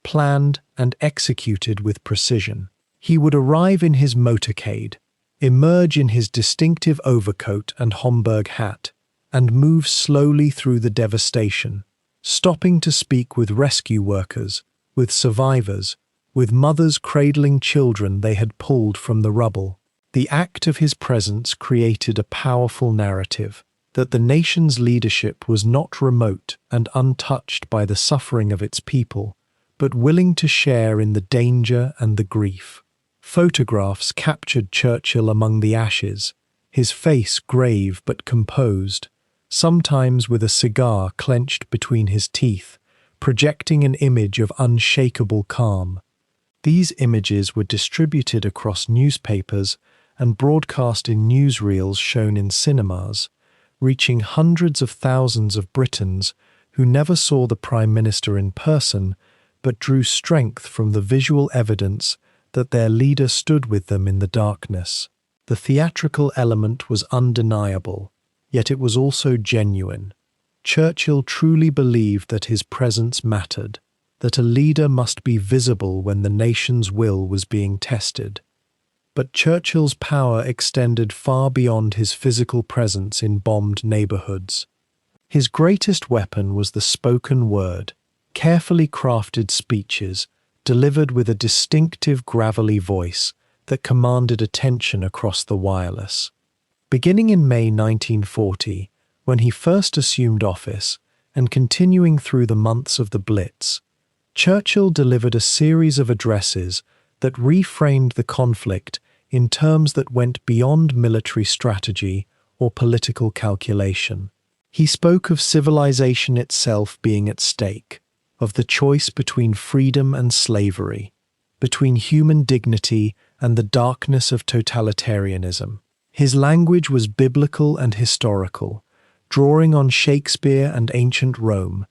planned and executed with precision. He would arrive in his motorcade, emerge in his distinctive overcoat and Homburg hat, and move slowly through the devastation, stopping to speak with rescue workers, with survivors, with mothers cradling children they had pulled from the rubble. The act of his presence created a powerful narrative that the nation's leadership was not remote and untouched by the suffering of its people, but willing to share in the danger and the grief. Photographs captured Churchill among the ashes, his face grave but composed, sometimes with a cigar clenched between his teeth, projecting an image of unshakable calm. These images were distributed across newspapers and broadcast in newsreels shown in cinemas, reaching hundreds of thousands of Britons who never saw the Prime Minister in person but drew strength from the visual evidence that their leader stood with them in the darkness. The theatrical element was undeniable, yet it was also genuine. Churchill truly believed that his presence mattered, that a leader must be visible when the nation's will was being tested. But Churchill's power extended far beyond his physical presence in bombed neighborhoods. His greatest weapon was the spoken word, carefully crafted speeches, delivered with a distinctive gravelly voice that commanded attention across the wireless. Beginning in May 1940, when he first assumed office, and continuing through the months of the Blitz, Churchill delivered a series of addresses that reframed the conflict in terms that went beyond military strategy or political calculation. He spoke of civilization itself being at stake, of the choice between freedom and slavery, between human dignity and the darkness of totalitarianism. His language was biblical and historical, drawing on Shakespeare and ancient Rome,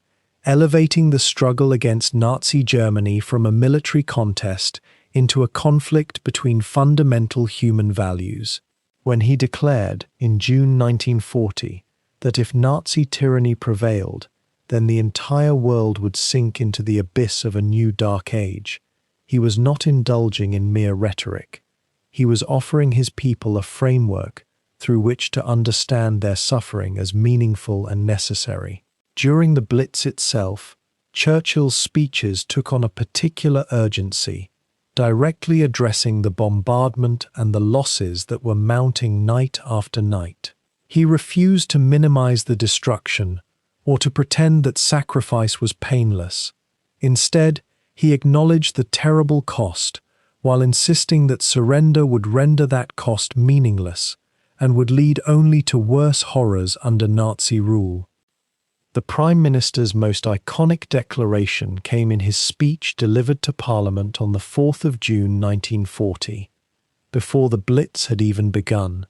elevating the struggle against Nazi Germany from a military contest into a conflict between fundamental human values. When he declared, in June 1940, that if Nazi tyranny prevailed, then the entire world would sink into the abyss of a new dark age, he was not indulging in mere rhetoric. He was offering his people a framework through which to understand their suffering as meaningful and necessary. During the Blitz itself, Churchill's speeches took on a particular urgency, directly addressing the bombardment and the losses that were mounting night after night. He refused to minimize the destruction or to pretend that sacrifice was painless. Instead, he acknowledged the terrible cost, while insisting that surrender would render that cost meaningless and would lead only to worse horrors under Nazi rule. The Prime Minister's most iconic declaration came in his speech delivered to Parliament on the 4th of June 1940, before the Blitz had even begun,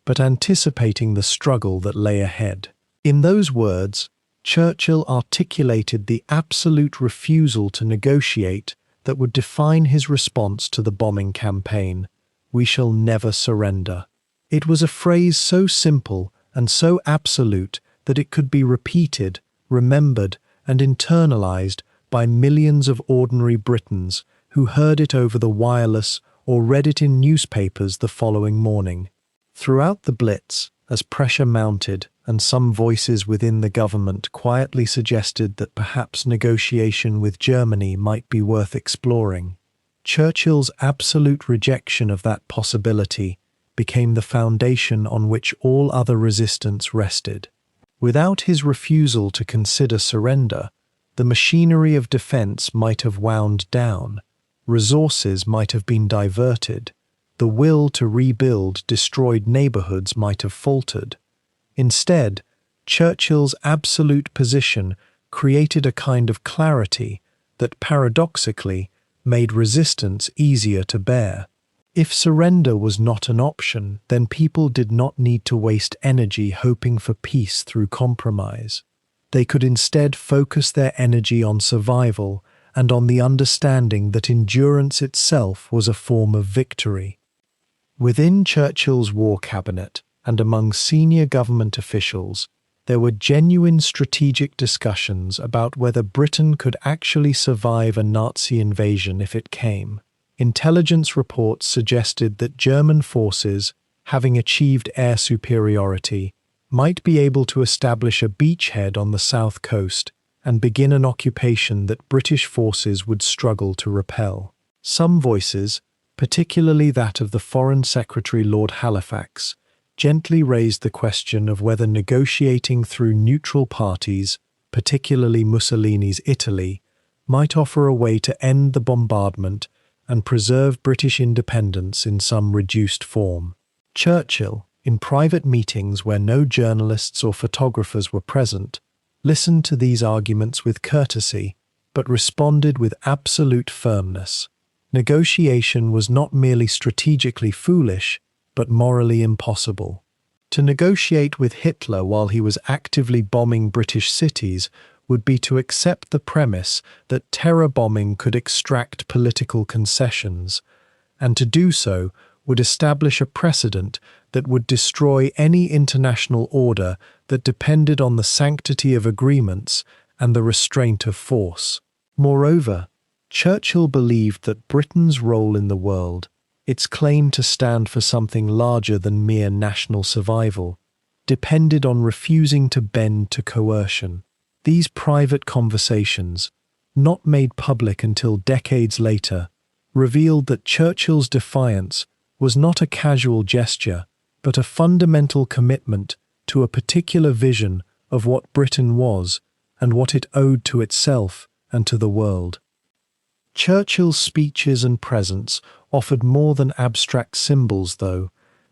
but anticipating the struggle that lay ahead. In those words, Churchill articulated the absolute refusal to negotiate that would define his response to the bombing campaign: "We shall never surrender." It was a phrase so simple and so absolute that it could be repeated, remembered, and internalized by millions of ordinary Britons who heard it over the wireless or read it in newspapers the following morning. Throughout the Blitz, as pressure mounted and some voices within the government quietly suggested that perhaps negotiation with Germany might be worth exploring, Churchill's absolute rejection of that possibility became the foundation on which all other resistance rested. Without his refusal to consider surrender, the machinery of defense might have wound down, resources might have been diverted, the will to rebuild destroyed neighborhoods might have faltered. Instead, Churchill's absolute position created a kind of clarity that paradoxically made resistance easier to bear. If surrender was not an option, then people did not need to waste energy hoping for peace through compromise. They could instead focus their energy on survival and on the understanding that endurance itself was a form of victory. Within Churchill's war cabinet and among senior government officials, there were genuine strategic discussions about whether Britain could actually survive a Nazi invasion if it came. Intelligence reports suggested that German forces, having achieved air superiority, might be able to establish a beachhead on the south coast and begin an occupation that British forces would struggle to repel. Some voices, particularly that of the Foreign Secretary Lord Halifax, gently raised the question of whether negotiating through neutral parties, particularly Mussolini's Italy, might offer a way to end the bombardment and preserve British independence in some reduced form. Churchill, in private meetings where no journalists or photographers were present, listened to these arguments with courtesy, but responded with absolute firmness. Negotiation was not merely strategically foolish, but morally impossible. To negotiate with Hitler while he was actively bombing British cities would be to accept the premise that terror bombing could extract political concessions, and to do so would establish a precedent that would destroy any international order that depended on the sanctity of agreements and the restraint of force. Moreover, Churchill believed that Britain's role in the world, its claim to stand for something larger than mere national survival, depended on refusing to bend to coercion. These private conversations, not made public until decades later, revealed that Churchill's defiance was not a casual gesture, but a fundamental commitment to a particular vision of what Britain was and what it owed to itself and to the world. Churchill's speeches and presence offered more than abstract symbols, though.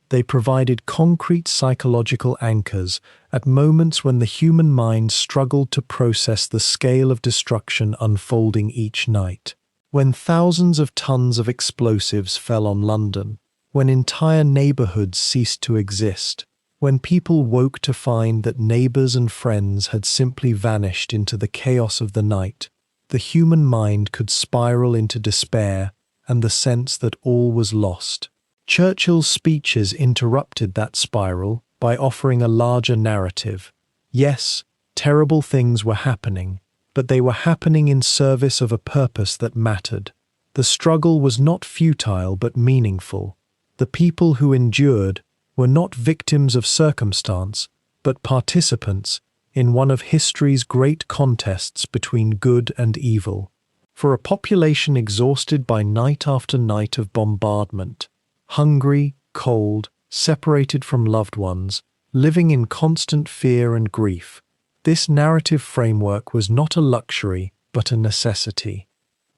They provided concrete psychological anchors at moments when the human mind struggled to process the scale of destruction unfolding each night. When thousands of tons of explosives fell on London, when entire neighborhoods ceased to exist, when people woke to find that neighbors and friends had simply vanished into the chaos of the night, the human mind could spiral into despair and the sense that all was lost. Churchill's speeches interrupted that spiral by offering a larger narrative. Yes, terrible things were happening, but they were happening in service of a purpose that mattered. The struggle was not futile but meaningful. The people who endured were not victims of circumstance, but participants in one of history's great contests between good and evil. For a population exhausted by night after night of bombardment, hungry, cold, separated from loved ones, living in constant fear and grief, this narrative framework was not a luxury, but a necessity.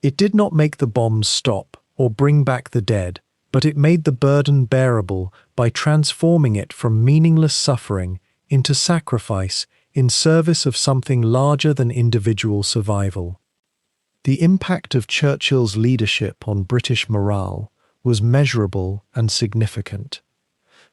It did not make the bombs stop or bring back the dead, but it made the burden bearable by transforming it from meaningless suffering into sacrifice in service of something larger than individual survival. The impact of Churchill's leadership on British morale was measurable and significant.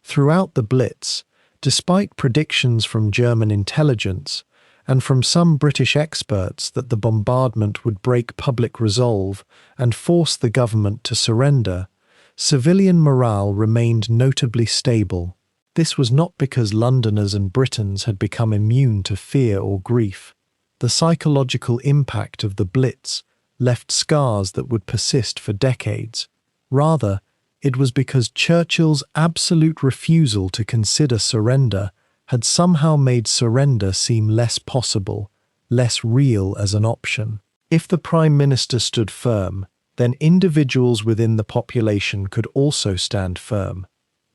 Throughout the Blitz, despite predictions from German intelligence and from some British experts that the bombardment would break public resolve and force the government to surrender, civilian morale remained notably stable. This was not because Londoners and Britons had become immune to fear or grief. The psychological impact of the Blitz left scars that would persist for decades. Rather, it was because Churchill's absolute refusal to consider surrender had somehow made surrender seem less possible, less real as an option. If the Prime Minister stood firm, then individuals within the population could also stand firm.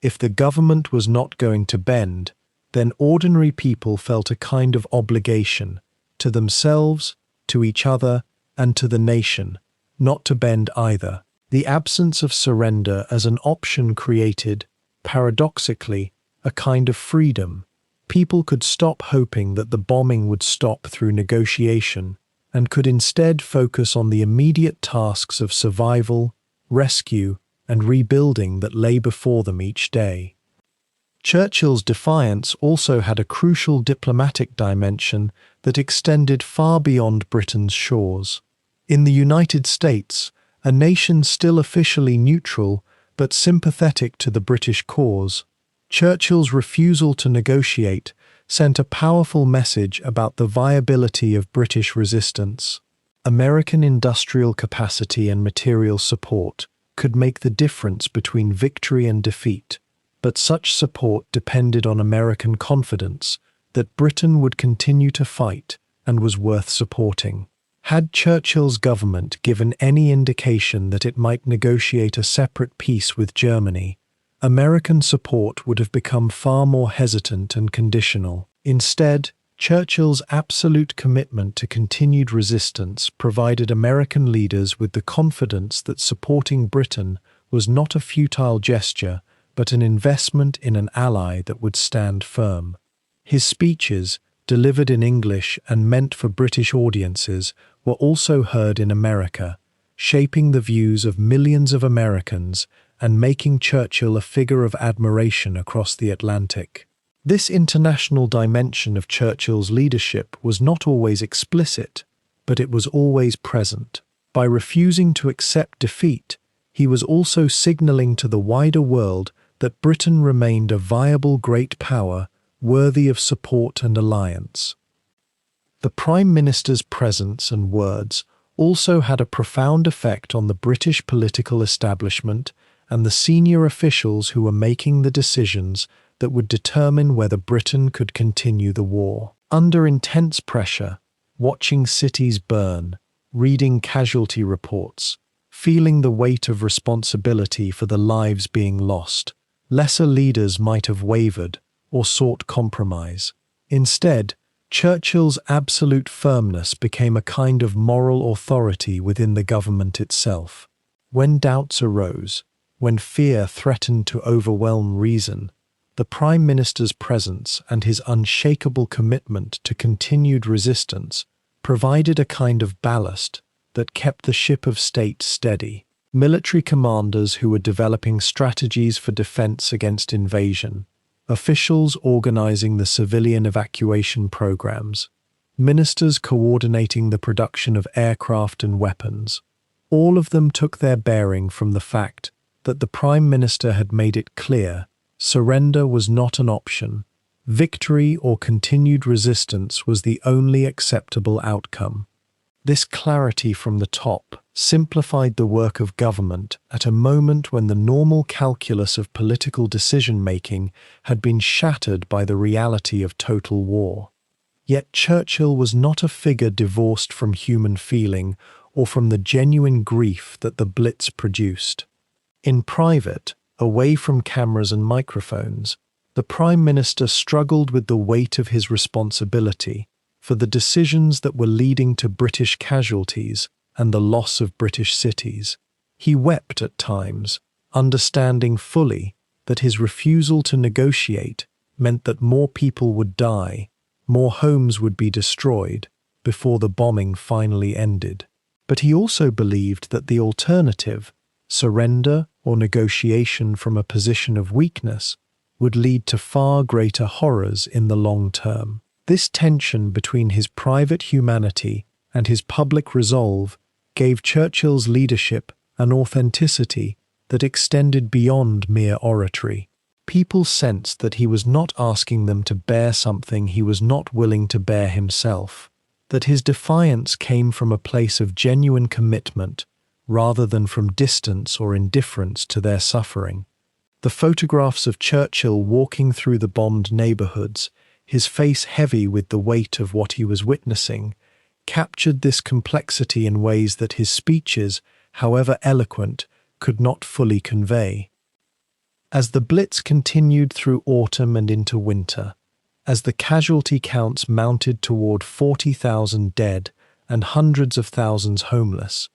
If the government was not going to bend, then ordinary people felt a kind of obligation to themselves, to each other, and to the nation, not to bend either. The absence of surrender as an option created, paradoxically, a kind of freedom. People could stop hoping that the bombing would stop through negotiation and could instead focus on the immediate tasks of survival, rescue, and rebuilding that lay before them each day. Churchill's defiance also had a crucial diplomatic dimension that extended far beyond Britain's shores. In the United States, a nation still officially neutral but sympathetic to the British cause, Churchill's refusal to negotiate sent a powerful message about the viability of British resistance. American industrial capacity and material support could make the difference between victory and defeat, but such support depended on American confidence that Britain would continue to fight and was worth supporting. Had Churchill's government given any indication that it might negotiate a separate peace with Germany, American support would have become far more hesitant and conditional. Instead, Churchill's absolute commitment to continued resistance provided American leaders with the confidence that supporting Britain was not a futile gesture, but an investment in an ally that would stand firm. His speeches, delivered in English and meant for British audiences, were also heard in America, shaping the views of millions of Americans and making Churchill a figure of admiration across the Atlantic. This international dimension of Churchill's leadership was not always explicit, but it was always present. By refusing to accept defeat, he was also signaling to the wider world that Britain remained a viable great power worthy of support and alliance. The Prime Minister's presence and words also had a profound effect on the British political establishment and the senior officials who were making the decisions that would determine whether Britain could continue the war. Under intense pressure, watching cities burn, reading casualty reports, feeling the weight of responsibility for the lives being lost, lesser leaders might have wavered or sought compromise. Instead, Churchill's absolute firmness became a kind of moral authority within the government itself. When doubts arose, when fear threatened to overwhelm reason, the Prime Minister's presence and his unshakable commitment to continued resistance provided a kind of ballast that kept the ship of state steady. Military commanders who were developing strategies for defense against invasion, officials organizing the civilian evacuation programs, ministers coordinating the production of aircraft and weapons, all of them took their bearing from the fact that the Prime Minister had made it clear surrender was not an option. Victory or continued resistance was the only acceptable outcome. This clarity from the top simplified the work of government at a moment when the normal calculus of political decision-making had been shattered by the reality of total war. Yet Churchill was not a figure divorced from human feeling or from the genuine grief that the Blitz produced. In private, away from cameras and microphones, the Prime Minister struggled with the weight of his responsibility for the decisions that were leading to British casualties and the loss of British cities. He wept at times, understanding fully that his refusal to negotiate meant that more people would die, more homes would be destroyed before the bombing finally ended. But he also believed that the alternative, surrender or negotiation from a position of weakness, would lead to far greater horrors in the long term. This tension between his private humanity and his public resolve gave Churchill's leadership an authenticity that extended beyond mere oratory. People sensed that he was not asking them to bear something he was not willing to bear himself, that his defiance came from a place of genuine commitment rather than from distance or indifference to their suffering. The photographs of Churchill walking through the bombed neighborhoods, his face heavy with the weight of what he was witnessing, captured this complexity in ways that his speeches, however eloquent, could not fully convey. As the Blitz continued through autumn and into winter, as the casualty counts mounted toward 40,000 dead and hundreds of thousands homeless,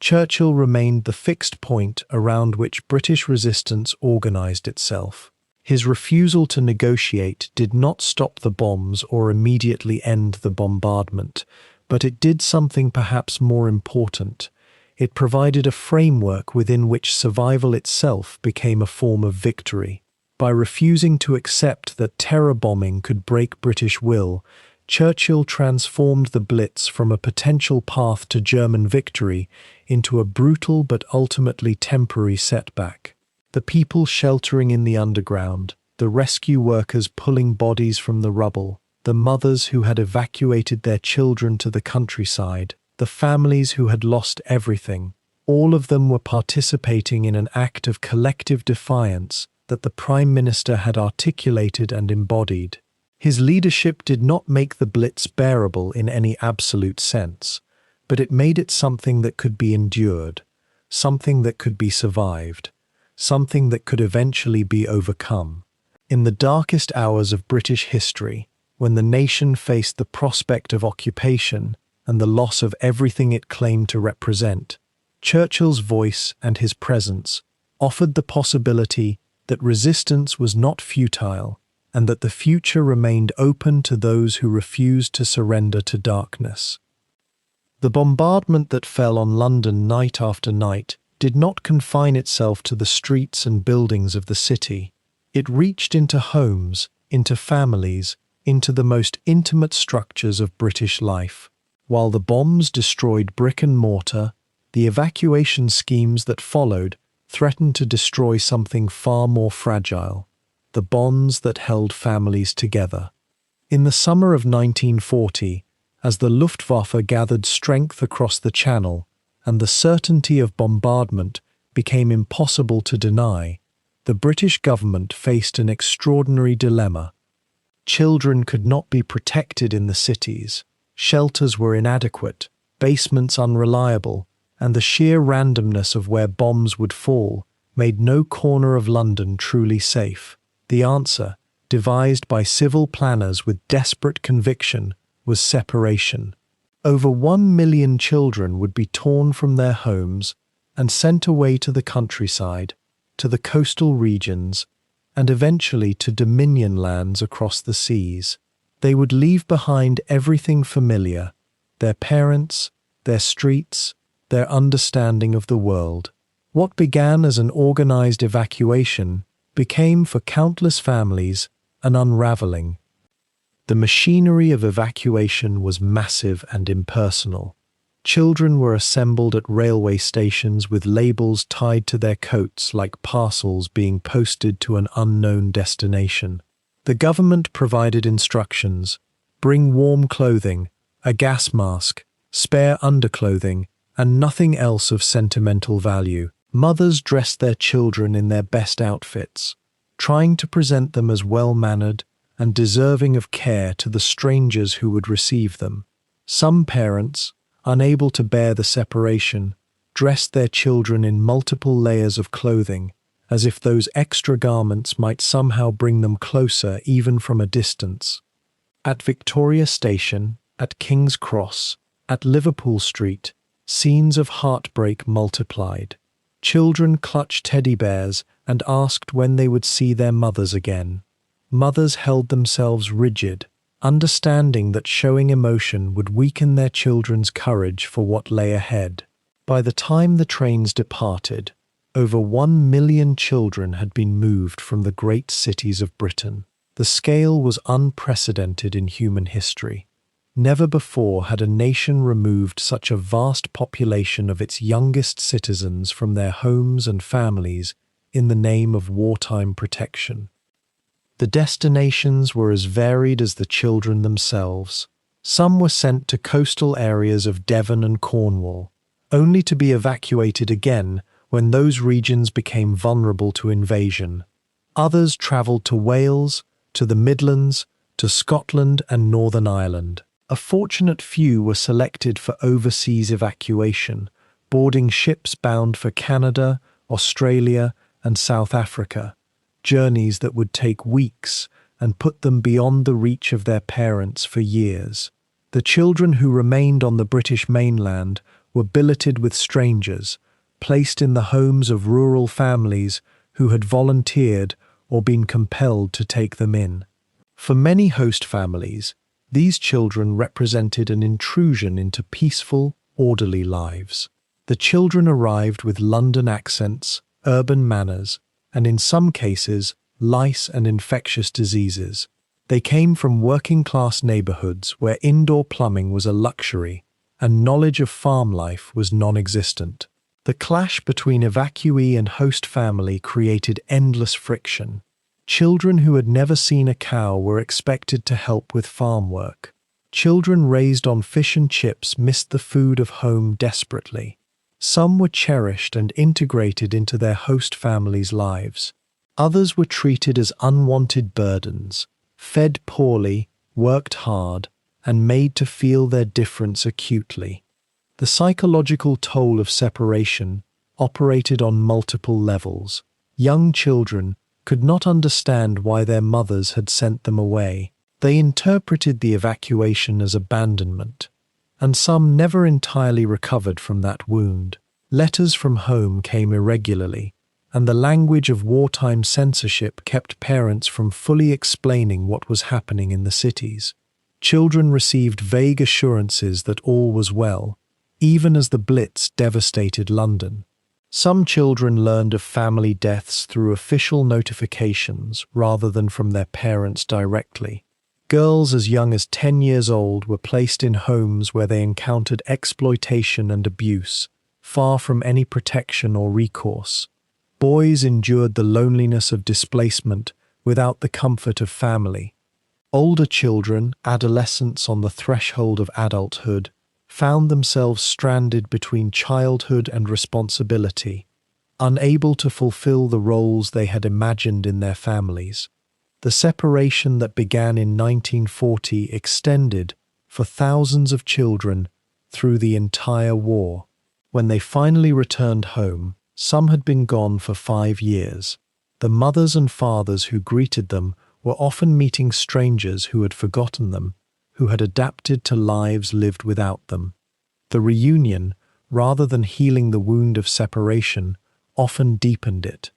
Churchill remained the fixed point around which British resistance organized itself. His refusal to negotiate did not stop the bombs or immediately end the bombardment, but it did something perhaps more important. It provided a framework within which survival itself became a form of victory. By refusing to accept that terror bombing could break British will, Churchill transformed the Blitz from a potential path to German victory into a brutal but ultimately temporary setback. The people sheltering in the underground, the rescue workers pulling bodies from the rubble, the mothers who had evacuated their children to the countryside, the families who had lost everything, all of them were participating in an act of collective defiance that the Prime Minister had articulated and embodied. His leadership did not make the Blitz bearable in any absolute sense, but it made it something that could be endured, something that could be survived, something that could eventually be overcome. In the darkest hours of British history, when the nation faced the prospect of occupation and the loss of everything it claimed to represent, Churchill's voice and his presence offered the possibility that resistance was not futile, and that the future remained open to those who refused to surrender to darkness. The bombardment that fell on London night after night did not confine itself to the streets and buildings of the city. It reached into homes, into families, into the most intimate structures of British life. While the bombs destroyed brick and mortar, the evacuation schemes that followed threatened to destroy something far more fragile: the bonds that held families together. In the summer of 1940, as the Luftwaffe gathered strength across the Channel and the certainty of bombardment became impossible to deny, the British government faced an extraordinary dilemma. Children could not be protected in the cities, shelters were inadequate, basements unreliable, and the sheer randomness of where bombs would fall made no corner of London truly safe. The answer, devised by civil planners with desperate conviction, was separation. Over 1 million children would be torn from their homes and sent away to the countryside, to the coastal regions, and eventually to Dominion lands across the seas. They would leave behind everything familiar: their parents, their streets, their understanding of the world. What began as an organized evacuation became, for countless families, an unraveling. The machinery of evacuation was massive and impersonal. Children were assembled at railway stations with labels tied to their coats like parcels being posted to an unknown destination. The government provided instructions: bring warm clothing, a gas mask, spare underclothing, and nothing else of sentimental value. Mothers dressed their children in their best outfits, trying to present them as well-mannered and deserving of care to the strangers who would receive them. Some parents, unable to bear the separation, dressed their children in multiple layers of clothing, as if those extra garments might somehow bring them closer even from a distance. At Victoria Station, at King's Cross, at Liverpool Street, scenes of heartbreak multiplied. Children clutched teddy bears and asked when they would see their mothers again. Mothers held themselves rigid, understanding that showing emotion would weaken their children's courage for what lay ahead. By the time the trains departed, over 1 million children had been moved from the great cities of Britain. The scale was unprecedented in human history. Never before had a nation removed such a vast population of its youngest citizens from their homes and families in the name of wartime protection. The destinations were as varied as the children themselves. Some were sent to coastal areas of Devon and Cornwall, only to be evacuated again when those regions became vulnerable to invasion. Others travelled to Wales, to the Midlands, to Scotland and Northern Ireland. A fortunate few were selected for overseas evacuation, boarding ships bound for Canada, Australia, and South Africa, journeys that would take weeks and put them beyond the reach of their parents for years. The children who remained on the British mainland were billeted with strangers, placed in the homes of rural families who had volunteered or been compelled to take them in. For many host families, these children represented an intrusion into peaceful, orderly lives. The children arrived with London accents, urban manners, and in some cases, lice and infectious diseases. They came from working-class neighbourhoods where indoor plumbing was a luxury and knowledge of farm life was non-existent. The clash between evacuee and host family created endless friction. Children who had never seen a cow were expected to help with farm work. Children raised on fish and chips missed the food of home desperately. Some were cherished and integrated into their host families' lives. Others were treated as unwanted burdens, fed poorly, worked hard, and made to feel their difference acutely. The psychological toll of separation operated on multiple levels. Young children could not understand why their mothers had sent them away. They interpreted the evacuation as abandonment, and some never entirely recovered from that wound. Letters from home came irregularly, and the language of wartime censorship kept parents from fully explaining what was happening in the cities. Children received vague assurances that all was well, even as the Blitz devastated London. Some children learned of family deaths through official notifications rather than from their parents directly. Girls as young as 10 years old were placed in homes where they encountered exploitation and abuse, far from any protection or recourse. Boys endured the loneliness of displacement without the comfort of family. Older children, adolescents on the threshold of adulthood, found themselves stranded between childhood and responsibility, unable to fulfill the roles they had imagined in their families. The separation that began in 1940 extended for thousands of children through the entire war. When they finally returned home, some had been gone for 5 years. The mothers and fathers who greeted them were often meeting strangers who had forgotten them, who had adapted to lives lived without them. The reunion, rather than healing the wound of separation, often deepened it.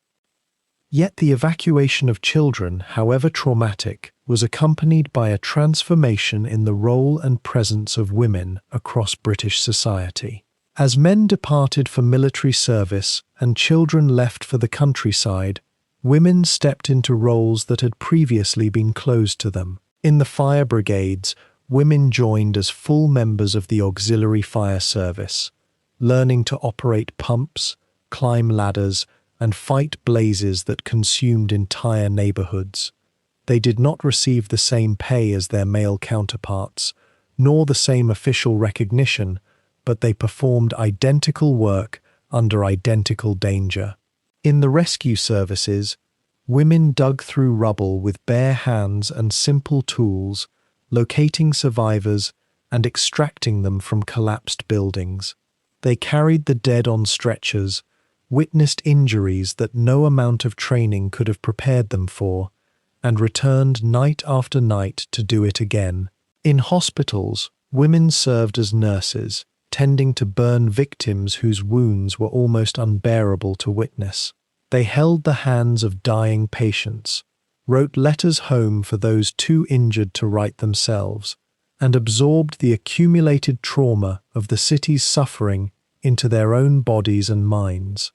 Yet the evacuation of children, however traumatic, was accompanied by a transformation in the role and presence of women across British society. As men departed for military service and children left for the countryside, women stepped into roles that had previously been closed to them. In the fire brigades, women joined as full members of the auxiliary fire service, learning to operate pumps, climb ladders, and fight blazes that consumed entire neighborhoods. They did not receive the same pay as their male counterparts, nor the same official recognition, but they performed identical work under identical danger. In the rescue services, women dug through rubble with bare hands and simple tools, locating survivors and extracting them from collapsed buildings. They carried the dead on stretchers, witnessed injuries that no amount of training could have prepared them for, and returned night after night to do it again. In hospitals, women served as nurses, tending to burn victims whose wounds were almost unbearable to witness. They held the hands of dying patients, wrote letters home for those too injured to write themselves, and absorbed the accumulated trauma of the city's suffering into their own bodies and minds.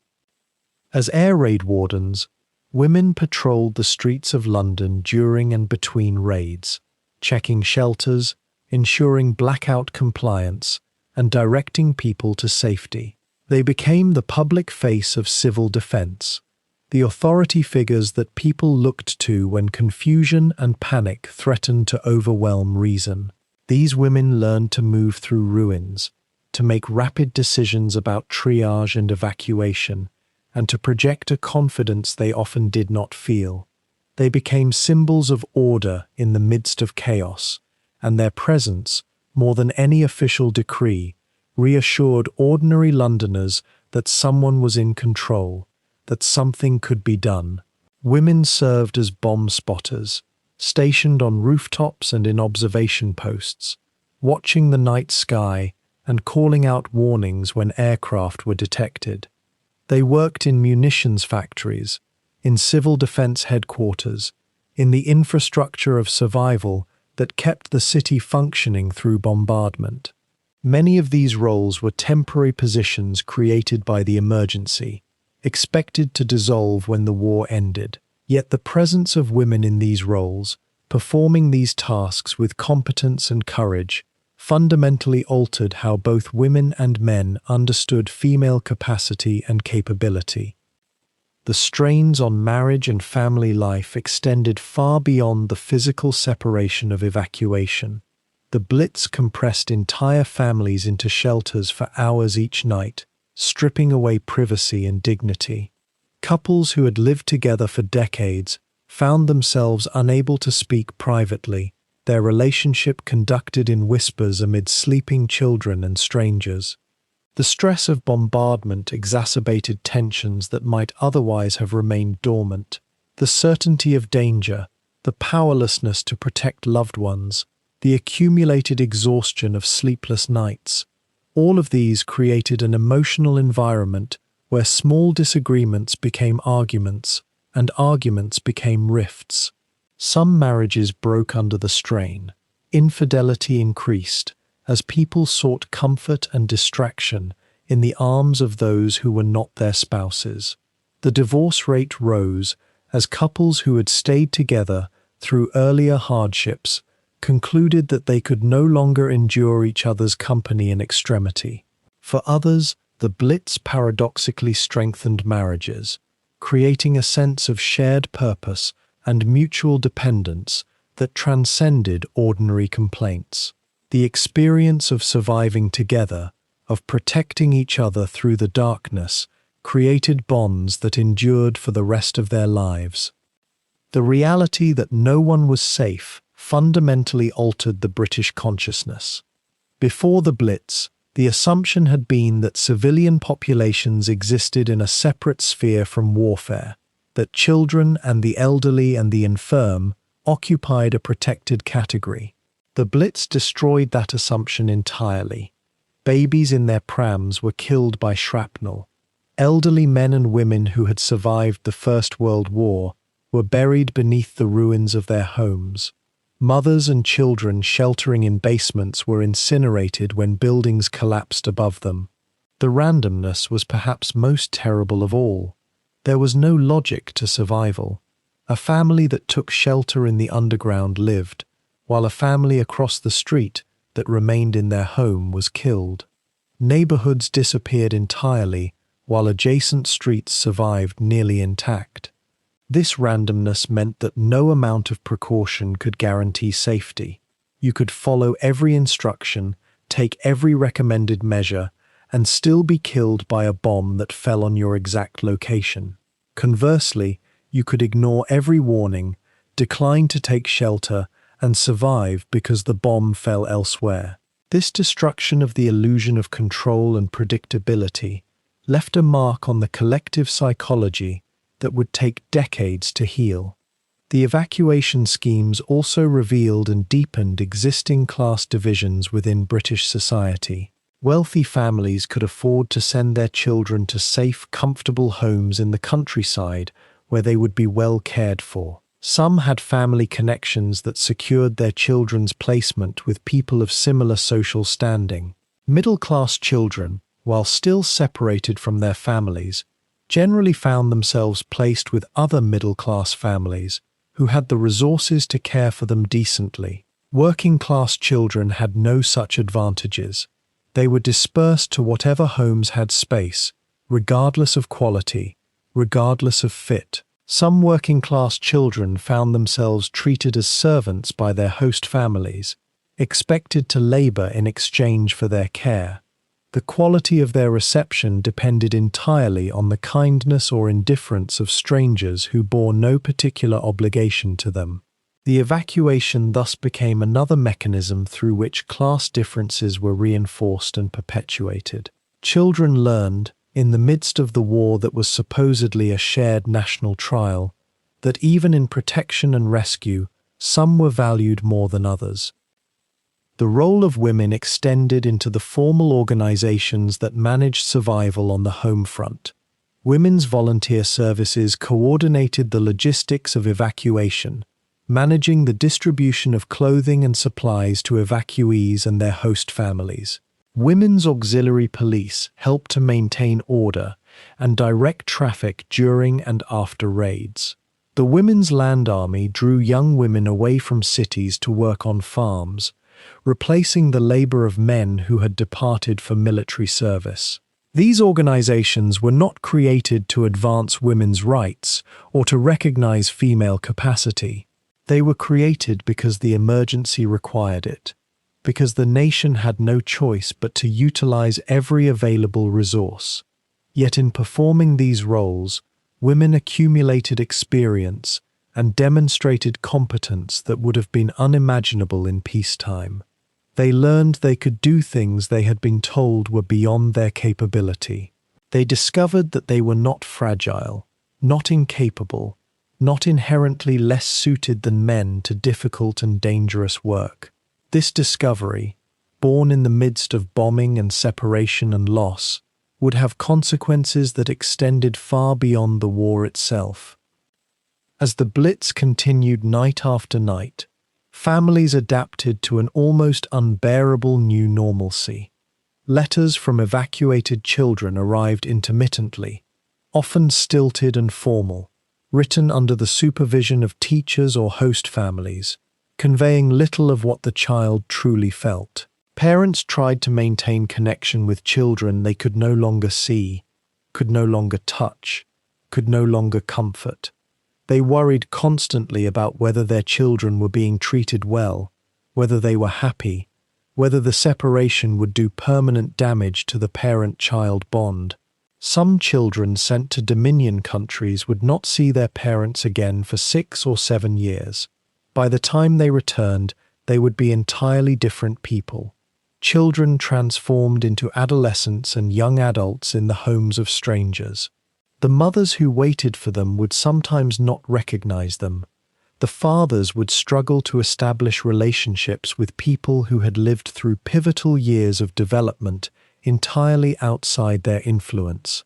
As air raid wardens, women patrolled the streets of London during and between raids, checking shelters, ensuring blackout compliance, and directing people to safety. They became the public face of civil defense, the authority figures that people looked to when confusion and panic threatened to overwhelm reason. These women learned to move through ruins, to make rapid decisions about triage and evacuation, and to project a confidence they often did not feel. They became symbols of order in the midst of chaos, and their presence, more than any official decree, reassured ordinary Londoners that someone was in control, that something could be done. Women served as bomb spotters, stationed on rooftops and in observation posts, watching the night sky and calling out warnings when aircraft were detected. They worked in munitions factories, in civil defense headquarters, in the infrastructure of survival that kept the city functioning through bombardment. Many of these roles were temporary positions created by the emergency, expected to dissolve when the war ended. Yet the presence of women in these roles, performing these tasks with competence and courage, fundamentally altered how both women and men understood female capacity and capability. The strains on marriage and family life extended far beyond the physical separation of evacuation. The Blitz compressed entire families into shelters for hours each night, stripping away privacy and dignity. Couples who had lived together for decades found themselves unable to speak privately, their relationship conducted in whispers amid sleeping children and strangers. The stress of bombardment exacerbated tensions that might otherwise have remained dormant. The certainty of danger, the powerlessness to protect loved ones, the accumulated exhaustion of sleepless nights, all of these created an emotional environment where small disagreements became arguments and arguments became rifts. Some marriages broke under the strain. Infidelity increased as people sought comfort and distraction in the arms of those who were not their spouses. The divorce rate rose as couples who had stayed together through earlier hardships concluded that they could no longer endure each other's company in extremity. For others, the Blitz paradoxically strengthened marriages, creating a sense of shared purpose and mutual dependence that transcended ordinary complaints. The experience of surviving together, of protecting each other through the darkness, created bonds that endured for the rest of their lives. The reality that no one was safe fundamentally altered the British consciousness. Before the Blitz, the assumption had been that civilian populations existed in a separate sphere from warfare, that children and the elderly and the infirm occupied a protected category. The Blitz destroyed that assumption entirely. Babies in their prams were killed by shrapnel. Elderly men and women who had survived the First World War were buried beneath the ruins of their homes. Mothers and children sheltering in basements were incinerated when buildings collapsed above them. The randomness was perhaps most terrible of all. There was no logic to survival. A family that took shelter in the underground lived, while a family across the street that remained in their home was killed. Neighborhoods disappeared entirely, while adjacent streets survived nearly intact. This randomness meant that no amount of precaution could guarantee safety. You could follow every instruction, take every recommended measure, and still be killed by a bomb that fell on your exact location. Conversely, you could ignore every warning, decline to take shelter, and survive because the bomb fell elsewhere. This destruction of the illusion of control and predictability left a mark on the collective psychology that would take decades to heal. The evacuation schemes also revealed and deepened existing class divisions within British society. Wealthy families could afford to send their children to safe, comfortable homes in the countryside where they would be well cared for. Some had family connections that secured their children's placement with people of similar social standing. Middle-class children, while still separated from their families, generally found themselves placed with other middle-class families who had the resources to care for them decently. Working-class children had no such advantages. They were dispersed to whatever homes had space, regardless of quality, regardless of fit. Some working-class children found themselves treated as servants by their host families, expected to labor in exchange for their care. The quality of their reception depended entirely on the kindness or indifference of strangers who bore no particular obligation to them. The evacuation thus became another mechanism through which class differences were reinforced and perpetuated. Children learned, in the midst of the war that was supposedly a shared national trial, that even in protection and rescue, some were valued more than others. The role of women extended into the formal organizations that managed survival on the home front. Women's volunteer services coordinated the logistics of evacuation, managing the distribution of clothing and supplies to evacuees and their host families. Women's auxiliary police helped to maintain order and direct traffic during and after raids. The Women's Land Army drew young women away from cities to work on farms, replacing the labor of men who had departed for military service. These organizations were not created to advance women's rights or to recognize female capacity. They were created because the emergency required it, because the nation had no choice but to utilize every available resource. Yet in performing these roles, women accumulated experience and demonstrated competence that would have been unimaginable in peacetime. They learned they could do things they had been told were beyond their capability. They discovered that they were not fragile, not incapable, not inherently less suited than men to difficult and dangerous work. This discovery, born in the midst of bombing and separation and loss, would have consequences that extended far beyond the war itself. As the Blitz continued night after night, families adapted to an almost unbearable new normalcy. Letters from evacuated children arrived intermittently, often stilted and formal, written under the supervision of teachers or host families, conveying little of what the child truly felt. Parents tried to maintain connection with children they could no longer see, could no longer touch, could no longer comfort. They worried constantly about whether their children were being treated well, whether they were happy, whether the separation would do permanent damage to the parent-child bond. Some children sent to Dominion countries would not see their parents again for 6 or 7 years. By the time they returned, they would be entirely different people. Children transformed into adolescents and young adults in the homes of strangers. The mothers who waited for them would sometimes not recognize them. The fathers would struggle to establish relationships with people who had lived through pivotal years of development entirely outside their influence.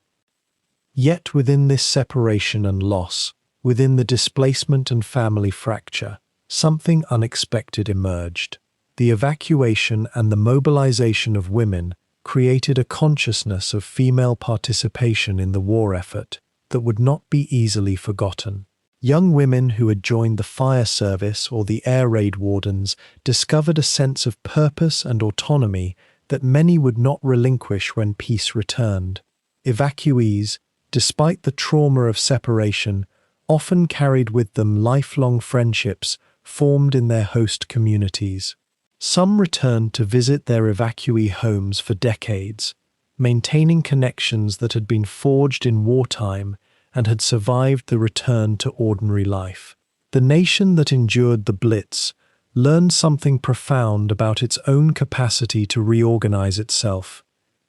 Yet within this separation and loss, within the displacement and family fracture, something unexpected emerged. The evacuation and the mobilization of women created a consciousness of female participation in the war effort that would not be easily forgotten. Young women who had joined the fire service or the air raid wardens discovered a sense of purpose and autonomy that many would not relinquish when peace returned. Evacuees, despite the trauma of separation, often carried with them lifelong friendships formed in their host communities. Some returned to visit their evacuee homes for decades, maintaining connections that had been forged in wartime and had survived the return to ordinary life. The nation that endured the Blitz learned something profound about its own capacity to reorganize itself,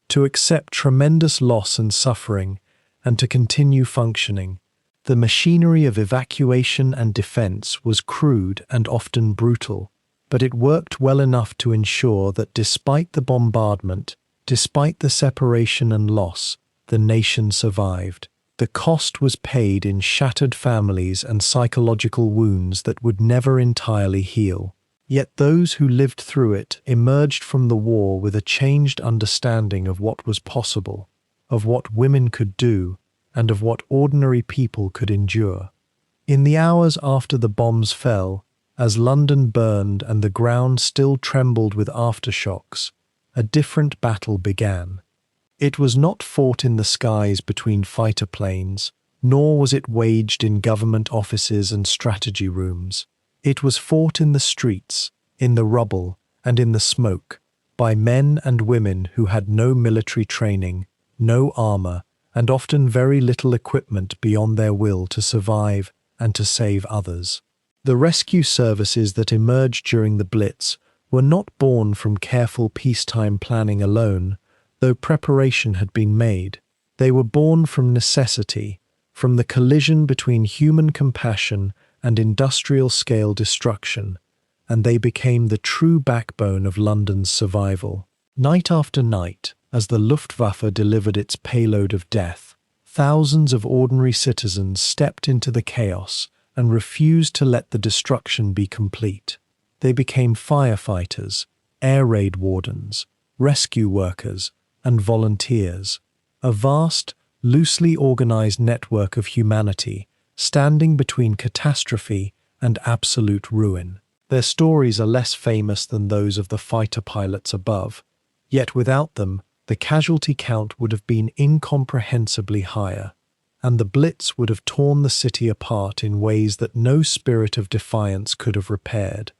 to accept tremendous loss and suffering, and to continue functioning. The machinery of evacuation and defense was crude and often brutal, but it worked well enough to ensure that despite the bombardment, despite the separation and loss, the nation survived. The cost was paid in shattered families and psychological wounds that would never entirely heal. Yet those who lived through it emerged from the war with a changed understanding of what was possible, of what women could do, and of what ordinary people could endure. In the hours after the bombs fell, as London burned and the ground still trembled with aftershocks, a different battle began. It was not fought in the skies between fighter planes, nor was it waged in government offices and strategy rooms. It was fought in the streets, in the rubble, and in the smoke, by men and women who had no military training, no armor, and often very little equipment beyond their will to survive and to save others. The rescue services that emerged during the Blitz were not born from careful peacetime planning alone, though preparation had been made. They were born from necessity, from the collision between human compassion and industrial-scale destruction, and they became the true backbone of London's survival. Night after night, as the Luftwaffe delivered its payload of death, thousands of ordinary citizens stepped into the chaos and refused to let the destruction be complete. They became firefighters, air raid wardens, rescue workers, and volunteers, a vast, loosely organized network of humanity standing between catastrophe and absolute ruin. Their stories are less famous than those of the fighter pilots above, yet without them, the casualty count would have been incomprehensibly higher, and the Blitz would have torn the city apart in ways that no spirit of defiance could have repaired.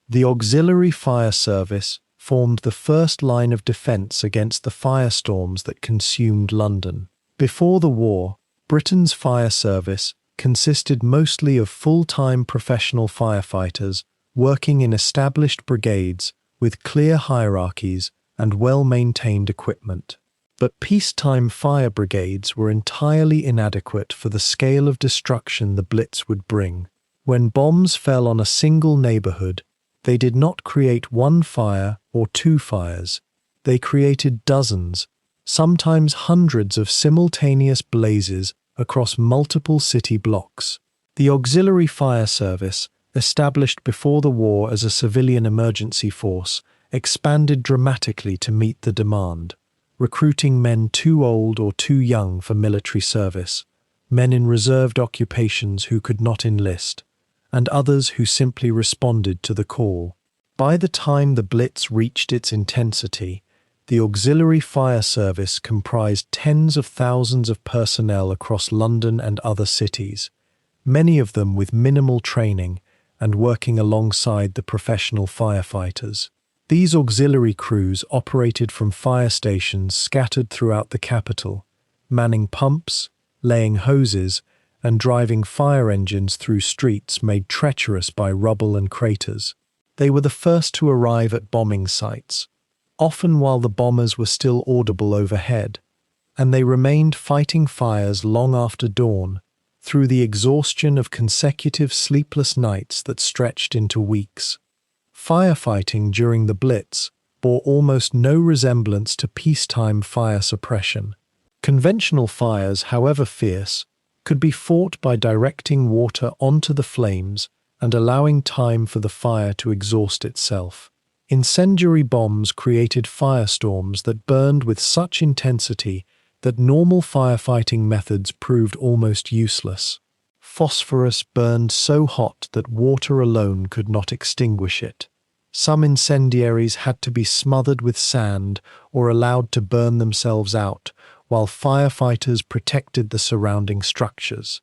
The Auxiliary Fire Service formed the first line of defense against the firestorms that consumed London. Before the war, Britain's fire service consisted mostly of full-time professional firefighters working in established brigades with clear hierarchies and well-maintained equipment. But peacetime fire brigades were entirely inadequate for the scale of destruction the Blitz would bring. When bombs fell on a single neighborhood, they did not create one fire or two fires. They created dozens, sometimes hundreds of simultaneous blazes across multiple city blocks. The auxiliary fire service, established before the war as a civilian emergency force, expanded dramatically to meet the demand, recruiting men too old or too young for military service, men in reserved occupations who could not enlist, and others who simply responded to the call. By the time the Blitz reached its intensity, the auxiliary fire service comprised tens of thousands of personnel across London and other cities, many of them with minimal training and working alongside the professional firefighters. These auxiliary crews operated from fire stations scattered throughout the capital, manning pumps, laying hoses, and driving fire engines through streets made treacherous by rubble and craters. They were the first to arrive at bombing sites, often while the bombers were still audible overhead, and they remained fighting fires long after dawn, through the exhaustion of consecutive sleepless nights that stretched into weeks. Firefighting during the Blitz bore almost no resemblance to peacetime fire suppression. Conventional fires, however fierce, could be fought by directing water onto the flames and allowing time for the fire to exhaust itself. Incendiary bombs created firestorms that burned with such intensity that normal firefighting methods proved almost useless. Phosphorus burned so hot that water alone could not extinguish it. Some incendiaries had to be smothered with sand or allowed to burn themselves out, while firefighters protected the surrounding structures.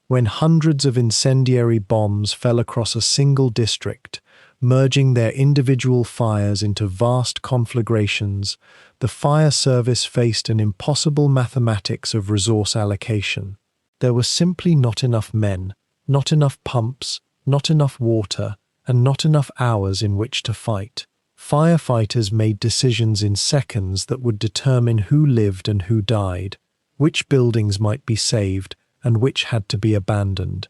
When hundreds of incendiary bombs fell across a single district, merging their individual fires into vast conflagrations, the fire service faced an impossible mathematics of resource allocation. There were simply not enough men, not enough pumps, not enough water, and not enough hours in which to fight. Firefighters made decisions in seconds that would determine who lived and who died, which buildings might be saved, and which had to be abandoned.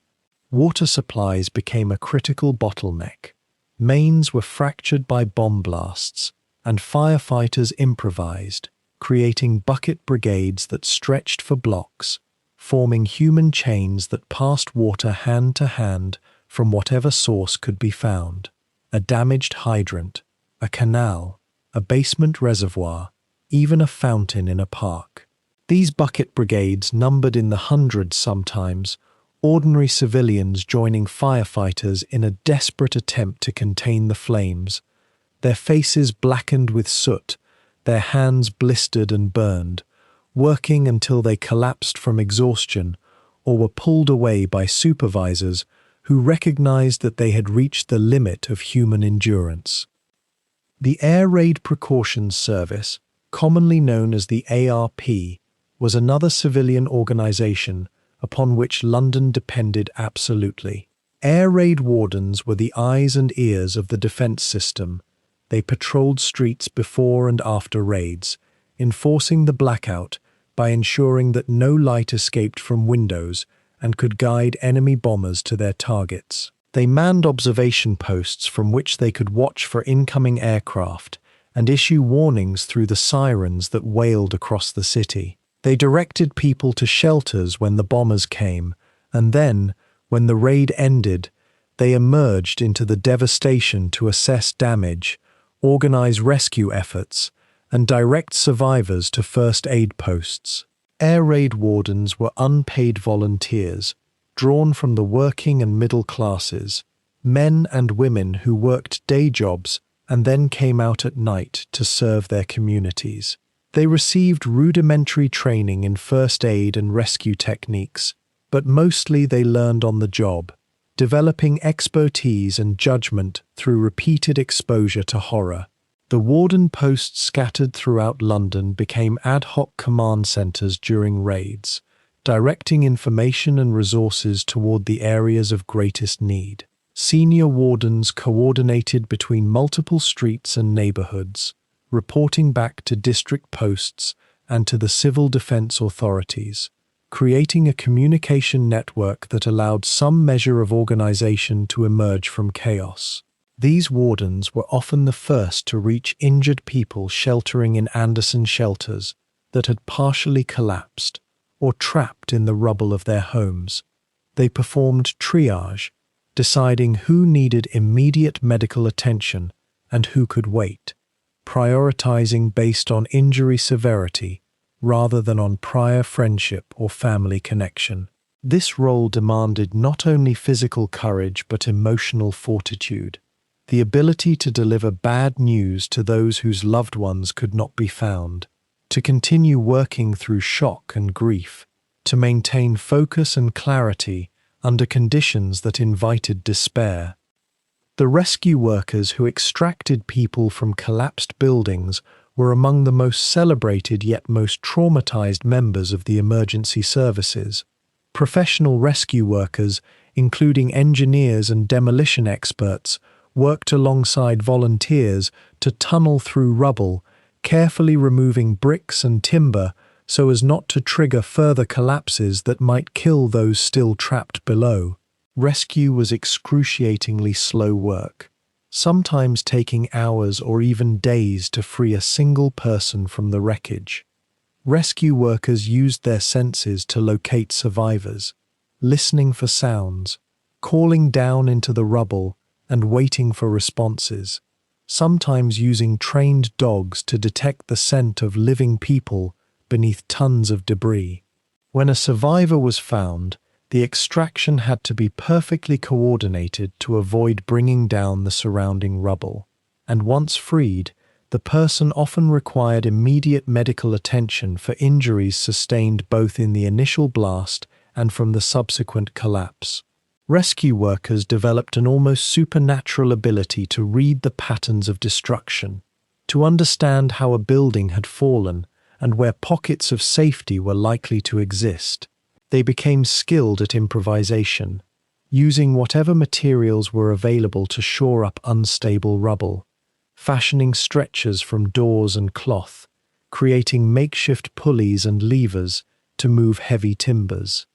Water supplies became a critical bottleneck. Mains were fractured by bomb blasts, and firefighters improvised, creating bucket brigades that stretched for blocks, forming human chains that passed water hand to hand from whatever source could be found. A damaged hydrant, a canal, a basement reservoir, even a fountain in a park. These bucket brigades numbered in the hundreds sometimes, ordinary civilians joining firefighters in a desperate attempt to contain the flames, their faces blackened with soot, their hands blistered and burned, working until they collapsed from exhaustion or were pulled away by supervisors who recognized that they had reached the limit of human endurance. The Air Raid Precautions Service, commonly known as the ARP, was another civilian organization upon which London depended absolutely. Air raid wardens were the eyes and ears of the defense system. They patrolled streets before and after raids, enforcing the blackout by ensuring that no light escaped from windows and could guide enemy bombers to their targets. They manned observation posts from which they could watch for incoming aircraft and issue warnings through the sirens that wailed across the city. They directed people to shelters when the bombers came, and then, when the raid ended, they emerged into the devastation to assess damage, organize rescue efforts, and direct survivors to first aid posts. Air raid wardens were unpaid volunteers, drawn from the working and middle classes, men and women who worked day jobs and then came out at night to serve their communities. They received rudimentary training in first aid and rescue techniques, but mostly they learned on the job, developing expertise and judgment through repeated exposure to horror. The warden posts scattered throughout London became ad hoc command centres during raids, directing information and resources toward the areas of greatest need. Senior wardens coordinated between multiple streets and neighbourhoods, reporting back to district posts and to the civil defence authorities, creating a communication network that allowed some measure of organisation to emerge from chaos. These wardens were often the first to reach injured people sheltering in Anderson shelters, that had partially collapsed or trapped in the rubble of their homes. They performed triage, deciding who needed immediate medical attention and who could wait, prioritizing based on injury severity rather than on prior friendship or family connection. This role demanded not only physical courage but emotional fortitude, the ability to deliver bad news to those whose loved ones could not be found, to continue working through shock and grief, to maintain focus and clarity under conditions that invited despair. The rescue workers who extracted people from collapsed buildings were among the most celebrated yet most traumatized members of the emergency services. Professional rescue workers, including engineers and demolition experts, worked alongside volunteers to tunnel through rubble, carefully removing bricks and timber so as not to trigger further collapses that might kill those still trapped below. Rescue was excruciatingly slow work, sometimes taking hours or even days to free a single person from the wreckage. Rescue workers used their senses to locate survivors, listening for sounds, calling down into the rubble, and waiting for responses, sometimes using trained dogs to detect the scent of living people beneath tons of debris. When a survivor was found, the extraction had to be perfectly coordinated to avoid bringing down the surrounding rubble, and once freed, the person often required immediate medical attention for injuries sustained both in the initial blast and from the subsequent collapse. Rescue workers developed an almost supernatural ability to read the patterns of destruction, to understand how a building had fallen and where pockets of safety were likely to exist. They became skilled at improvisation, using whatever materials were available to shore up unstable rubble, fashioning stretchers from doors and cloth, creating makeshift pulleys and levers to move heavy timbers.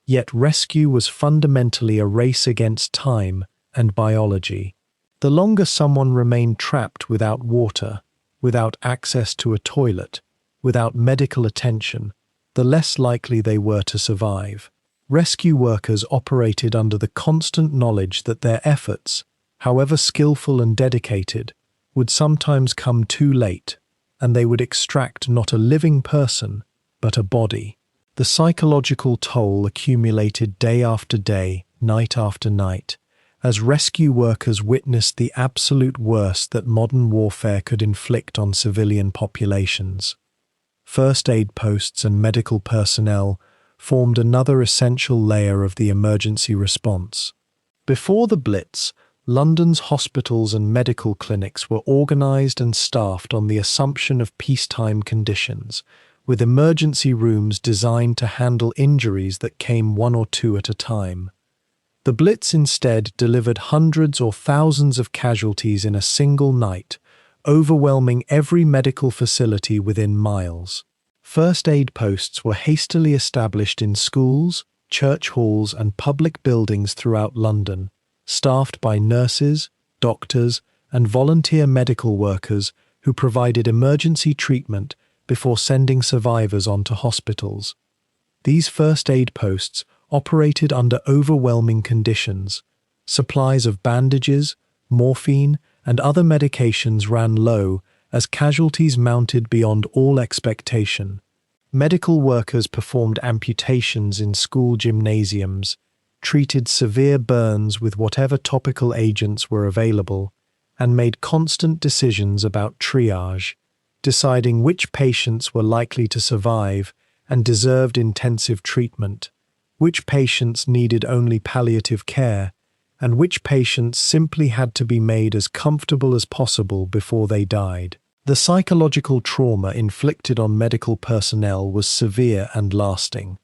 Yet rescue was fundamentally a race against time and biology. The longer someone remained trapped without water, without access to a toilet, without medical attention, the less likely they were to survive. Rescue workers operated under the constant knowledge that their efforts, however skillful and dedicated, would sometimes come too late, and they would extract not a living person, but a body. The psychological toll accumulated day after day, night after night, as rescue workers witnessed the absolute worst that modern warfare could inflict on civilian populations. First aid posts and medical personnel formed another essential layer of the emergency response. Before the Blitz, London's hospitals and medical clinics were organised and staffed on the assumption of peacetime conditions, with emergency rooms designed to handle injuries that came one or two at a time. The Blitz instead delivered hundreds or thousands of casualties in a single night, overwhelming every medical facility within miles. First aid posts were hastily established in schools, church halls, and public buildings throughout London, staffed by nurses, doctors, and volunteer medical workers who provided emergency treatment before sending survivors on to hospitals. These first aid posts operated under overwhelming conditions. Supplies of bandages, morphine, and other medications ran low as casualties mounted beyond all expectation. Medical workers performed amputations in school gymnasiums, treated severe burns with whatever topical agents were available, and made constant decisions about triage, deciding which patients were likely to survive and deserved intensive treatment, which patients needed only palliative care, and which patients simply had to be made as comfortable as possible before they died. The psychological trauma inflicted on medical personnel was severe and lasting.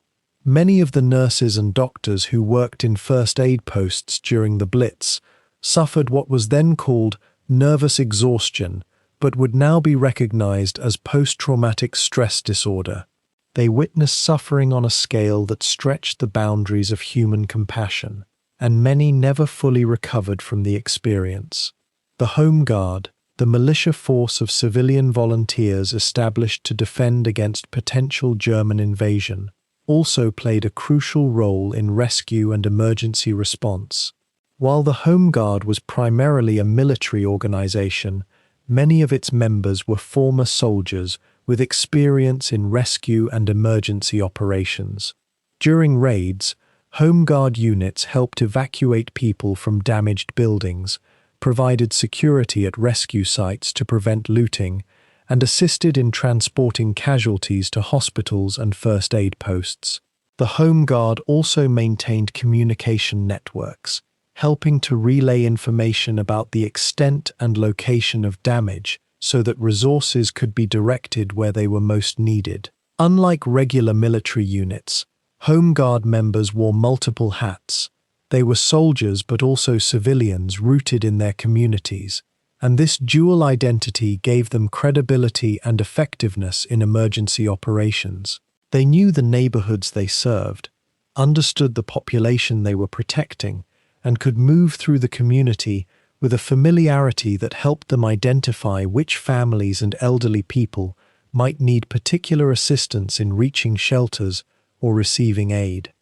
Many of the nurses and doctors who worked in first aid posts during the Blitz suffered what was then called nervous exhaustion, but would now be recognized as post-traumatic stress disorder. They witnessed suffering on a scale that stretched the boundaries of human compassion, and many never fully recovered from the experience. The Home Guard, the militia force of civilian volunteers established to defend against potential German invasion, also played a crucial role in rescue and emergency response. While the Home Guard was primarily a military organization, many of its members were former soldiers with experience in rescue and emergency operations. During raids, Home Guard units helped evacuate people from damaged buildings, provided security at rescue sites to prevent looting, and assisted in transporting casualties to hospitals and first aid posts. The Home Guard also maintained communication networks, helping to relay information about the extent and location of damage so that resources could be directed where they were most needed. Unlike regular military units, Home Guard members wore multiple hats. They were soldiers but also civilians rooted in their communities, and this dual identity gave them credibility and effectiveness in emergency operations. They knew the neighborhoods they served, understood the population they were protecting, and could move through the community with a familiarity that helped them identify which families and elderly people might need particular assistance in reaching shelters or receiving aid.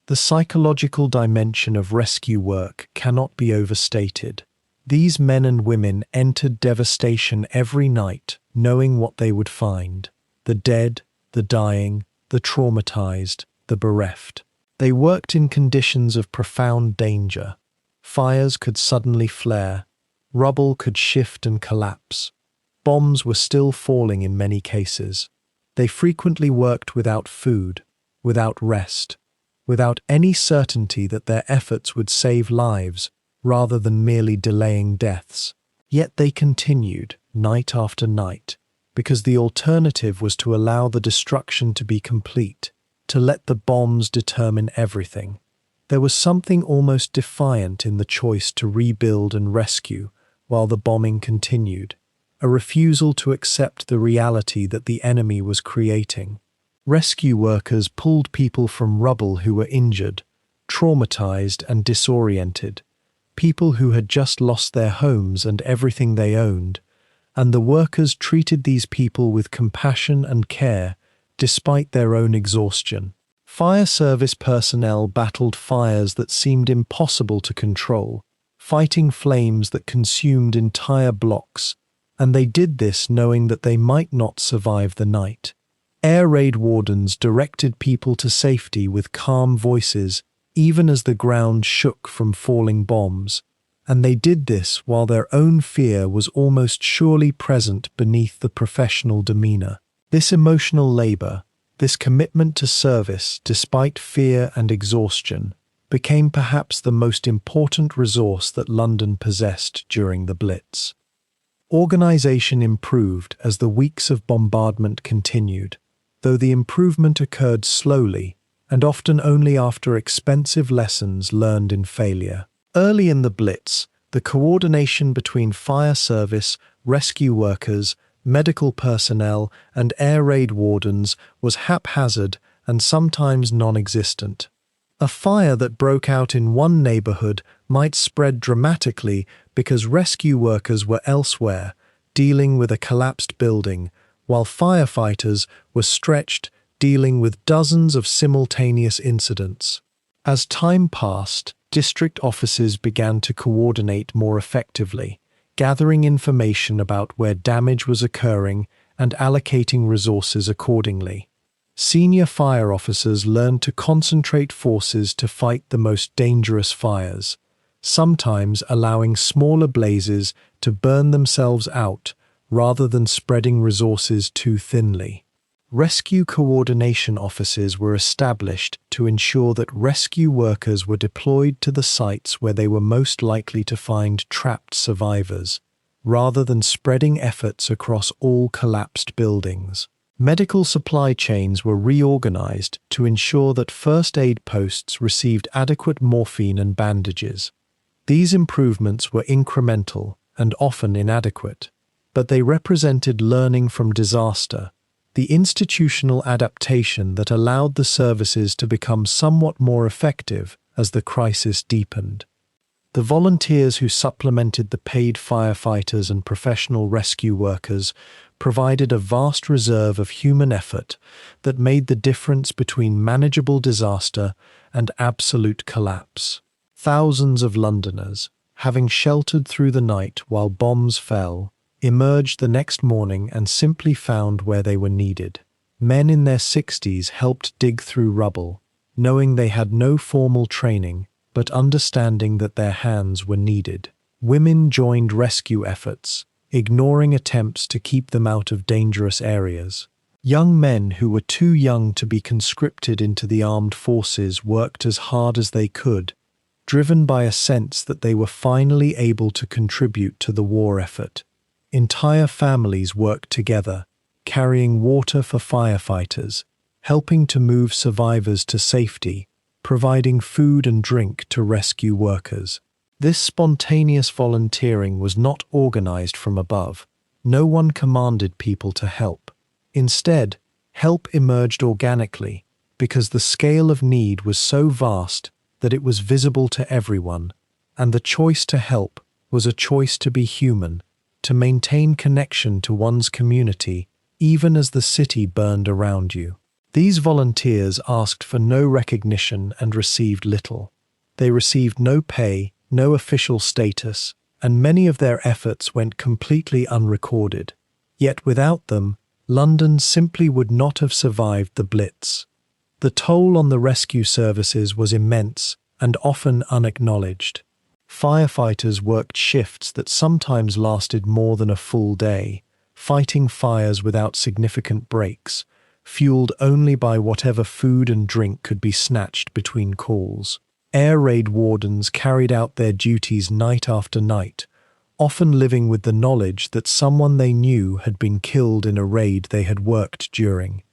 The psychological dimension of rescue work cannot be overstated. These men and women entered devastation every night, knowing what they would find: the dead, the dying, the traumatized, the bereft. They worked in conditions of profound danger. Fires could suddenly flare, rubble could shift and collapse. Bombs were still falling in many cases. They frequently worked without food, without rest, without any certainty that their efforts would save lives rather than merely delaying deaths. Yet they continued, night after night, because the alternative was to allow the destruction to be complete, to let the bombs determine everything. There was something almost defiant in the choice to rebuild and rescue while the bombing continued, a refusal to accept the reality that the enemy was creating. Rescue workers pulled people from rubble who were injured, traumatized and disoriented, people who had just lost their homes and everything they owned, and the workers treated these people with compassion and care despite their own exhaustion. Fire service personnel battled fires that seemed impossible to control, fighting flames that consumed entire blocks, and they did this knowing that they might not survive the night. Air raid wardens directed people to safety with calm voices, even as the ground shook from falling bombs, and they did this while their own fear was almost surely present beneath the professional demeanor. This emotional labor, this commitment to service despite fear and exhaustion, became perhaps the most important resource that London possessed during the Blitz. Organization improved as the weeks of bombardment continued, though the improvement occurred slowly and often only after expensive lessons learned in failure. Early in the Blitz, the coordination between fire service, rescue workers, medical personnel, and air raid wardens was haphazard and sometimes non-existent. A fire that broke out in one neighborhood might spread dramatically because rescue workers were elsewhere, dealing with a collapsed building, while firefighters were stretched, dealing with dozens of simultaneous incidents. As time passed, district offices began to coordinate more effectively, gathering information about where damage was occurring and allocating resources accordingly. Senior fire officers learned to concentrate forces to fight the most dangerous fires, sometimes allowing smaller blazes to burn themselves out rather than spreading resources too thinly. Rescue coordination offices were established to ensure that rescue workers were deployed to the sites where they were most likely to find trapped survivors, rather than spreading efforts across all collapsed buildings. Medical supply chains were reorganized to ensure that first aid posts received adequate morphine and bandages. These improvements were incremental and often inadequate, but they represented learning from disaster, the institutional adaptation that allowed the services to become somewhat more effective as the crisis deepened. The volunteers who supplemented the paid firefighters and professional rescue workers provided a vast reserve of human effort that made the difference between manageable disaster and absolute collapse. Thousands of Londoners, having sheltered through the night while bombs fell, emerged the next morning and simply found where they were needed. Men in their 60s helped dig through rubble, knowing they had no formal training, but understanding that their hands were needed. Women joined rescue efforts, ignoring attempts to keep them out of dangerous areas. Young men who were too young to be conscripted into the armed forces worked as hard as they could, driven by a sense that they were finally able to contribute to the war effort. Entire families worked together, carrying water for firefighters, helping to move survivors to safety, providing food and drink to rescue workers. This spontaneous volunteering was not organized from above. No one commanded people to help. Instead, help emerged organically because the scale of need was so vast that it was visible to everyone, and the choice to help was a choice to be human, to maintain connection to one's community, even as the city burned around you. These volunteers asked for no recognition and received little. They received no pay, no official status, and many of their efforts went completely unrecorded. Yet without them, London simply would not have survived the Blitz. The toll on the rescue services was immense and often unacknowledged. Firefighters worked shifts that sometimes lasted more than a full day, fighting fires without significant breaks, fueled only by whatever food and drink could be snatched between calls. Air raid wardens carried out their duties night after night, often living with the knowledge that someone they knew had been killed in a raid they had worked during.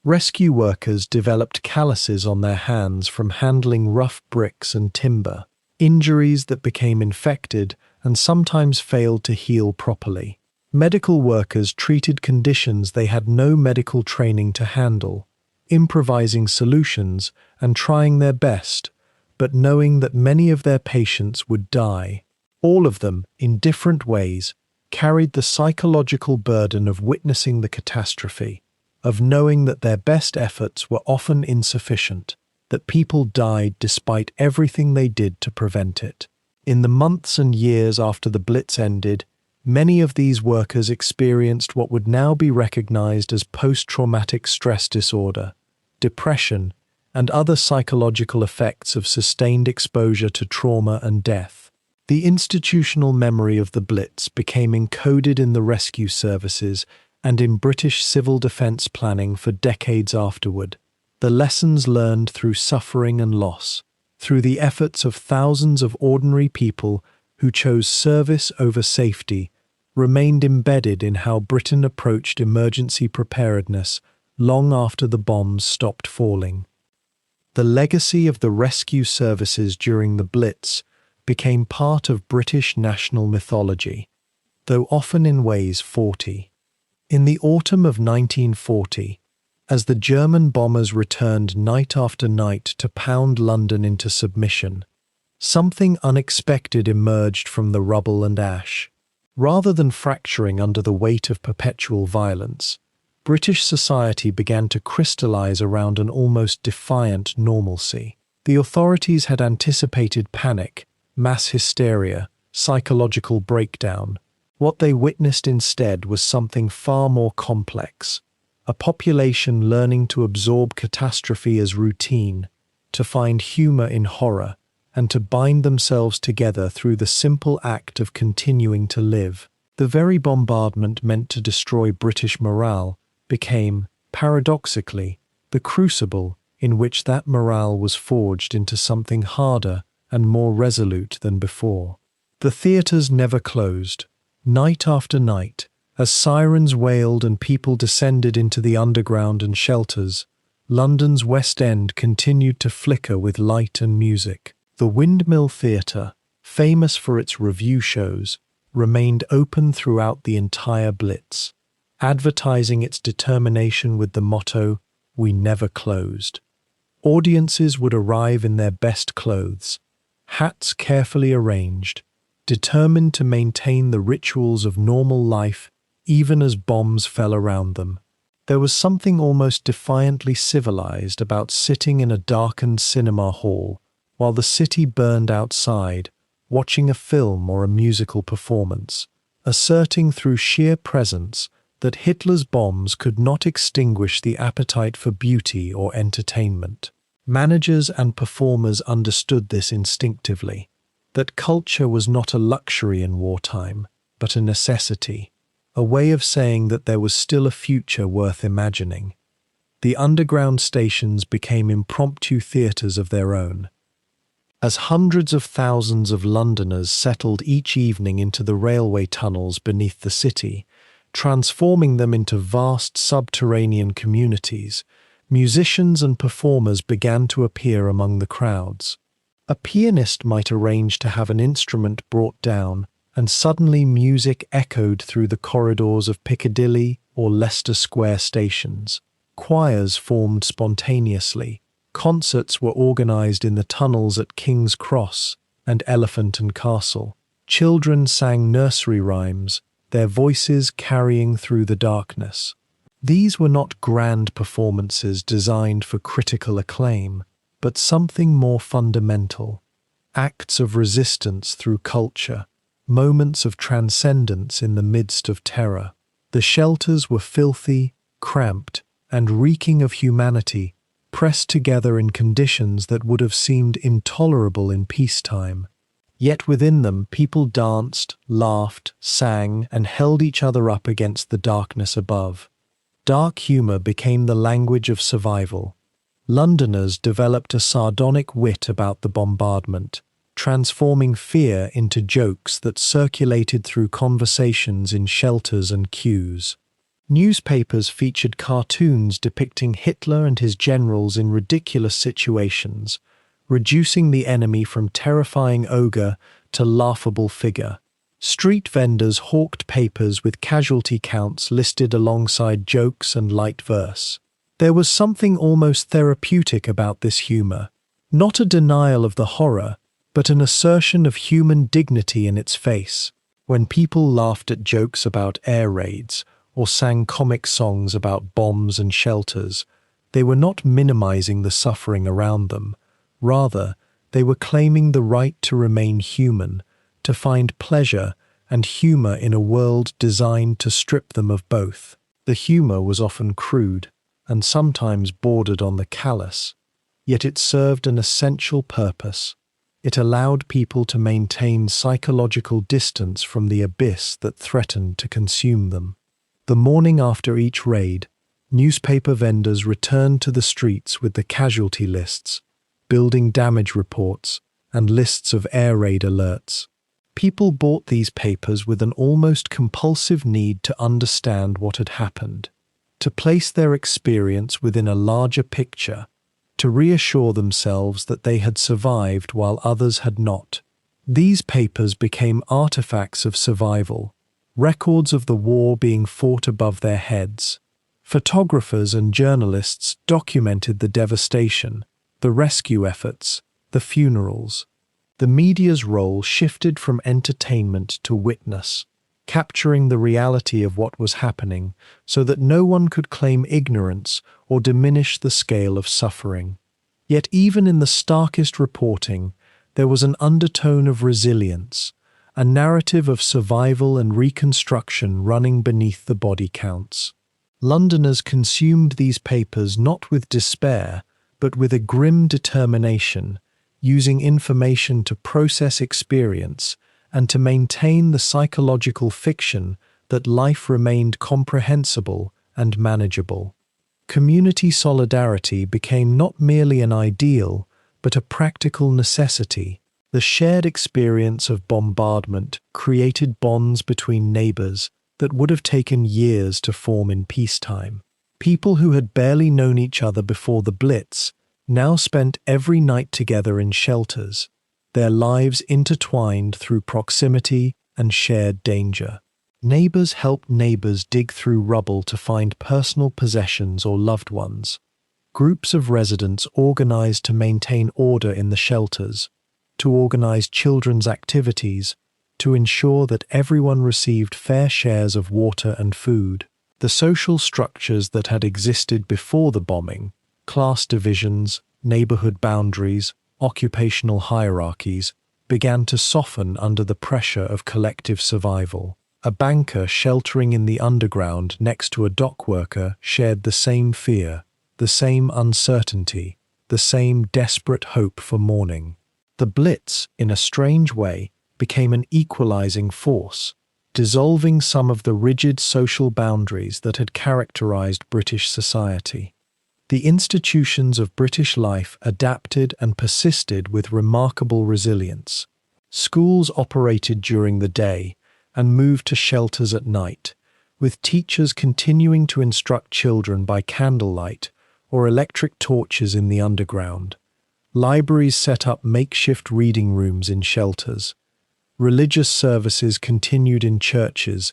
Rescue workers developed calluses on their hands from handling rough bricks and timber, injuries that became infected and sometimes failed to heal properly. Medical workers treated conditions they had no medical training to handle, improvising solutions and trying their best, but knowing that many of their patients would die. All of them, in different ways, carried the psychological burden of witnessing the catastrophe, of knowing that their best efforts were often insufficient, that people died despite everything they did to prevent it. In the months and years after the Blitz ended, many of these workers experienced what would now be recognized as post-traumatic stress disorder, depression, and other psychological effects of sustained exposure to trauma and death. The institutional memory of the Blitz became encoded in the rescue services and in British civil defence planning for decades afterward. The lessons learned through suffering and loss, through the efforts of thousands of ordinary people who chose service over safety, remained embedded in how Britain approached emergency preparedness long after the bombs stopped falling. The legacy of the rescue services during the Blitz became part of British national mythology, though often in ways faulty. In the autumn of 1940, as the German bombers returned night after night to pound London into submission, something unexpected emerged from the rubble and ash. Rather than fracturing under the weight of perpetual violence, British society began to crystallize around an almost defiant normalcy. The authorities had anticipated panic, mass hysteria, psychological breakdown. What they witnessed instead was something far more complex, a population learning to absorb catastrophe as routine, to find humor in horror, and to bind themselves together through the simple act of continuing to live. The very bombardment meant to destroy British morale became, paradoxically, the crucible in which that morale was forged into something harder and more resolute than before. The theatres never closed. Night after night, as sirens wailed and people descended into the underground and shelters, London's West End continued to flicker with light and music. The Windmill Theatre, famous for its revue shows, remained open throughout the entire Blitz, advertising its determination with the motto, "We never closed." Audiences would arrive in their best clothes, hats carefully arranged, determined to maintain the rituals of normal life even as bombs fell around them. There was something almost defiantly civilized about sitting in a darkened cinema hall while the city burned outside, watching a film or a musical performance, asserting through sheer presence that Hitler's bombs could not extinguish the appetite for beauty or entertainment. Managers and performers understood this instinctively, that culture was not a luxury in wartime, but a necessity, a way of saying that there was still a future worth imagining. The underground stations became impromptu theatres of their own. As hundreds of thousands of Londoners settled each evening into the railway tunnels beneath the city, transforming them into vast subterranean communities, musicians and performers began to appear among the crowds. A pianist might arrange to have an instrument brought down, and suddenly music echoed through the corridors of Piccadilly or Leicester Square stations. Choirs formed spontaneously. Concerts were organised in the tunnels at King's Cross and Elephant and Castle. Children sang nursery rhymes, their voices carrying through the darkness. These were not grand performances designed for critical acclaim, but something more fundamental. Acts of resistance through culture, moments of transcendence in the midst of terror. The shelters were filthy, cramped, and reeking of humanity, pressed together in conditions that would have seemed intolerable in peacetime. Yet within them people danced, laughed, sang, and held each other up against the darkness above. Dark humour became the language of survival. Londoners developed a sardonic wit about the bombardment, transforming fear into jokes that circulated through conversations in shelters and queues. Newspapers featured cartoons depicting Hitler and his generals in ridiculous situations, reducing the enemy from terrifying ogre to laughable figure. Street vendors hawked papers with casualty counts listed alongside jokes and light verse. There was something almost therapeutic about this humour, not a denial of the horror, but an assertion of human dignity in its face. When people laughed at jokes about air raids or sang comic songs about bombs and shelters, they were not minimizing the suffering around them. Rather, they were claiming the right to remain human, to find pleasure and humour in a world designed to strip them of both. The humour was often crude, and sometimes bordered on the callous, yet it served an essential purpose. It allowed people to maintain psychological distance from the abyss that threatened to consume them. The morning after each raid, newspaper vendors returned to the streets with the casualty lists, building damage reports, and lists of air raid alerts. People bought these papers with an almost compulsive need to understand what had happened, to place their experience within a larger picture, to reassure themselves that they had survived while others had not. These papers became artifacts of survival, records of the war being fought above their heads. Photographers and journalists documented the devastation, the rescue efforts, the funerals. The media's role shifted from entertainment to witness, capturing the reality of what was happening so that no one could claim ignorance or diminish the scale of suffering. Yet even in the starkest reporting, there was an undertone of resilience, a narrative of survival and reconstruction running beneath the body counts. Londoners consumed these papers not with despair, but with a grim determination, using information to process experience and to maintain the psychological fiction that life remained comprehensible and manageable. Community solidarity became not merely an ideal, but a practical necessity. The shared experience of bombardment created bonds between neighbours that would have taken years to form in peacetime. People who had barely known each other before the Blitz now spent every night together in shelters, their lives intertwined through proximity and shared danger. Neighbours helped neighbours dig through rubble to find personal possessions or loved ones. Groups of residents organised to maintain order in the shelters, to organize children's activities, to ensure that everyone received fair shares of water and food. The social structures that had existed before the bombing, class divisions, neighborhood boundaries, occupational hierarchies, began to soften under the pressure of collective survival. A banker sheltering in the underground next to a dock worker shared the same fear, the same uncertainty, the same desperate hope for morning. The Blitz, in a strange way, became an equalizing force, dissolving some of the rigid social boundaries that had characterized British society. The institutions of British life adapted and persisted with remarkable resilience. Schools operated during the day and moved to shelters at night, with teachers continuing to instruct children by candlelight or electric torches in the underground. Libraries set up makeshift reading rooms in shelters. Religious services continued in churches,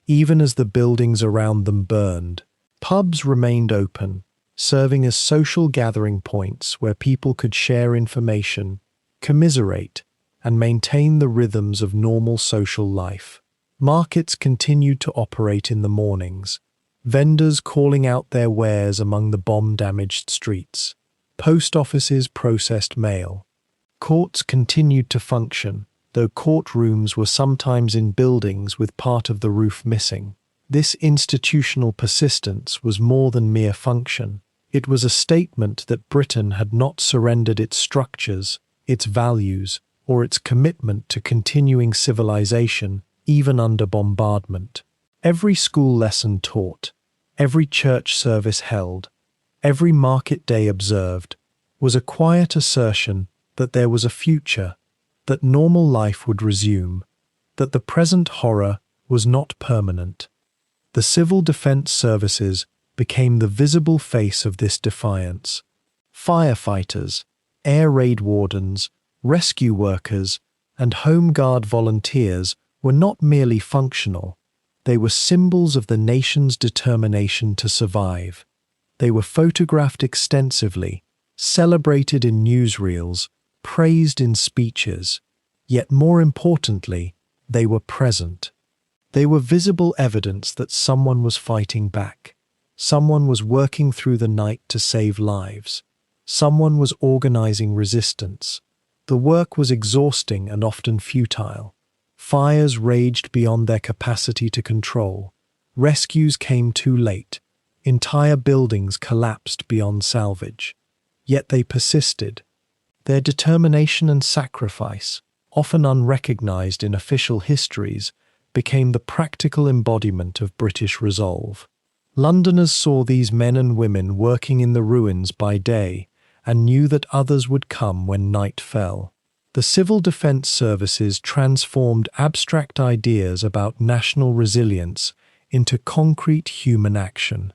even as the buildings around them burned. Pubs remained open, serving as social gathering points where people could share information, commiserate, and maintain the rhythms of normal social life. Markets continued to operate in the mornings, vendors calling out their wares among the bomb-damaged streets. Post offices processed mail. Courts continued to function, though courtrooms were sometimes in buildings with part of the roof missing. This institutional persistence was more than mere function. It was a statement that Britain had not surrendered its structures, its values, or its commitment to continuing civilization, even under bombardment. Every school lesson taught, every church service held, every market day observed, was a quiet assertion that there was a future, that normal life would resume, that the present horror was not permanent. The civil defense services became the visible face of this defiance. Firefighters, air raid wardens, rescue workers, and home guard volunteers were not merely functional, they were symbols of the nation's determination to survive. They were photographed extensively, celebrated in newsreels, praised in speeches, yet more importantly, they were present. They were visible evidence that someone was fighting back. Someone was working through the night to save lives. Someone was organizing resistance. The work was exhausting and often futile. Fires raged beyond their capacity to control. Rescues came too late. Entire buildings collapsed beyond salvage. Yet they persisted. Their determination and sacrifice, often unrecognized in official histories, became the practical embodiment of British resolve. Londoners saw these men and women working in the ruins by day and knew that others would come when night fell. The civil defense services transformed abstract ideas about national resilience into concrete human action.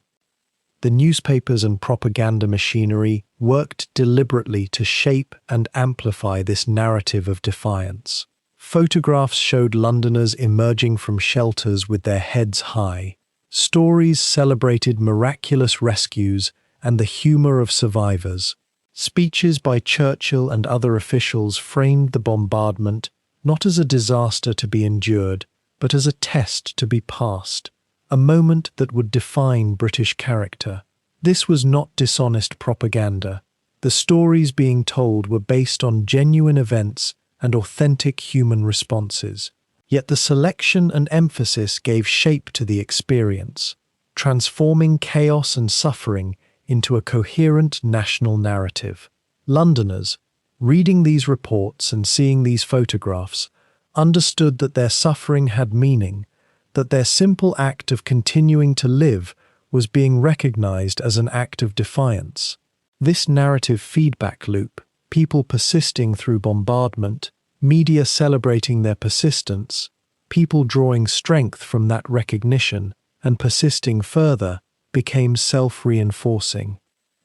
The newspapers and propaganda machinery worked deliberately to shape and amplify this narrative of defiance. Photographs showed Londoners emerging from shelters with their heads high. Stories celebrated miraculous rescues and the humor of survivors. Speeches by Churchill and other officials framed the bombardment not as a disaster to be endured, but as a test to be passed, a moment that would define British character. This was not dishonest propaganda. The stories being told were based on genuine events and authentic human responses. Yet the selection and emphasis gave shape to the experience, transforming chaos and suffering into a coherent national narrative. Londoners, reading these reports and seeing these photographs, understood that their suffering had meaning, that their simple act of continuing to live was being recognized as an act of defiance. This narrative feedback loop, people persisting through bombardment, media celebrating their persistence, people drawing strength from that recognition and persisting further, became self-reinforcing.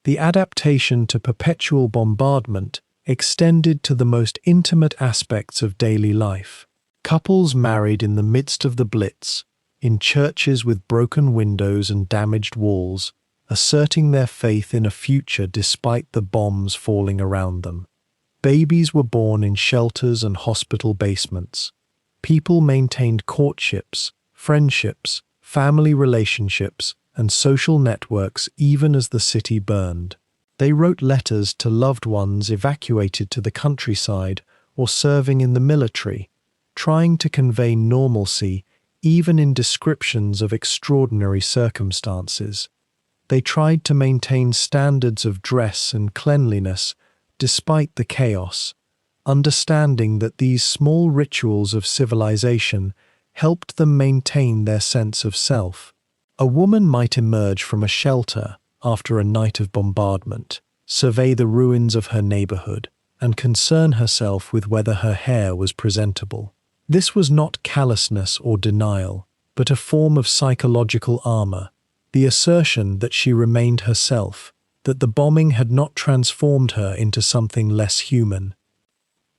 The adaptation to perpetual bombardment extended to the most intimate aspects of daily life. Couples married in the midst of the Blitz, in churches with broken windows and damaged walls, asserting their faith in a future despite the bombs falling around them. Babies were born in shelters and hospital basements. People maintained courtships, friendships, family relationships, and social networks even as the city burned. They wrote letters to loved ones evacuated to the countryside or serving in the military, trying to convey normalcy even in descriptions of extraordinary circumstances. They tried to maintain standards of dress and cleanliness despite the chaos, understanding that these small rituals of civilization helped them maintain their sense of self. A woman might emerge from a shelter after a night of bombardment, survey the ruins of her neighborhood, and concern herself with whether her hair was presentable. This was not callousness or denial, but a form of psychological armor, the assertion that she remained herself, that the bombing had not transformed her into something less human.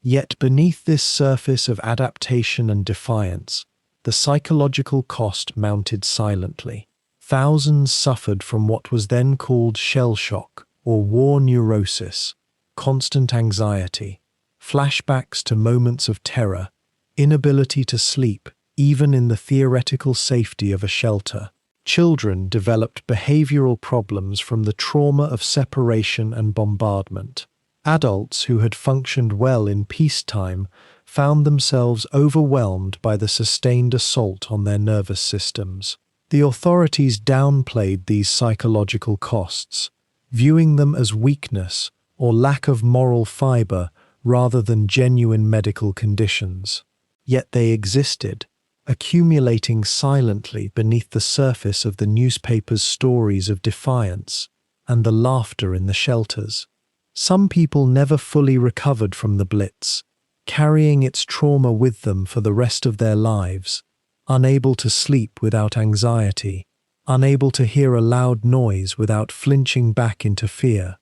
Yet beneath this surface of adaptation and defiance, the psychological cost mounted silently. Thousands suffered from what was then called shell shock or war neurosis, constant anxiety, flashbacks to moments of terror, inability to sleep, even in the theoretical safety of a shelter. Children developed behavioral problems from the trauma of separation and bombardment. Adults who had functioned well in peacetime found themselves overwhelmed by the sustained assault on their nervous systems. The authorities downplayed these psychological costs, viewing them as weakness or lack of moral fiber rather than genuine medical conditions. Yet they existed, accumulating silently beneath the surface of the newspapers' stories of defiance and the laughter in the shelters. Some people never fully recovered from the Blitz, carrying its trauma with them for the rest of their lives, unable to sleep without anxiety, unable to hear a loud noise without flinching back into fear.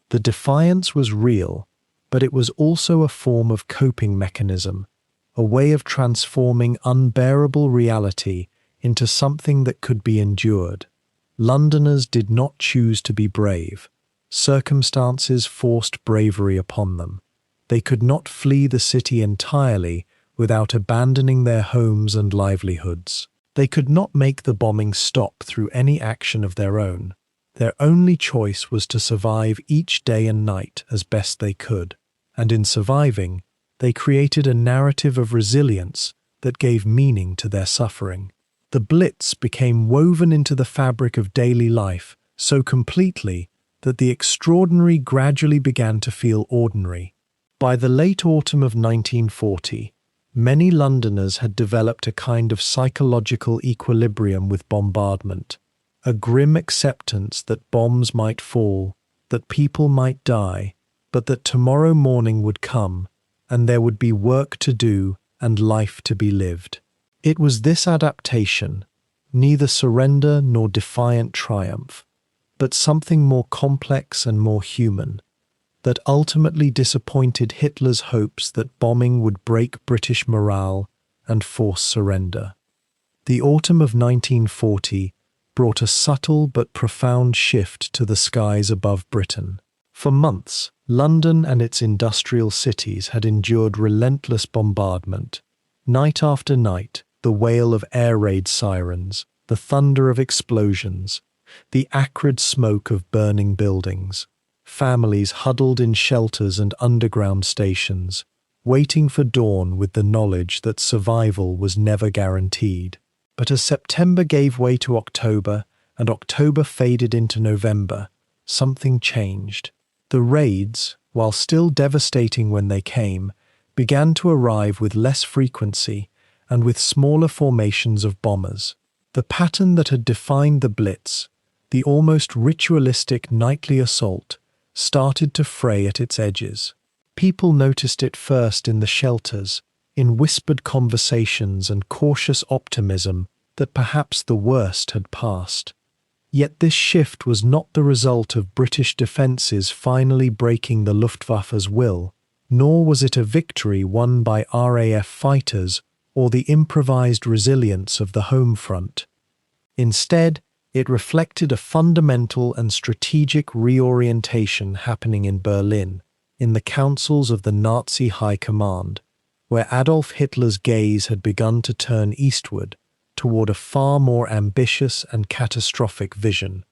The defiance was real, but it was also a form of coping mechanism, a way of transforming unbearable reality into something that could be endured. Londoners did not choose to be brave. Circumstances forced bravery upon them. They could not flee the city entirely without abandoning their homes and livelihoods. They could not make the bombing stop through any action of their own. Their only choice was to survive each day and night as best they could, and in surviving, they created a narrative of resilience that gave meaning to their suffering. The Blitz became woven into the fabric of daily life so completely that the extraordinary gradually began to feel ordinary. By the late autumn of 1940, many Londoners had developed a kind of psychological equilibrium with bombardment, a grim acceptance that bombs might fall, that people might die, but that tomorrow morning would come, and there would be work to do and life to be lived. It was this adaptation, neither surrender nor defiant triumph, but something more complex and more human, that ultimately disappointed Hitler's hopes that bombing would break British morale and force surrender. The autumn of 1940 brought a subtle but profound shift to the skies above Britain. For months, London and its industrial cities had endured relentless bombardment. Night after night, the wail of air raid sirens, the thunder of explosions, the acrid smoke of burning buildings. Families huddled in shelters and underground stations, waiting for dawn with the knowledge that survival was never guaranteed. But as September gave way to October and October faded into November, something changed. The raids, while still devastating when they came, began to arrive with less frequency and with smaller formations of bombers. The pattern that had defined the Blitz, the almost ritualistic nightly assault, started to fray at its edges. People noticed it first in the shelters, in whispered conversations and cautious optimism that perhaps the worst had passed. Yet this shift was not the result of British defences finally breaking the Luftwaffe's will, nor was it a victory won by RAF fighters or the improvised resilience of the home front. Instead, it reflected a fundamental and strategic reorientation happening in Berlin, in the councils of the Nazi High Command, where Adolf Hitler's gaze had begun to turn eastward toward a far more ambitious and catastrophic vision.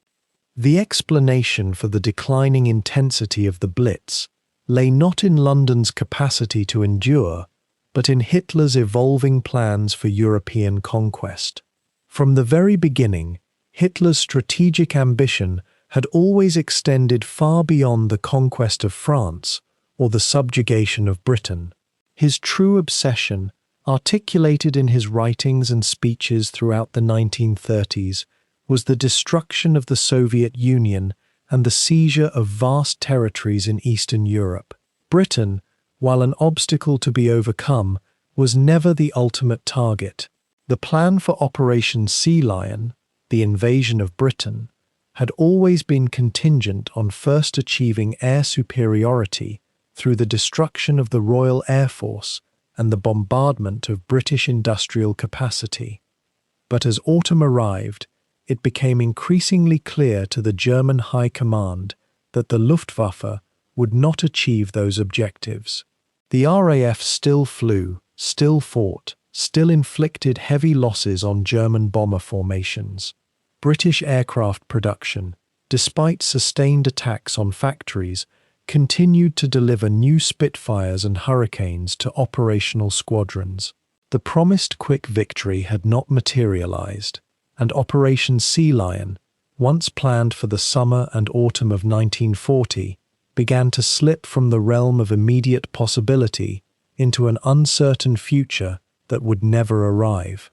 The explanation for the declining intensity of the Blitz lay not in London's capacity to endure, but in Hitler's evolving plans for European conquest. From the very beginning, Hitler's strategic ambition had always extended far beyond the conquest of France or the subjugation of Britain. His true obsession, articulated in his writings and speeches throughout the 1930s, was the destruction of the Soviet Union and the seizure of vast territories in Eastern Europe. Britain, while an obstacle to be overcome, was never the ultimate target. The plan for Operation Sea Lion, the invasion of Britain, had always been contingent on first achieving air superiority through the destruction of the Royal Air Force and the bombardment of British industrial capacity. But as autumn arrived, it became increasingly clear to the German High Command that the Luftwaffe would not achieve those objectives. The RAF still flew, still fought, still inflicted heavy losses on German bomber formations. British aircraft production, despite sustained attacks on factories, continued to deliver new Spitfires and Hurricanes to operational squadrons. The promised quick victory had not materialized, and Operation Sea Lion, once planned for the summer and autumn of 1940, began to slip from the realm of immediate possibility into an uncertain future that would never arrive.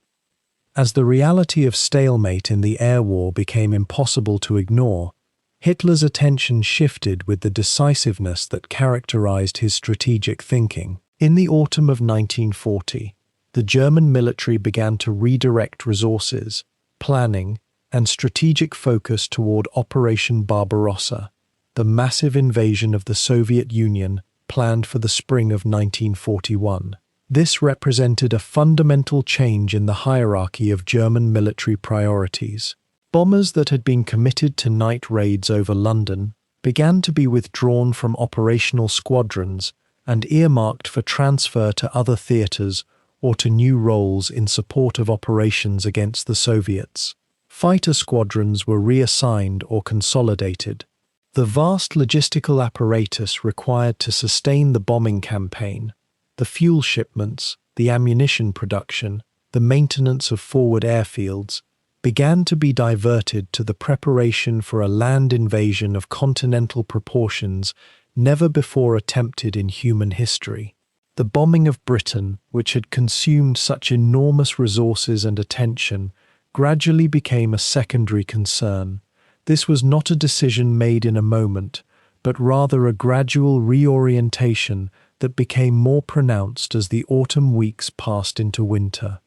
As the reality of stalemate in the air war became impossible to ignore, Hitler's attention shifted with the decisiveness that characterized his strategic thinking. In the autumn of 1940, the German military began to redirect resources, planning, and strategic focus toward Operation Barbarossa, the massive invasion of the Soviet Union planned for the spring of 1941. This represented a fundamental change in the hierarchy of German military priorities. Bombers that had been committed to night raids over London began to be withdrawn from operational squadrons and earmarked for transfer to other theatres or to new roles in support of operations against the Soviets. Fighter squadrons were reassigned or consolidated. The vast logistical apparatus required to sustain the bombing campaign, the fuel shipments, the ammunition production, the maintenance of forward airfields, began to be diverted to the preparation for a land invasion of continental proportions never before attempted in human history. The bombing of Britain, which had consumed such enormous resources and attention, gradually became a secondary concern. This was not a decision made in a moment, but rather a gradual reorientation that became more pronounced as the autumn weeks passed into winter.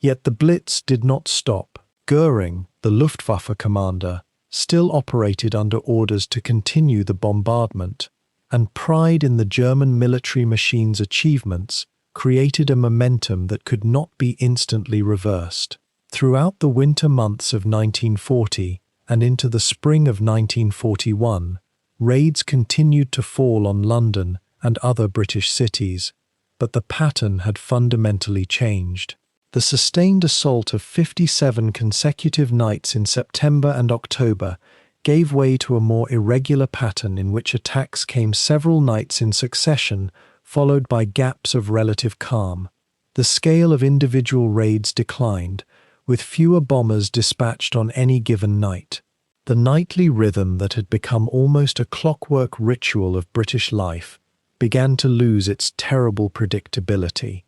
Yet the Blitz did not stop. Goering, the Luftwaffe commander, still operated under orders to continue the bombardment, and pride in the German military machine's achievements created a momentum that could not be instantly reversed. Throughout the winter months of 1940 and into the spring of 1941, raids continued to fall on London and other British cities, but the pattern had fundamentally changed. The sustained assault of 57 consecutive nights in September and October gave way to a more irregular pattern in which attacks came several nights in succession, followed by gaps of relative calm. The scale of individual raids declined, with fewer bombers dispatched on any given night. The nightly rhythm that had become almost a clockwork ritual of British life began to lose its terrible predictability.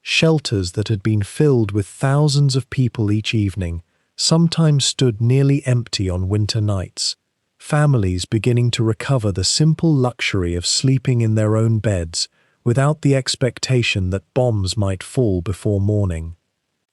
Shelters that had been filled with thousands of people each evening sometimes stood nearly empty on winter nights, families beginning to recover the simple luxury of sleeping in their own beds without the expectation that bombs might fall before morning.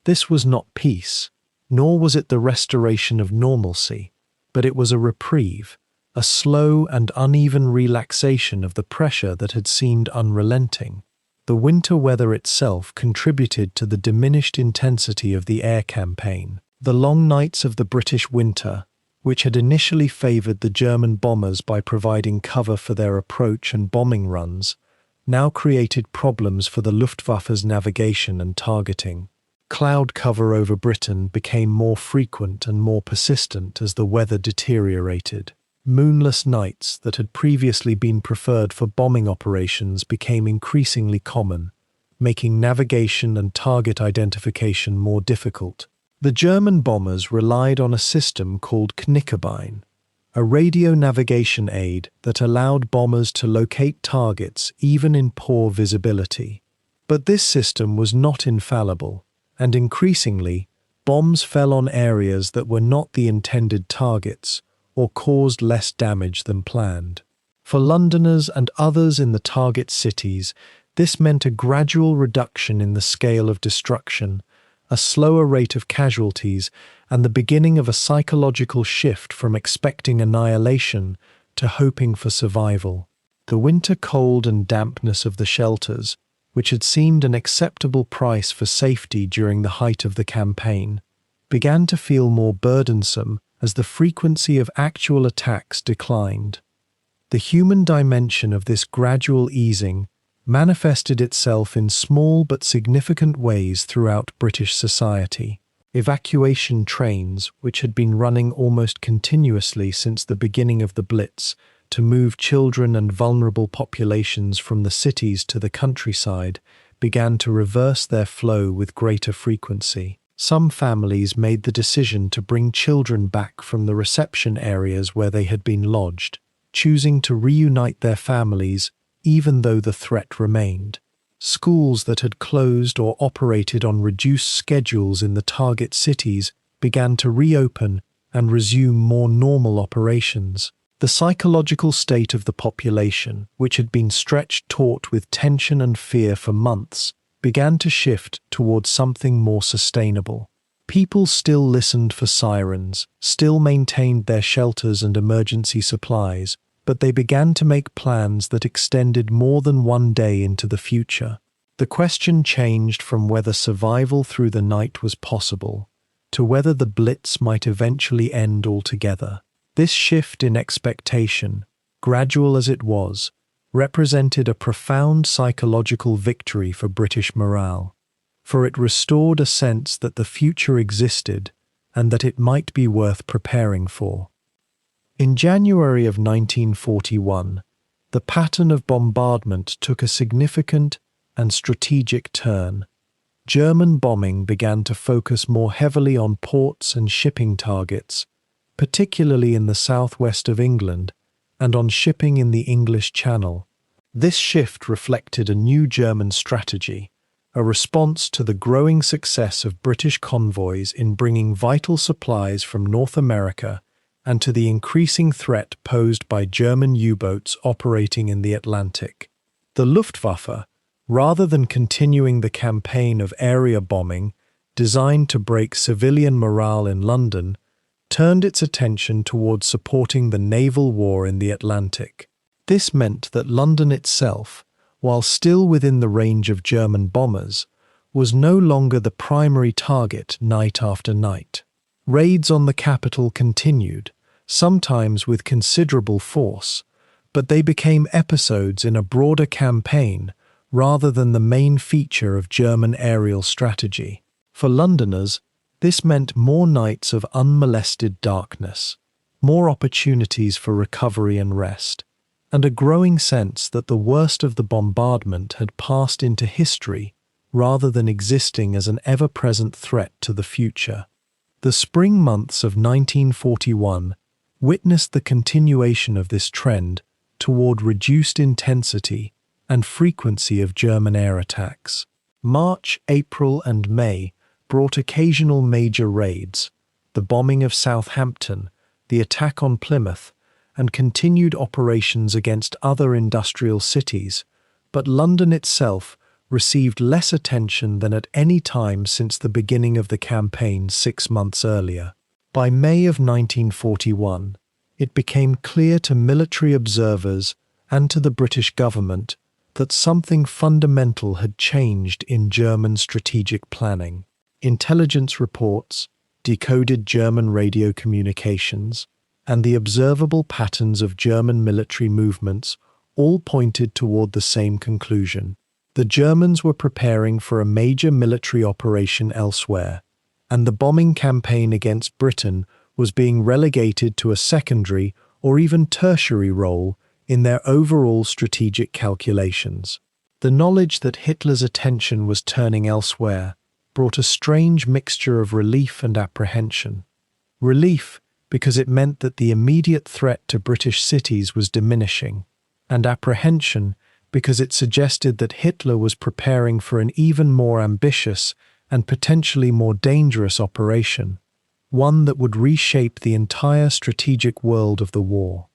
This was not peace, nor was it the restoration of normalcy, but it was a reprieve, a slow and uneven relaxation of the pressure that had seemed unrelenting. The winter weather itself contributed to the diminished intensity of the air campaign. The long nights of the British winter, which had initially favored the German bombers by providing cover for their approach and bombing runs, now created problems for the Luftwaffe's navigation and targeting. Cloud cover over Britain became more frequent and more persistent as the weather deteriorated. Moonless nights that had previously been preferred for bombing operations became increasingly common, making navigation and target identification more difficult. The German bombers relied on a system called Knickebein, a radio navigation aid that allowed bombers to locate targets even in poor visibility. But this system was not infallible, and increasingly, bombs fell on areas that were not the intended targets or caused less damage than planned. For Londoners and others in the target cities, this meant a gradual reduction in the scale of destruction, a slower rate of casualties, and the beginning of a psychological shift from expecting annihilation to hoping for survival. The winter cold and dampness of the shelters, which had seemed an acceptable price for safety during the height of the campaign, began to feel more burdensome as the frequency of actual attacks declined. The human dimension of this gradual easing manifested itself in small but significant ways throughout British society. Evacuation trains, which had been running almost continuously since the beginning of the Blitz to move children and vulnerable populations from the cities to the countryside, began to reverse their flow with greater frequency. Some families made the decision to bring children back from the reception areas where they had been lodged, choosing to reunite their families even though the threat remained. Schools that had closed or operated on reduced schedules in the target cities began to reopen and resume more normal operations. The psychological state of the population, which had been stretched taut with tension and fear for months, began to shift towards something more sustainable. People still listened for sirens, still maintained their shelters and emergency supplies, but they began to make plans that extended more than one day into the future. The question changed from whether survival through the night was possible to whether the Blitz might eventually end altogether. This shift in expectation, gradual as it was, represented a profound psychological victory for British morale, for it restored a sense that the future existed and that it might be worth preparing for. In January of 1941, the pattern of bombardment took a significant and strategic turn. German bombing began to focus more heavily on ports and shipping targets, particularly in the southwest of England, and on shipping in the English Channel. This shift reflected a new German strategy, a response to the growing success of British convoys in bringing vital supplies from North America and to the increasing threat posed by German U-boats operating in the Atlantic. The Luftwaffe, rather than continuing the campaign of area bombing designed to break civilian morale in London, turned its attention towards supporting the naval war in the Atlantic. This meant that London itself, while still within the range of German bombers, was no longer the primary target night after night. Raids on the capital continued, sometimes with considerable force, but they became episodes in a broader campaign rather than the main feature of German aerial strategy. For Londoners, this meant more nights of unmolested darkness, more opportunities for recovery and rest, and a growing sense that the worst of the bombardment had passed into history rather than existing as an ever-present threat to the future. The spring months of 1941 witnessed the continuation of this trend toward reduced intensity and frequency of German air attacks. March, April, and May brought occasional major raids, the bombing of Southampton, the attack on Plymouth, and continued operations against other industrial cities, but London itself received less attention than at any time since the beginning of the campaign 6 months earlier. By May of 1941, it became clear to military observers and to the British government that something fundamental had changed in German strategic planning. Intelligence reports, decoded German radio communications, and the observable patterns of German military movements all pointed toward the same conclusion. The Germans were preparing for a major military operation elsewhere, and the bombing campaign against Britain was being relegated to a secondary or even tertiary role in their overall strategic calculations. The knowledge that Hitler's attention was turning elsewhere brought a strange mixture of relief and apprehension. Relief because it meant that the immediate threat to British cities was diminishing, and apprehension because it suggested that Hitler was preparing for an even more ambitious and potentially more dangerous operation, one that would reshape the entire strategic world of the war.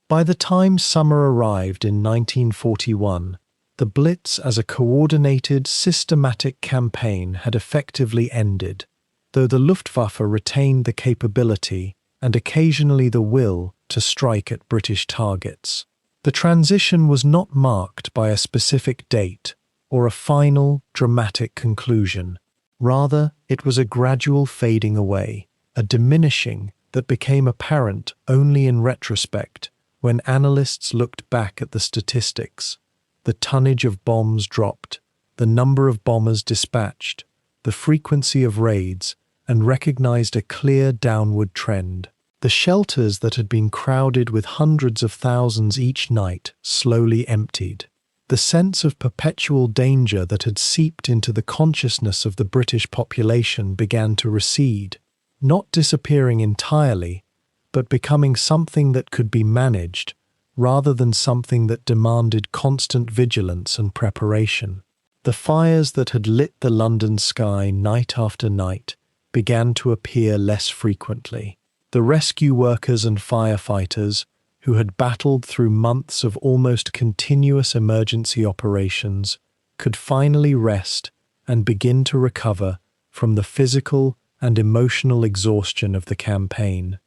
By the time summer arrived in 1941, the Blitz as a coordinated, systematic campaign had effectively ended, though the Luftwaffe retained the capability and occasionally the will to strike at British targets. The transition was not marked by a specific date or a final, dramatic conclusion. Rather, it was a gradual fading away, a diminishing that became apparent only in retrospect when analysts looked back at the statistics. The tonnage of bombs dropped, the number of bombers dispatched, the frequency of raids, and recognized a clear downward trend. The shelters that had been crowded with hundreds of thousands each night slowly emptied. The sense of perpetual danger that had seeped into the consciousness of the British population began to recede, not disappearing entirely, but becoming something that could be managed, rather than something that demanded constant vigilance and preparation. The fires that had lit the London sky night after night began to appear less frequently. The rescue workers and firefighters, who had battled through months of almost continuous emergency operations, could finally rest and begin to recover from the physical and emotional exhaustion of the campaign.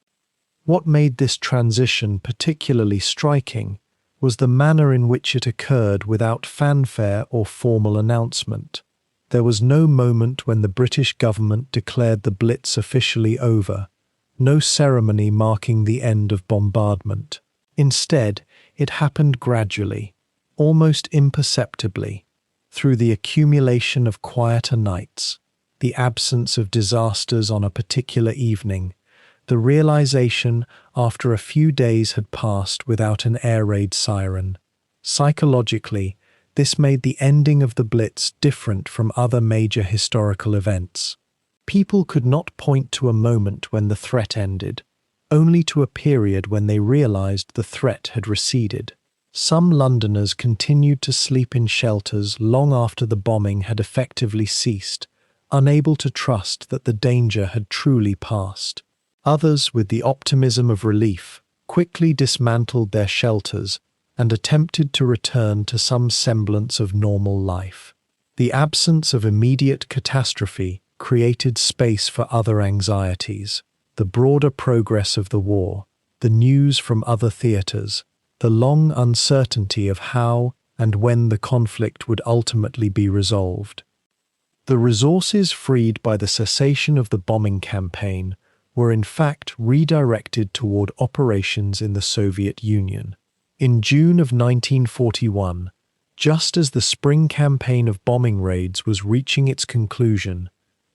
What made this transition particularly striking was the manner in which it occurred without fanfare or formal announcement. There was no moment when the British government declared the Blitz officially over, no ceremony marking the end of bombardment. Instead, it happened gradually, almost imperceptibly, through the accumulation of quieter nights, the absence of disasters on a particular evening, the realization after a few days had passed without an air raid siren. Psychologically, this made the ending of the Blitz different from other major historical events. People could not point to a moment when the threat ended, only to a period when they realized the threat had receded. Some Londoners continued to sleep in shelters long after the bombing had effectively ceased, unable to trust that the danger had truly passed. Others, with the optimism of relief, quickly dismantled their shelters and attempted to return to some semblance of normal life. The absence of immediate catastrophe created space for other anxieties: the broader progress of the war, the news from other theaters, the long uncertainty of how and when the conflict would ultimately be resolved. The resources freed by the cessation of the bombing campaign were in fact redirected toward operations in the Soviet Union. In June of 1941, just as the spring campaign of bombing raids was reaching its conclusion,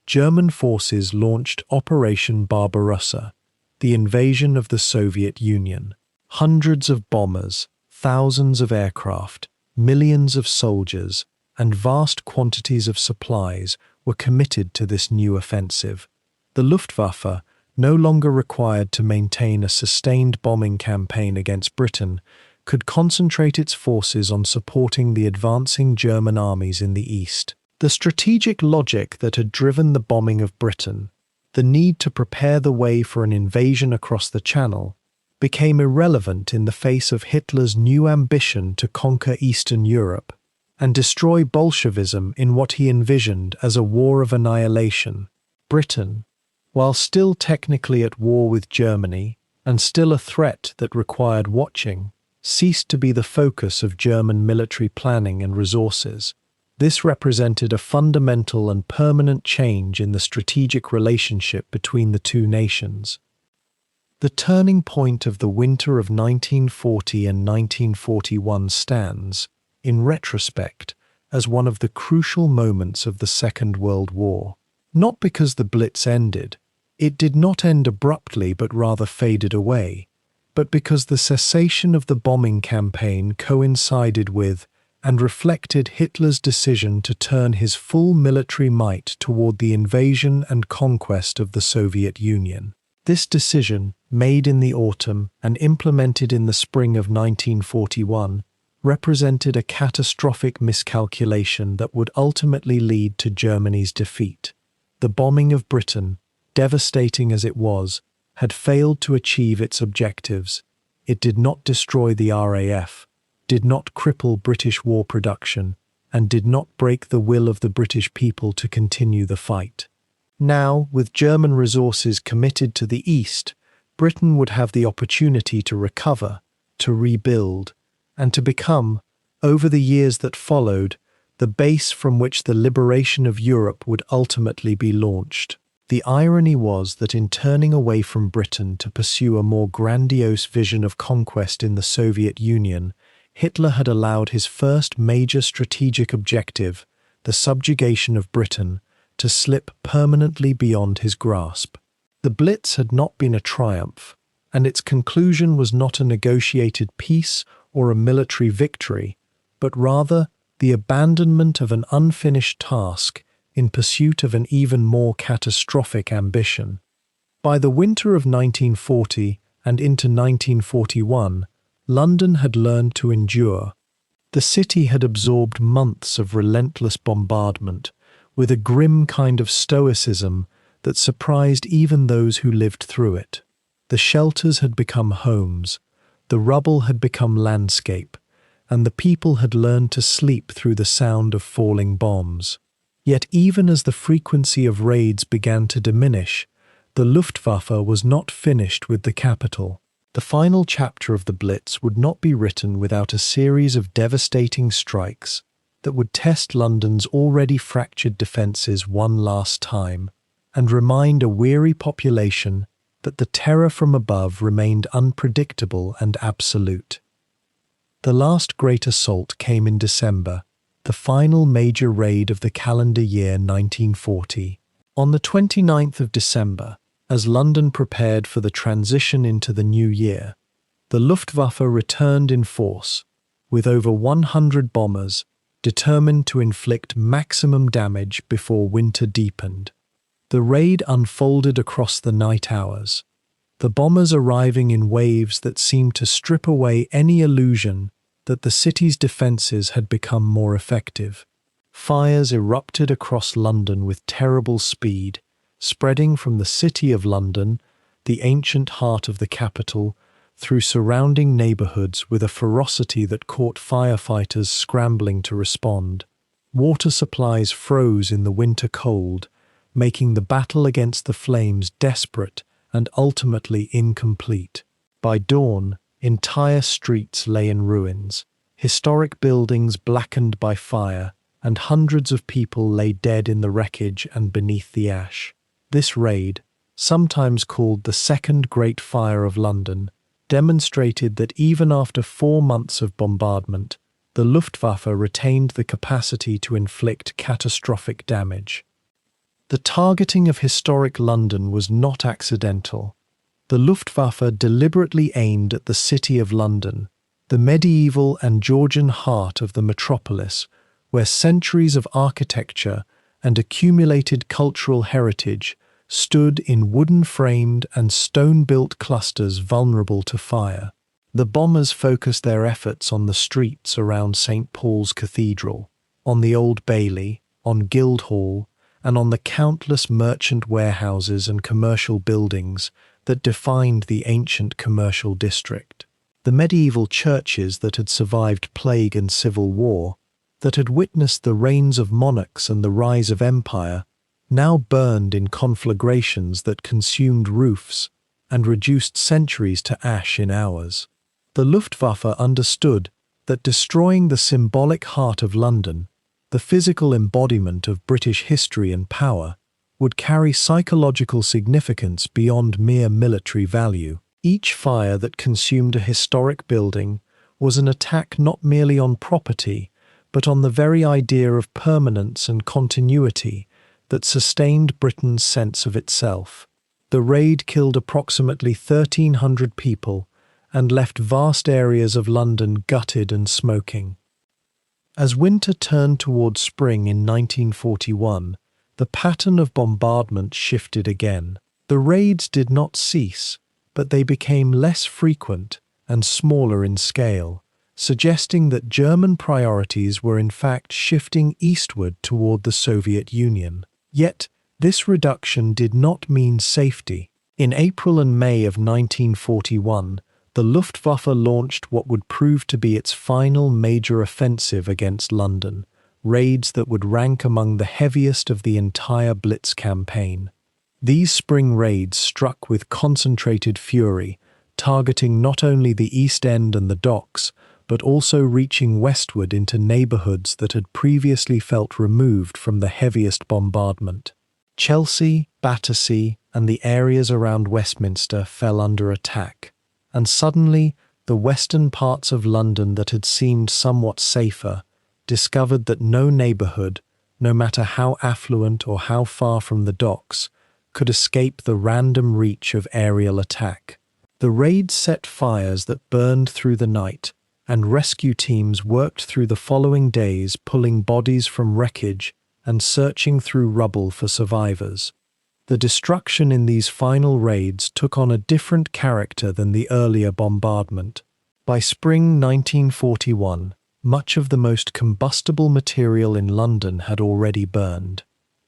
German forces launched Operation Barbarossa, the invasion of the Soviet Union. Hundreds of bombers, thousands of aircraft, millions of soldiers, and vast quantities of supplies were committed to this new offensive. The Luftwaffe, no longer required to maintain a sustained bombing campaign against Britain, could concentrate its forces on supporting the advancing German armies in the east. The strategic logic that had driven the bombing of Britain, the need to prepare the way for an invasion across the Channel, became irrelevant in the face of Hitler's new ambition to conquer Eastern Europe and destroy Bolshevism in what he envisioned as a war of annihilation. Britain, while still technically at war with Germany and still a threat that required watching, ceased to be the focus of German military planning and resources. This represented a fundamental and permanent change in the strategic relationship between the two nations. The turning point of the winter of 1940 and 1941 stands, in retrospect, as one of the crucial moments of the Second World War. Not because the Blitz ended. It did not end abruptly but rather faded away, but because the cessation of the bombing campaign coincided with and reflected Hitler's decision to turn his full military might toward the invasion and conquest of the Soviet Union. This decision, made in the autumn and implemented in the spring of 1941, represented a catastrophic miscalculation that would ultimately lead to Germany's defeat. The bombing of Britain, devastating as it was, had failed to achieve its objectives. It did not destroy the RAF, did not cripple British war production, and did not break the will of the British people to continue the fight. Now, with German resources committed to the east, Britain would have the opportunity to recover, to rebuild, and to become, over the years that followed, the base from which the liberation of Europe would ultimately be launched. The irony was that in turning away from Britain to pursue a more grandiose vision of conquest in the Soviet Union, Hitler had allowed his first major strategic objective, the subjugation of Britain, to slip permanently beyond his grasp. The Blitz had not been a triumph, and its conclusion was not a negotiated peace or a military victory, but rather the abandonment of an unfinished task in pursuit of an even more catastrophic ambition. By the winter of 1940 and into 1941, London had learned to endure. The city had absorbed months of relentless bombardment, with a grim kind of stoicism that surprised even those who lived through it. The shelters had become homes, the rubble had become landscape, and the people had learned to sleep through the sound of falling bombs. Yet even as the frequency of raids began to diminish, the Luftwaffe was not finished with the capital. The final chapter of the Blitz would not be written without a series of devastating strikes that would test London's already fractured defences one last time and remind a weary population that the terror from above remained unpredictable and absolute. The last great assault came in December, the final major raid of the calendar year 1940. On the 29th of December, as London prepared for the transition into the new year, the Luftwaffe returned in force, with over 100 bombers, determined to inflict maximum damage before winter deepened. The raid unfolded across the night hours, the bombers arriving in waves that seemed to strip away any illusion that the city's defences had become more effective. Fires erupted across London with terrible speed, spreading from the City of London, the ancient heart of the capital, through surrounding neighbourhoods with a ferocity that caught firefighters scrambling to respond. Water supplies froze in the winter cold, making the battle against the flames desperate and ultimately incomplete. By dawn, entire streets lay in ruins, historic buildings blackened by fire, and hundreds of people lay dead in the wreckage and beneath the ash. This raid, sometimes called the Second Great Fire of London, demonstrated that even after 4 months of bombardment, the Luftwaffe retained the capacity to inflict catastrophic damage. The targeting of historic London was not accidental. The Luftwaffe deliberately aimed at the City of London, the medieval and Georgian heart of the metropolis, where centuries of architecture and accumulated cultural heritage stood in wooden-framed and stone-built clusters vulnerable to fire. The bombers focused their efforts on the streets around St. Paul's Cathedral, on the Old Bailey, on Guildhall, and on the countless merchant warehouses and commercial buildings that defined the ancient commercial district. The medieval churches that had survived plague and civil war, that had witnessed the reigns of monarchs and the rise of empire, now burned in conflagrations that consumed roofs and reduced centuries to ash in hours. The Luftwaffe understood that destroying the symbolic heart of London, the physical embodiment of British history and power, would carry psychological significance beyond mere military value. Each fire that consumed a historic building was an attack not merely on property, but on the very idea of permanence and continuity that sustained Britain's sense of itself. The raid killed approximately 1,300 people and left vast areas of London gutted and smoking. As winter turned toward spring in 1941, the pattern of bombardment shifted again. The raids did not cease, but they became less frequent and smaller in scale, suggesting that German priorities were in fact shifting eastward toward the Soviet Union. Yet, this reduction did not mean safety. In April and May of 1941, the Luftwaffe launched what would prove to be its final major offensive against London, raids that would rank among the heaviest of the entire Blitz campaign. These spring raids struck with concentrated fury, targeting not only the East End and the docks, but also reaching westward into neighbourhoods that had previously felt removed from the heaviest bombardment. Chelsea, Battersea, and the areas around Westminster fell under attack, and suddenly the western parts of London that had seemed somewhat safer discovered that no neighbourhood, no matter how affluent or how far from the docks, could escape the random reach of aerial attack. The raids set fires that burned through the night, and rescue teams worked through the following days pulling bodies from wreckage and searching through rubble for survivors. The destruction in these final raids took on a different character than the earlier bombardment. By spring 1941, much of the most combustible material in London had already burned.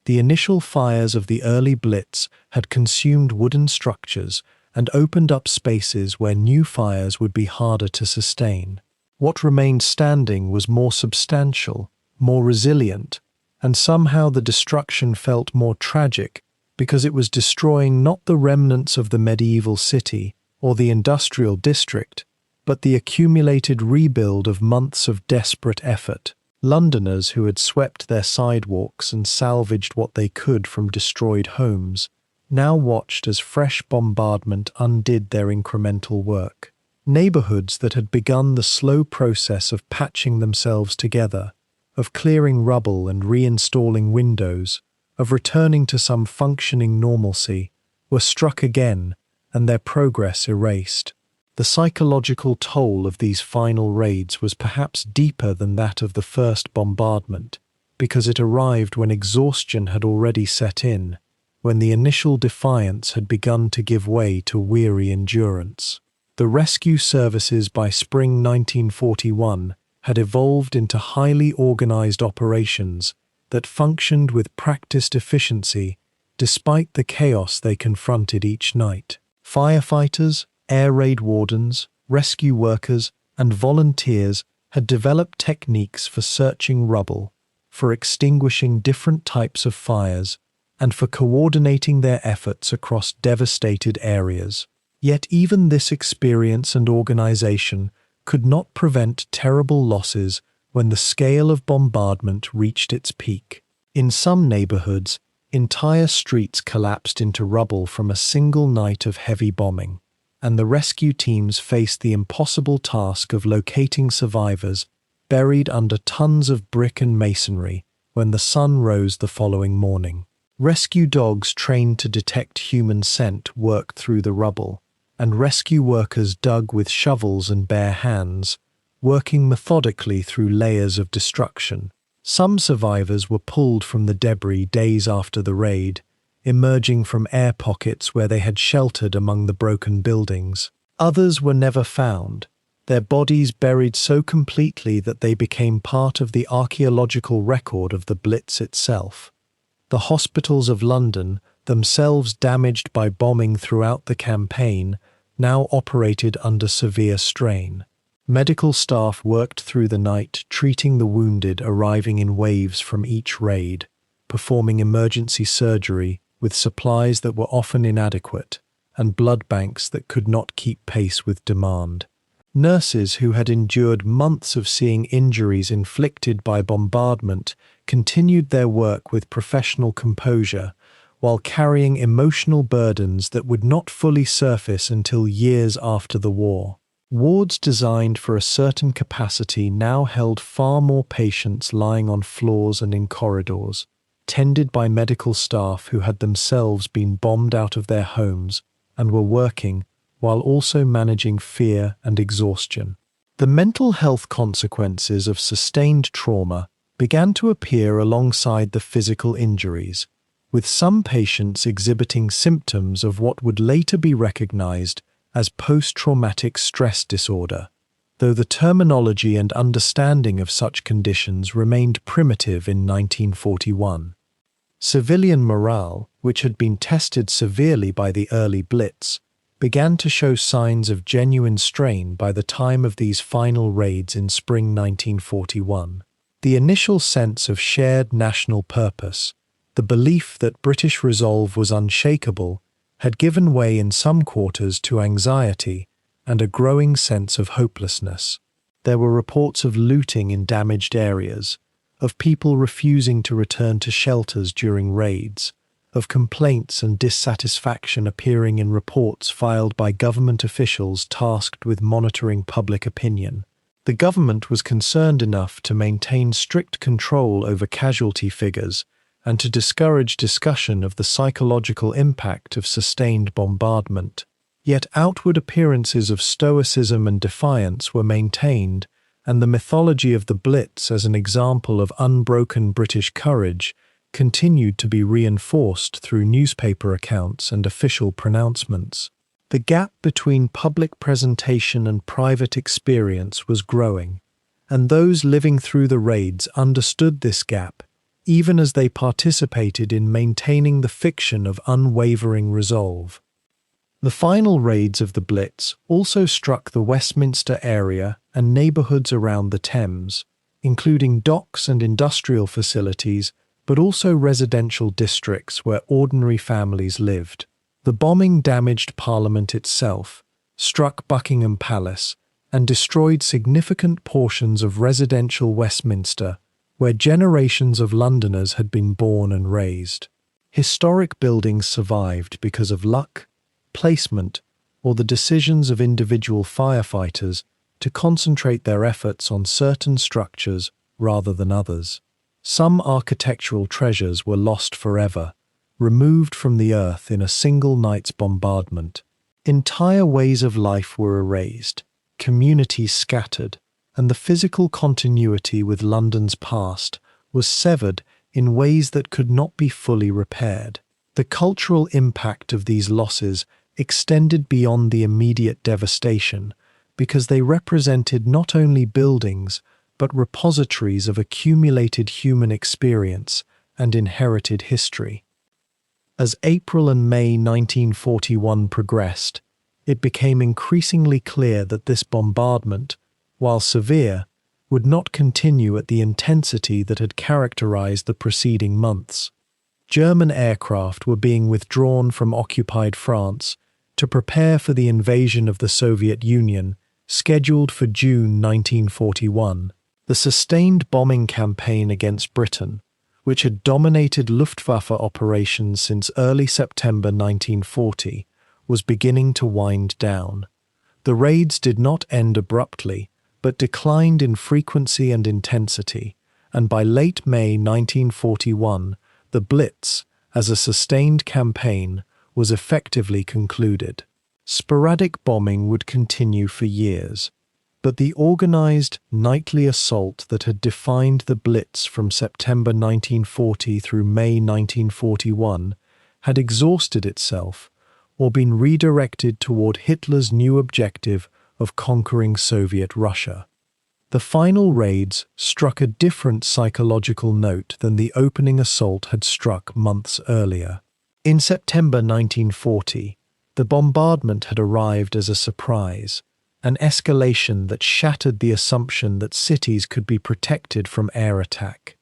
The initial fires of the early Blitz had consumed wooden structures and opened up spaces where new fires would be harder to sustain. What remained standing was more substantial, more resilient, and somehow the destruction felt more tragic because it was destroying not the remnants of the medieval city or the industrial district, but the accumulated rebuild of months of desperate effort. Londoners who had swept their sidewalks and salvaged what they could from destroyed homes now watched as fresh bombardment undid their incremental work. Neighbourhoods that had begun the slow process of patching themselves together, of clearing rubble and reinstalling windows, of returning to some functioning normalcy, were struck again and their progress erased. The psychological toll of these final raids was perhaps deeper than that of the first bombardment, because it arrived when exhaustion had already set in, when the initial defiance had begun to give way to weary endurance. The rescue services by spring 1941 had evolved into highly organized operations that functioned with practiced efficiency despite the chaos they confronted each night. Firefighters, air raid wardens, rescue workers, and volunteers had developed techniques for searching rubble, for extinguishing different types of fires, and for coordinating their efforts across devastated areas. Yet even this experience and organization could not prevent terrible losses when the scale of bombardment reached its peak. In some neighborhoods, entire streets collapsed into rubble from a single night of heavy bombing, and the rescue teams faced the impossible task of locating survivors buried under tons of brick and masonry when the sun rose the following morning. Rescue dogs trained to detect human scent worked through the rubble, and rescue workers dug with shovels and bare hands, working methodically through layers of destruction. Some survivors were pulled from the debris days after the raid, emerging from air pockets where they had sheltered among the broken buildings. Others were never found, their bodies buried so completely that they became part of the archaeological record of the Blitz itself. The hospitals of London, themselves damaged by bombing throughout the campaign, now operated under severe strain. Medical staff worked through the night, treating the wounded arriving in waves from each raid, performing emergency surgery with supplies that were often inadequate, and blood banks that could not keep pace with demand. Nurses who had endured months of seeing injuries inflicted by bombardment continued their work with professional composure, while carrying emotional burdens that would not fully surface until years after the war. Wards designed for a certain capacity now held far more patients lying on floors and in corridors, tended by medical staff who had themselves been bombed out of their homes and were working while also managing fear and exhaustion. The mental health consequences of sustained trauma began to appear alongside the physical injuries, with some patients exhibiting symptoms of what would later be recognized as post-traumatic stress disorder, though the terminology and understanding of such conditions remained primitive in 1941. Civilian morale, which had been tested severely by the early Blitz, began to show signs of genuine strain by the time of these final raids in spring 1941. The initial sense of shared national purpose, the belief that British resolve was unshakable, had given way in some quarters to anxiety and a growing sense of hopelessness. There were reports of looting in damaged areas, of people refusing to return to shelters during raids, of complaints and dissatisfaction appearing in reports filed by government officials tasked with monitoring public opinion. The government was concerned enough to maintain strict control over casualty figures and to discourage discussion of the psychological impact of sustained bombardment. Yet outward appearances of stoicism and defiance were maintained, and the mythology of the Blitz as an example of unbroken British courage continued to be reinforced through newspaper accounts and official pronouncements. The gap between public presentation and private experience was growing, and those living through the raids understood this gap, even as they participated in maintaining the fiction of unwavering resolve. The final raids of the Blitz also struck the Westminster area and neighbourhoods around the Thames, including docks and industrial facilities, but also residential districts where ordinary families lived. The bombing damaged Parliament itself, struck Buckingham Palace, and destroyed significant portions of residential Westminster, where generations of Londoners had been born and raised. Historic buildings survived because of luck, placement, or the decisions of individual firefighters to concentrate their efforts on certain structures rather than others. Some architectural treasures were lost forever, removed from the earth in a single night's bombardment. Entire ways of life were erased, communities scattered, and the physical continuity with London's past was severed in ways that could not be fully repaired. The cultural impact of these losses extended beyond the immediate devastation because they represented not only buildings but repositories of accumulated human experience and inherited history. As April and May 1941 progressed, it became increasingly clear that this bombardment, while severe, would not continue at the intensity that had characterized the preceding months. German aircraft were being withdrawn from occupied France to prepare for the invasion of the Soviet Union, scheduled for June 1941. The sustained bombing campaign against Britain, which had dominated Luftwaffe operations since early September 1940, was beginning to wind down. The raids did not end abruptly, but declined in frequency and intensity, and by late May 1941, the Blitz, as a sustained campaign, was effectively concluded. Sporadic bombing would continue for years, but the organized, nightly assault that had defined the Blitz from September 1940 through May 1941 had exhausted itself or been redirected toward Hitler's new objective of conquering Soviet Russia. The final raids struck a different psychological note than the opening assault had struck months earlier. In September 1940, the bombardment had arrived as a surprise, an escalation that shattered the assumption that cities could be protected from air attack.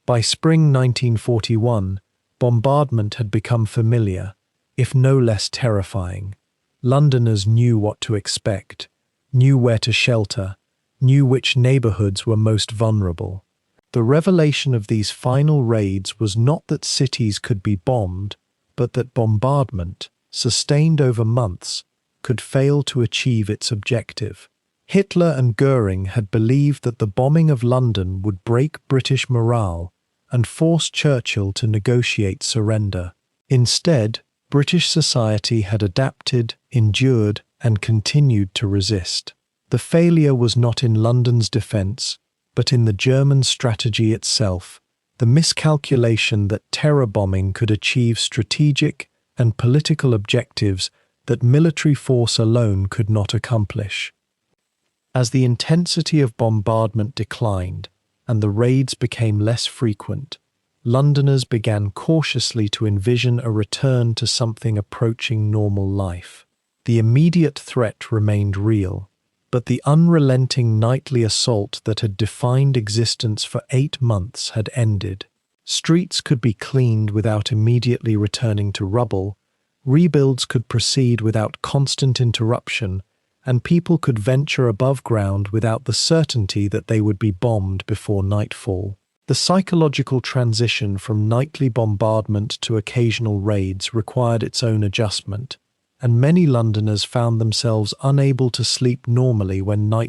By spring 1941, bombardment had become familiar, if no less terrifying. Londoners knew what to expect, knew where to shelter, knew which neighborhoods were most vulnerable. The revelation of these final raids was not that cities could be bombed, but that bombardment, sustained over months, could fail to achieve its objective. Hitler and Goering had believed that the bombing of London would break British morale and force Churchill to negotiate surrender. Instead, British society had adapted, endured, and continued to resist. The failure was not in London's defence, but in the German strategy itself, the miscalculation that terror bombing could achieve strategic and political objectives that military force alone could not accomplish. As the intensity of bombardment declined and the raids became less frequent, Londoners began cautiously to envision a return to something approaching normal life. The immediate threat remained real, but the unrelenting nightly assault that had defined existence for 8 months had ended. Streets could be cleaned without immediately returning to rubble, rebuilds could proceed without constant interruption, and people could venture above ground without the certainty that they would be bombed before nightfall. The psychological transition from nightly bombardment to occasional raids required its own adjustment, and many Londoners found themselves unable to sleep normally when night